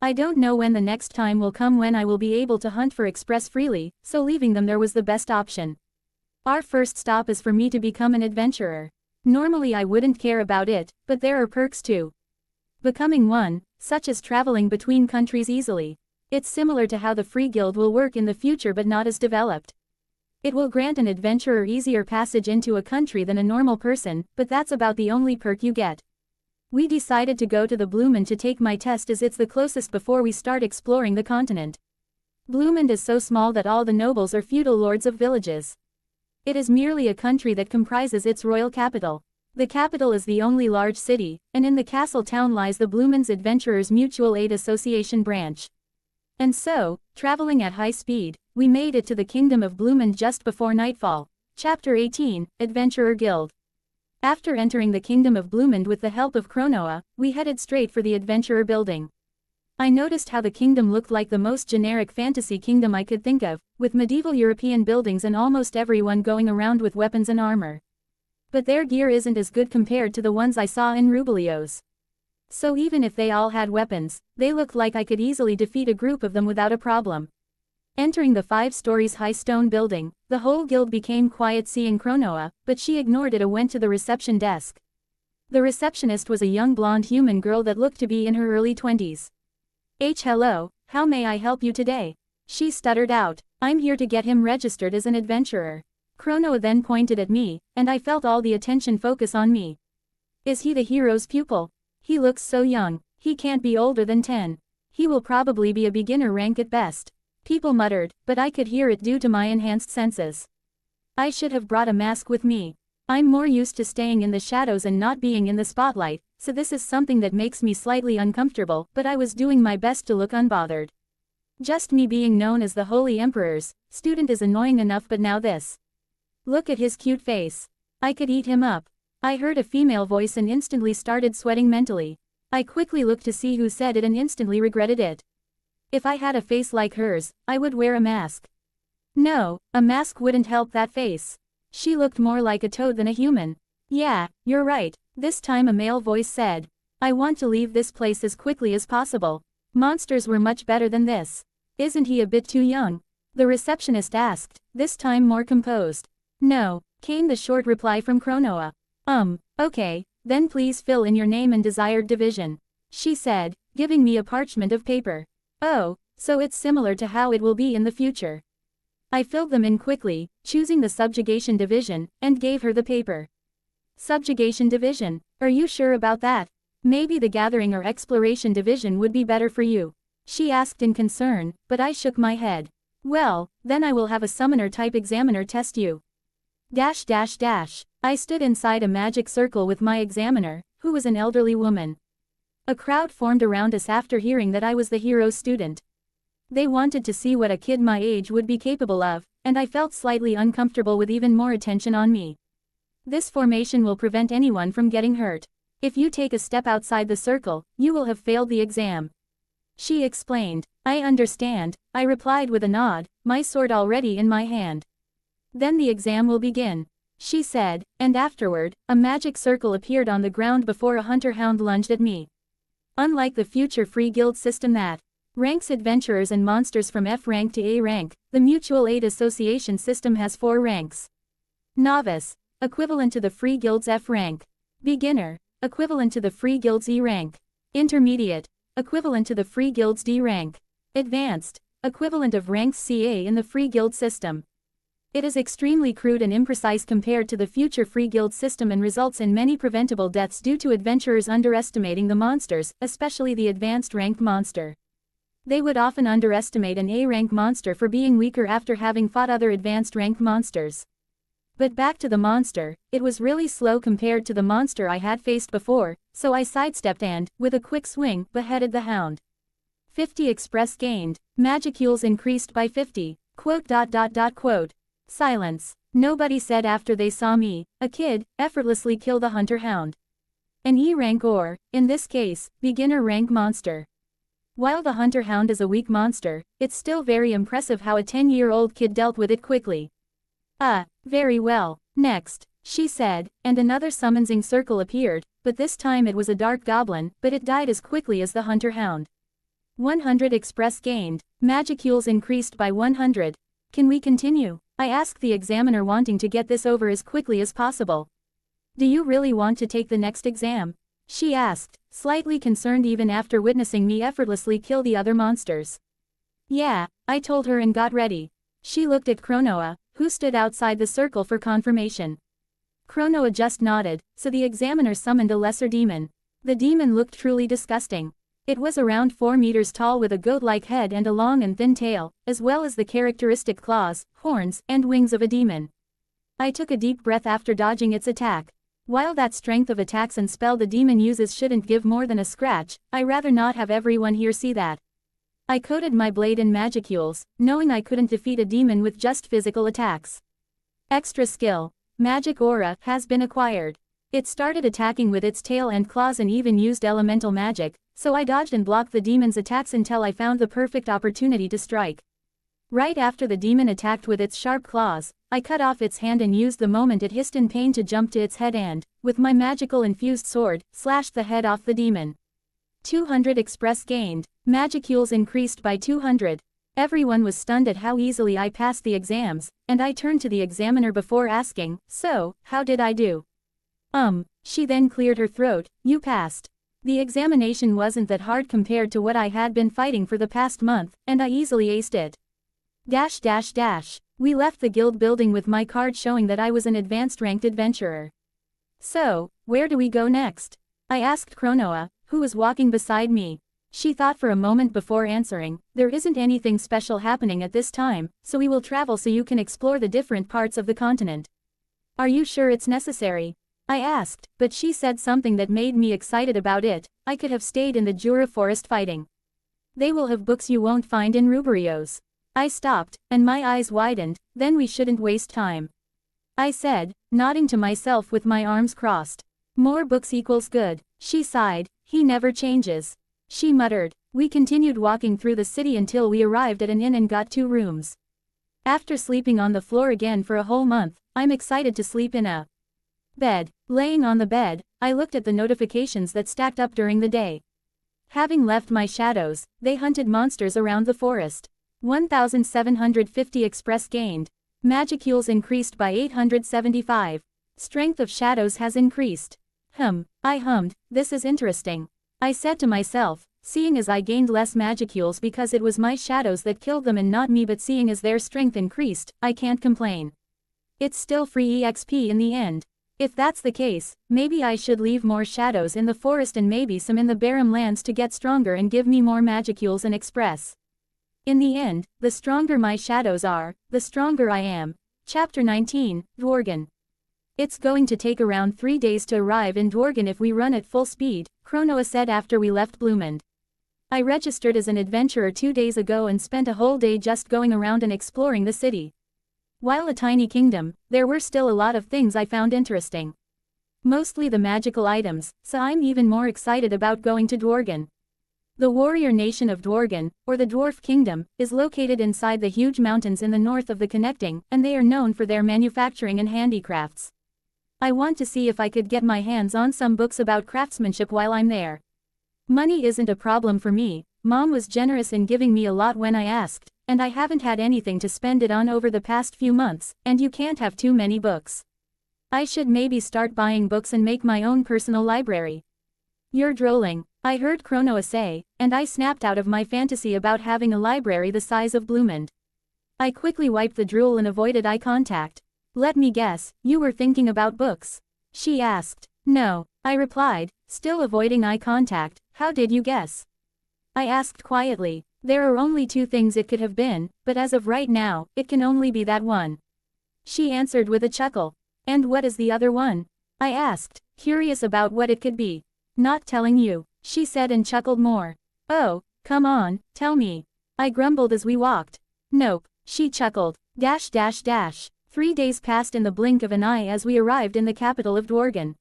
I don't know when the next time will come when I will be able to hunt for express freely, so leaving them there was the best option. Our first stop is for me to become an adventurer. Normally I wouldn't care about it, but there are perks too. Becoming one, such as traveling between countries easily. It's similar to how the Free Guild will work in the future but not as developed. It will grant an adventurer easier passage into a country than a normal person, but that's about the only perk you get. We decided to go to the Bloomin to take my test as it's the closest before we start exploring the continent. Bloomin is so small that all the nobles are feudal lords of villages. It is merely a country that comprises its royal capital. The capital is the only large city, and in the castle town lies the Bloomin's Adventurers Mutual Aid Association branch. And so, traveling at high speed, we made it to the Kingdom of Bloomin just before nightfall. Chapter 18, Adventurer Guild. After entering the Kingdom of Bloomin with the help of Chronoa, we headed straight for the Adventurer Building. I noticed how the kingdom looked like the most generic fantasy kingdom I could think of, with medieval European buildings and almost everyone going around with weapons and armor. But their gear isn't as good compared to the ones I saw in Rubilios. So even if they all had weapons, they looked like I could easily defeat a group of them without a problem. Entering the 5 stories high stone building, the whole guild became quiet seeing Chronoa, but she ignored it and went to the reception desk. The receptionist was a young blonde human girl that looked to be in her early 20s. Hello, how may I help you today? She stuttered out. I'm here to get him registered as an adventurer. Chronoa then pointed at me, and I felt all the attention focus on me. Is he the hero's pupil? He looks so young, he can't be older than 10. He will probably be a beginner rank at best. People muttered, but I could hear it due to my enhanced senses. I should have brought a mask with me. I'm more used to staying in the shadows and not being in the spotlight, so this is something that makes me slightly uncomfortable, but I was doing my best to look unbothered. Just me being known as the Holy Emperor's student is annoying enough, but now this. Look at his cute face. I could eat him up. I heard a female voice and instantly started sweating mentally. I quickly looked to see who said it and instantly regretted it. If I had a face like hers, I would wear a mask. No, a mask wouldn't help that face. She looked more like a toad than a human. Yeah, you're right, this time a male voice said. I want to leave this place as quickly as possible. Monsters were much better than this. Isn't he a bit too young? The receptionist asked, this time more composed. No, came the short reply from Chronoa. Okay, then please fill in your name and desired division. She said, giving me a parchment of paper. Oh, so it's similar to how it will be in the future. I filled them in quickly, choosing the subjugation division, and gave her the paper. Subjugation division, are you sure about that? Maybe the gathering or exploration division would be better for you. She asked in concern, but I shook my head. Well, then I will have a summoner-type examiner test you. I stood inside a magic circle with my examiner, who was an elderly woman. A crowd formed around us after hearing that I was the hero's student. They wanted to see what a kid my age would be capable of, and I felt slightly uncomfortable with even more attention on me. This formation will prevent anyone from getting hurt. If you take a step outside the circle, you will have failed the exam. She explained. I understand, I replied with a nod, my sword already in my hand. Then the exam will begin. She said, and afterward, a magic circle appeared on the ground before a hunter-hound lunged at me. Unlike the future free guild system that ranks adventurers and monsters from F rank to A rank, the Mutual Aid Association system has 4 ranks. Novice, equivalent to the free guild's F rank. Beginner, equivalent to the free guild's E rank. Intermediate, equivalent to the free guild's D rank. Advanced, equivalent of ranks CA in the free guild system. It is extremely crude and imprecise compared to the future free guild system and results in many preventable deaths due to adventurers underestimating the monsters, especially the advanced rank monster. They would often underestimate an A rank monster for being weaker after having fought other advanced rank monsters. But back to the monster, it was really slow compared to the monster I had faced before, so I sidestepped and, with a quick swing, beheaded the hound. 50 express gained. Magicules increased by 50. Quote. Silence. Nobody said after they saw me, a kid, effortlessly kill the hunter-hound. An E rank or, in this case, beginner rank monster. While the hunter-hound is a weak monster, it's still very impressive how a 10-year-old kid dealt with it quickly. Very well. Next, she said, and another summoning circle appeared, but this time it was a dark goblin, but it died as quickly as the hunter-hound. 100 express gained. Magicules increased by 100. Can we continue? I asked the examiner, wanting to get this over as quickly as possible. Do you really want to take the next exam? She asked, slightly concerned even after witnessing me effortlessly kill the other monsters. Yeah, I told her and got ready. She looked at Chronoa, who stood outside the circle for confirmation. Chronoa just nodded, so the examiner summoned a lesser demon. The demon looked truly disgusting. It was around 4 meters tall with a goat-like head and a long and thin tail, as well as the characteristic claws, horns, and wings of a demon. I took a deep breath after dodging its attack. While that strength of attacks and spell the demon uses shouldn't give more than a scratch, I rather not have everyone here see that. I coated my blade in magicules, knowing I couldn't defeat a demon with just physical attacks. Extra skill. Magic aura has been acquired. It started attacking with its tail and claws and even used elemental magic, so I dodged and blocked the demon's attacks until I found the perfect opportunity to strike. Right after the demon attacked with its sharp claws, I cut off its hand and used the moment it hissed in pain to jump to its head and, with my magical infused sword, slashed the head off the demon. 200 express gained. Magicules increased by 200. Everyone was stunned at how easily I passed the exams, and I turned to the examiner before asking, so, how did I do? She then cleared her throat, you passed. The examination wasn't that hard compared to what I had been fighting for the past month, and I easily aced it. We left the guild building with my card showing that I was an advanced ranked adventurer. So, where do we go next? I asked Chronoa, who was walking beside me. She thought for a moment before answering, there isn't anything special happening at this time, so we will travel so you can explore the different parts of the continent. Are you sure it's necessary? I asked, but she said something that made me excited about it. I could have stayed in the Jura forest fighting. They will have books you won't find in Ruberios. I stopped, and my eyes widened. Then we shouldn't waste time, I said, nodding to myself with my arms crossed. More books equals good. She sighed. He never changes. She muttered. We continued walking through the city until we arrived at an inn and got 2 rooms. After sleeping on the floor again for a whole month, I'm excited to sleep in a bed. Laying on the bed, I looked at the notifications that stacked up during the day. Having left my shadows, they hunted monsters around the forest. 1,750 express gained. Magicules increased by 875. Strength of shadows has increased. I hummed, this is interesting. I said to myself, seeing as I gained less magicules because it was my shadows that killed them and not me, but seeing as their strength increased, I can't complain. It's still free EXP in the end. If that's the case, maybe I should leave more shadows in the forest and maybe some in the Barren lands to get stronger and give me more magicules and express. In the end, the stronger my shadows are, the stronger I am. Chapter 19, Dworgen. It's going to take around 3 days to arrive in Dworgen if we run at full speed, Kronoa said after we left Bloomend. I registered as an adventurer 2 days ago and spent a whole day just going around and exploring the city. While a tiny kingdom, there were still a lot of things I found interesting. Mostly the magical items, so I'm even more excited about going to Dworgen. The warrior nation of Dworgen, or the Dwarf Kingdom, is located inside the huge mountains in the north of the Connecting, and they are known for their manufacturing and handicrafts. I want to see if I could get my hands on some books about craftsmanship while I'm there. Money isn't a problem for me. Mom was generous in giving me a lot when I asked, and I haven't had anything to spend it on over the past few months, and you can't have too many books. I should maybe start buying books and make my own personal library. You're drolling, I heard Kronoa say, and I snapped out of my fantasy about having a library the size of Bloomend. I quickly wiped the drool and avoided eye contact. Let me guess, you were thinking about books? She asked. No, I replied, still avoiding eye contact. How did you guess? I asked quietly. There are only 2 things it could have been, but as of right now, it can only be that one. She answered with a chuckle. And what is the other one? I asked, curious about what it could be. Not telling you, she said and chuckled more. Oh, come on, tell me. I grumbled as we walked. Nope, she chuckled. 3 days passed in the blink of an eye as we arrived in the capital of Dworgen.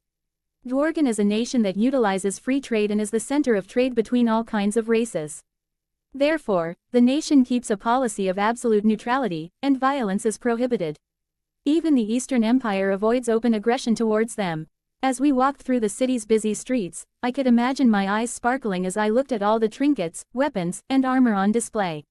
Dworgen is a nation that utilizes free trade and is the center of trade between all kinds of races. Therefore, the nation keeps a policy of absolute neutrality, and violence is prohibited. Even the Eastern Empire avoids open aggression towards them. As we walked through the city's busy streets, I could imagine my eyes sparkling as I looked at all the trinkets, weapons, and armor on display.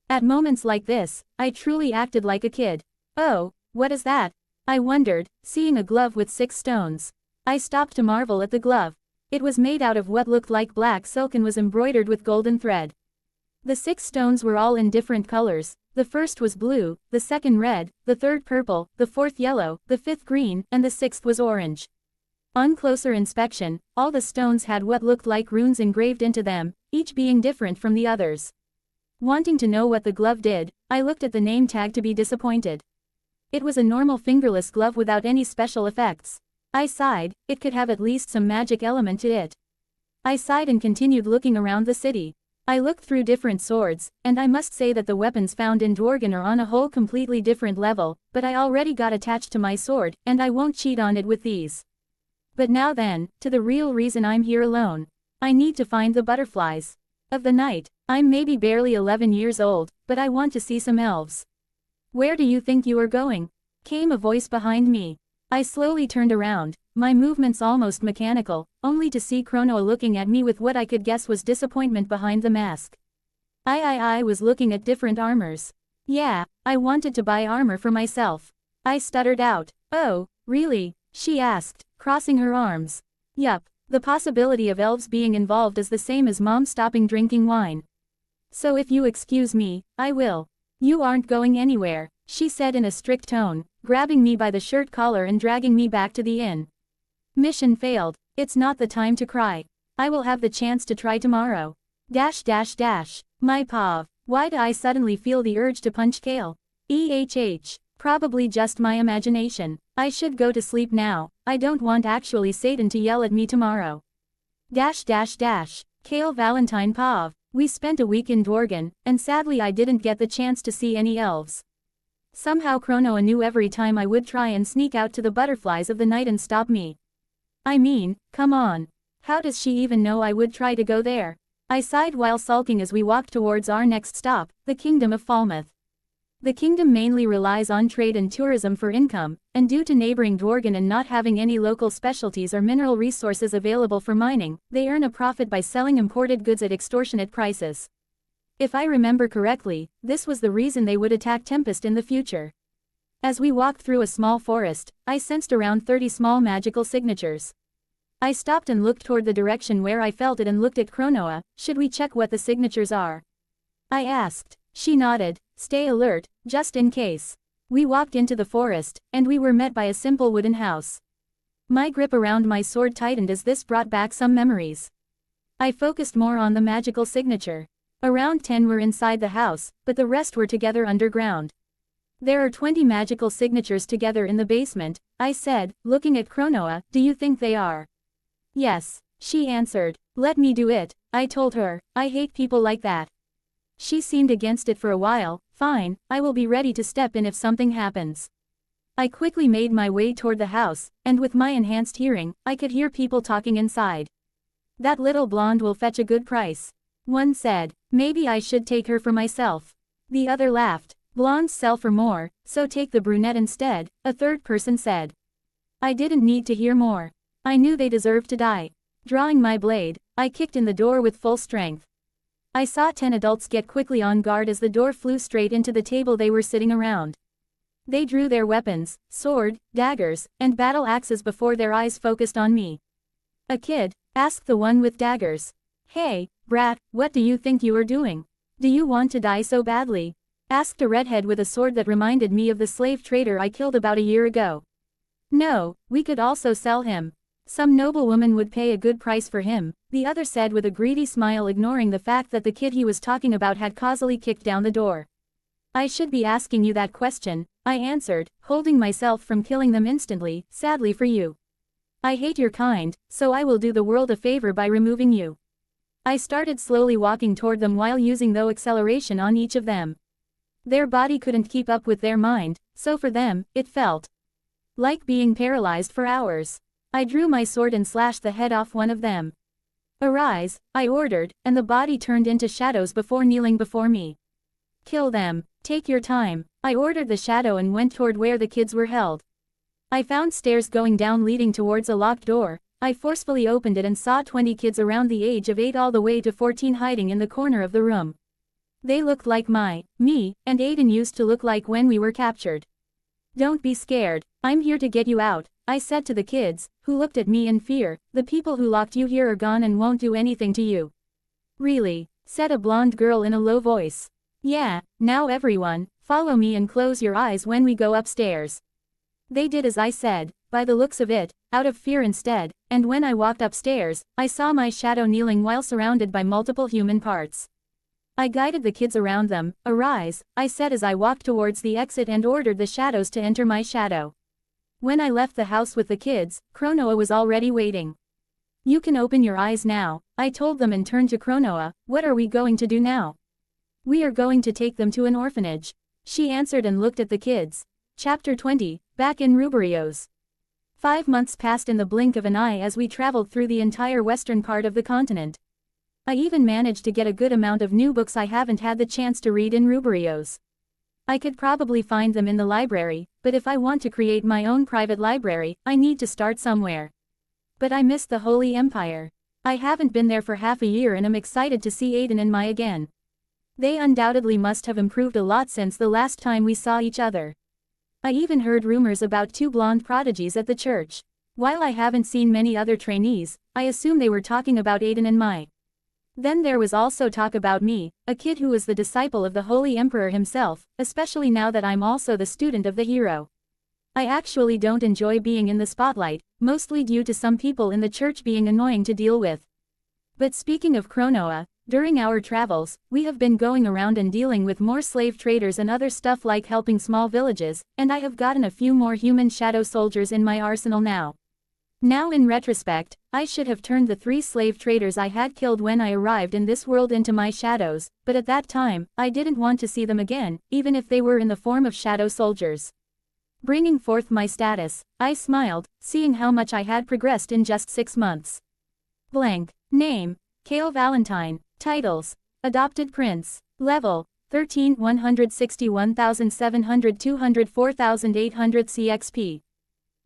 At moments like this, I truly acted like a kid. Oh, what is that? I wondered, seeing a glove with 6 stones. I stopped to marvel at the glove. It was made out of what looked like black silk and was embroidered with golden thread. The 6 stones were all in different colors. The first was blue, the second red, the third purple, the fourth yellow, the fifth green, and the 6th was orange. On closer inspection, all the stones had what looked like runes engraved into them, each being different from the others. Wanting to know what the glove did, I looked at the name tag to be disappointed. It was a normal fingerless glove without any special effects. I sighed, it could have at least some magic element to it. I sighed and continued looking around the city. I looked through different swords, and I must say that the weapons found in Dworgen are on a whole completely different level, but I already got attached to my sword, and I won't cheat on it with these. But now then, to the real reason I'm here alone. I need to find the butterflies of the night. I'm maybe barely 11 years old, but I want to see some elves. Where do you think you are going? Came a voice behind me. I slowly turned around, my movements almost mechanical, only to see Kronoa looking at me with what I could guess was disappointment behind the mask. I was looking at different armors. Yeah, I wanted to buy armor for myself. I stuttered out. Oh, really? She asked, crossing her arms. Yup, the possibility of elves being involved is the same as Mom stopping drinking wine. So if you excuse me, I will. You aren't going anywhere, she said in a strict tone, grabbing me by the shirt collar and dragging me back to the inn. Mission failed. It's not the time to cry. I will have the chance to try tomorrow. My pav. Why do I suddenly feel the urge to punch Kale? Probably just my imagination. I should go to sleep now. I don't want actually Satan to yell at me tomorrow. Kale Valentine pav. We spent a week in Dworgen, and sadly I didn't get the chance to see any elves. Somehow Kronoa knew every time I would try and sneak out to the butterflies of the night and stop me. I mean, come on. How does she even know I would try to go there? I sighed while sulking as we walked towards our next stop, the Kingdom of Falmouth. The kingdom mainly relies on trade and tourism for income, and due to neighboring Dworgen and not having any local specialties or mineral resources available for mining, they earn a profit by selling imported goods at extortionate prices. If I remember correctly, this was the reason they would attack Tempest in the future. As we walked through a small forest, I sensed around 30 small magical signatures. I stopped and looked toward the direction where I felt it and looked at Kronoa. Should we check what the signatures are? I asked. She nodded. Stay alert, just in case. We walked into the forest, and we were met by a simple wooden house. My grip around my sword tightened as this brought back some memories. I focused more on the magical signature. Around 10 were inside the house, but the rest were together underground. There are 20 magical signatures together in the basement, I said, looking at Kronoa. Do you think they are? Yes, she answered. Let me do it, I told her. I hate people like that. She seemed against it for a while. Fine, I will be ready to step in if something happens. I quickly made my way toward the house, and with my enhanced hearing, I could hear people talking inside. That little blonde will fetch a good price. One said. Maybe I should take her for myself. The other laughed. Blondes sell for more, so take the brunette instead, a third person said. I didn't need to hear more. I knew they deserved to die. Drawing my blade, I kicked in the door with full strength. I saw 10 adults get quickly on guard as the door flew straight into the table they were sitting around. They drew their weapons, sword, daggers, and battle axes before their eyes focused on me. A kid? Asked the one with daggers. Hey, brat, what do you think you are doing? Do you want to die so badly? Asked a redhead with a sword that reminded me of the slave trader I killed about a year ago. No, we could also sell him. Some noblewoman would pay a good price for him, the other said with a greedy smile, ignoring the fact that the kid he was talking about had causally kicked down the door. I should be asking you that question, I answered, holding myself from killing them instantly, sadly for you. I hate your kind, so I will do the world a favor by removing you. I started slowly walking toward them while using the acceleration on each of them. Their body couldn't keep up with their mind, so for them, it felt like being paralyzed for hours. I drew my sword and slashed the head off one of them. Arise, I ordered, and the body turned into shadows before kneeling before me. Kill them, take your time, I ordered the shadow and went toward where the kids were held. I found stairs going down leading towards a locked door. I forcefully opened it and saw 20 kids around the age of 8 all the way to 14 hiding in the corner of the room. They looked like me, and Aiden used to look like when we were captured. Don't be scared, I'm here to get you out, I said to the kids, who looked at me in fear. The people who locked you here are gone and won't do anything to you. Really? Said a blonde girl in a low voice. Yeah, now everyone, follow me and close your eyes when we go upstairs. They did as I said, by the looks of it, out of fear instead, and when I walked upstairs, I saw my shadow kneeling while surrounded by multiple human parts. I guided the kids around them. Arise, I said as I walked towards the exit and ordered the shadows to enter my shadow. When I left the house with the kids, Kronoa was already waiting. You can open your eyes now, I told them and turned to Kronoa. What are we going to do now? We are going to take them to an orphanage. She answered and looked at the kids. Chapter 20, Back in Rubrios. 5 months passed in the blink of an eye as we traveled through the entire western part of the continent. I even managed to get a good amount of new books I haven't had the chance to read in Rubrios. I could probably find them in the library, but if I want to create my own private library, I need to start somewhere. But I miss the Holy Empire. I haven't been there for half a year and am excited to see Aiden and Mai again. They undoubtedly must have improved a lot since the last time we saw each other. I even heard rumors about 2 blonde prodigies at the church. While I haven't seen many other trainees, I assume they were talking about Aiden and Mai. Then there was also talk about me, a kid who was the disciple of the Holy Emperor himself, especially now that I'm also the student of the hero. I actually don't enjoy being in the spotlight, mostly due to some people in the church being annoying to deal with. But speaking of Kronoa, During our travels, we have been going around and dealing with more slave traders and other stuff like helping small villages, and I have gotten a few more human shadow soldiers in my arsenal now. Now in retrospect, I should have turned the 3 slave traders I had killed when I arrived in this world into my shadows, but at that time, I didn't want to see them again, even if they were in the form of shadow soldiers. Bringing forth my status, I smiled, seeing how much I had progressed in just 6 months. Blank. Name: Kale Valentine. Titles: Adopted Prince. Level: 13 161,700 204,800 CXP.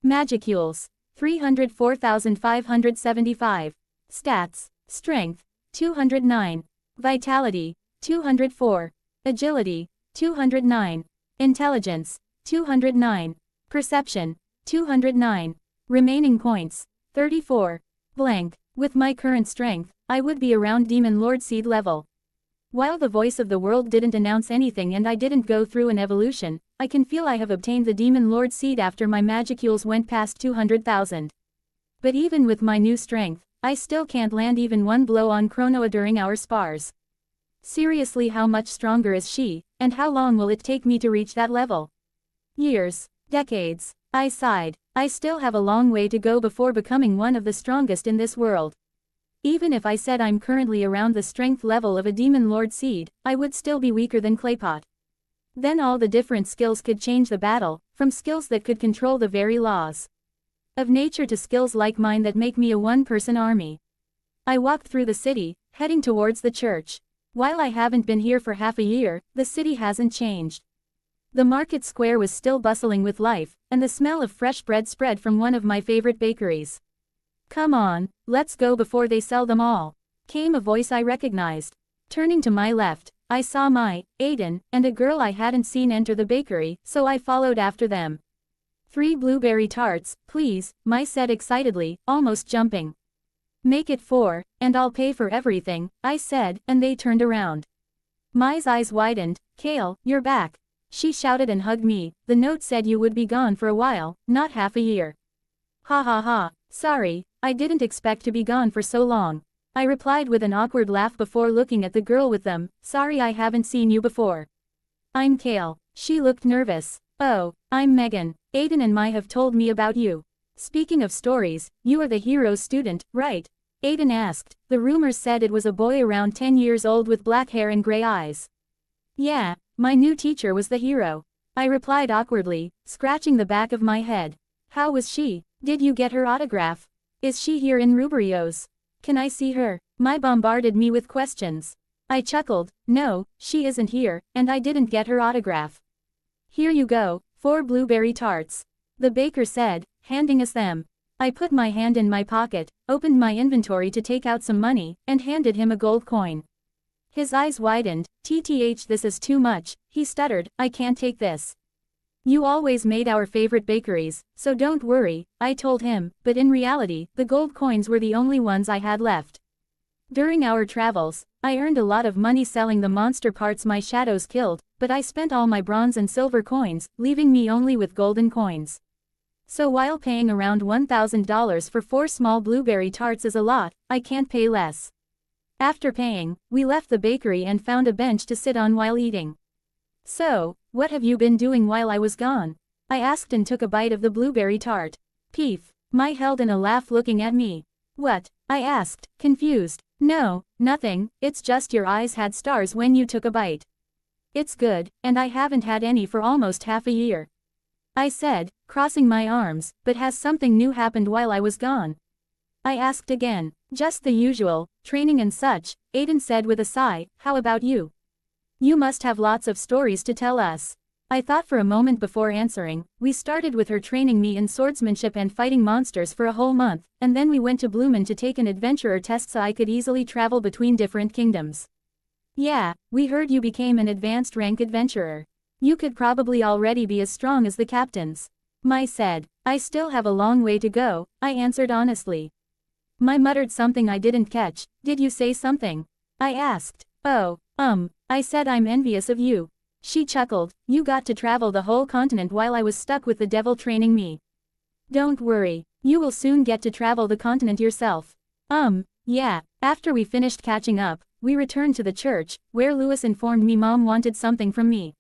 Magicules: 304,575. Stats: Strength: 209. Vitality: 204. Agility: 209. Intelligence: 209. Perception: 209. Remaining points: 34. Blank. With my current strength, I would be around Demon Lord Seed level. While the voice of the world didn't announce anything and I didn't go through an evolution, I can feel I have obtained the Demon Lord Seed after my Magicules went past 200,000. But even with my new strength, I still can't land even one blow on Chronoa during our spars. Seriously, how much stronger is she, and how long will it take me to reach that level? Years. Decades. I sighed. I still have a long way to go before becoming one of the strongest in this world. Even if I said I'm currently around the strength level of a Demon Lord Seed, I would still be weaker than Claypot. Then all the different skills could change the battle, from skills that could control the very laws of nature to skills like mine that make me a one-person army. I walked through the city, heading towards the church. While I haven't been here for half a year, the city hasn't changed. The market square was still bustling with life, and the smell of fresh bread spread from one of my favorite bakeries. "Come on, let's go before they sell them all," came a voice I recognized. Turning to my left, I saw Aiden, and a girl I hadn't seen enter the bakery, so I followed after them. 3 blueberry tarts, please, Mai said excitedly, almost jumping. "Make it 4, and I'll pay for everything," I said, and they turned around. Mai's eyes widened. "Kale, you're back." She shouted and hugged me. "The note said you would be gone for a while, not half a year." "Ha ha ha, sorry, I didn't expect to be gone for so long," I replied with an awkward laugh before looking at the girl with them. "Sorry I haven't seen you before." "I'm Kale." She looked nervous. "Oh, I'm Megan. Aiden and Mai have told me about you." "Speaking of stories, you are the hero's student, right?" Aiden asked. "The rumors said it was a boy around 10 years old with black hair and gray eyes." "Yeah, my new teacher was the hero," I replied awkwardly, scratching the back of my head. "How was she? Did you get her autograph? Is she here in Rubrios? Can I see her?" Mai bombarded me with questions. I chuckled. "No, she isn't here, and I didn't get her autograph." "Here you go, 4 blueberry tarts," the baker said, handing us them. I put my hand in my pocket, opened my inventory to take out some money, and handed him a gold coin. His eyes widened. "TTH, this is too much," he stuttered. "I can't take this." "You always made our favorite bakeries, so don't worry," I told him, but in reality, the gold coins were the only ones I had left. During our travels, I earned a lot of money selling the monster parts my shadows killed, but I spent all my bronze and silver coins, leaving me only with golden coins. So while paying around $1,000 for 4 small blueberry tarts is a lot, I can't pay less. After paying, we left the bakery and found a bench to sit on while eating. "So, what have you been doing while I was gone?" I asked and took a bite of the blueberry tart. "Peef," Mai held in a laugh looking at me. "What?" I asked, confused. "No, nothing, it's just your eyes had stars when you took a bite." "It's good, and I haven't had any for almost half a year," I said, crossing my arms. "But has something new happened while I was gone?" I asked again. "Just the usual, training and such," Aiden said with a sigh. "How about you? You must have lots of stories to tell us." I thought for a moment before answering. "We started with her training me in swordsmanship and fighting monsters for a whole month, and then we went to Bloomin to take an adventurer test so I could easily travel between different kingdoms." "Yeah, we heard you became an advanced rank adventurer. You could probably already be as strong as the captains," Mai said. "I still have a long way to go," I answered honestly. Mai muttered something I didn't catch. "Did you say something?" I asked. "Oh, I said I'm envious of you." She chuckled. "You got to travel the whole continent while I was stuck with the devil training me. Don't worry, you will soon get to travel the continent yourself." Yeah." After we finished catching up, We returned to the church, where Louis informed me Mom wanted something from me.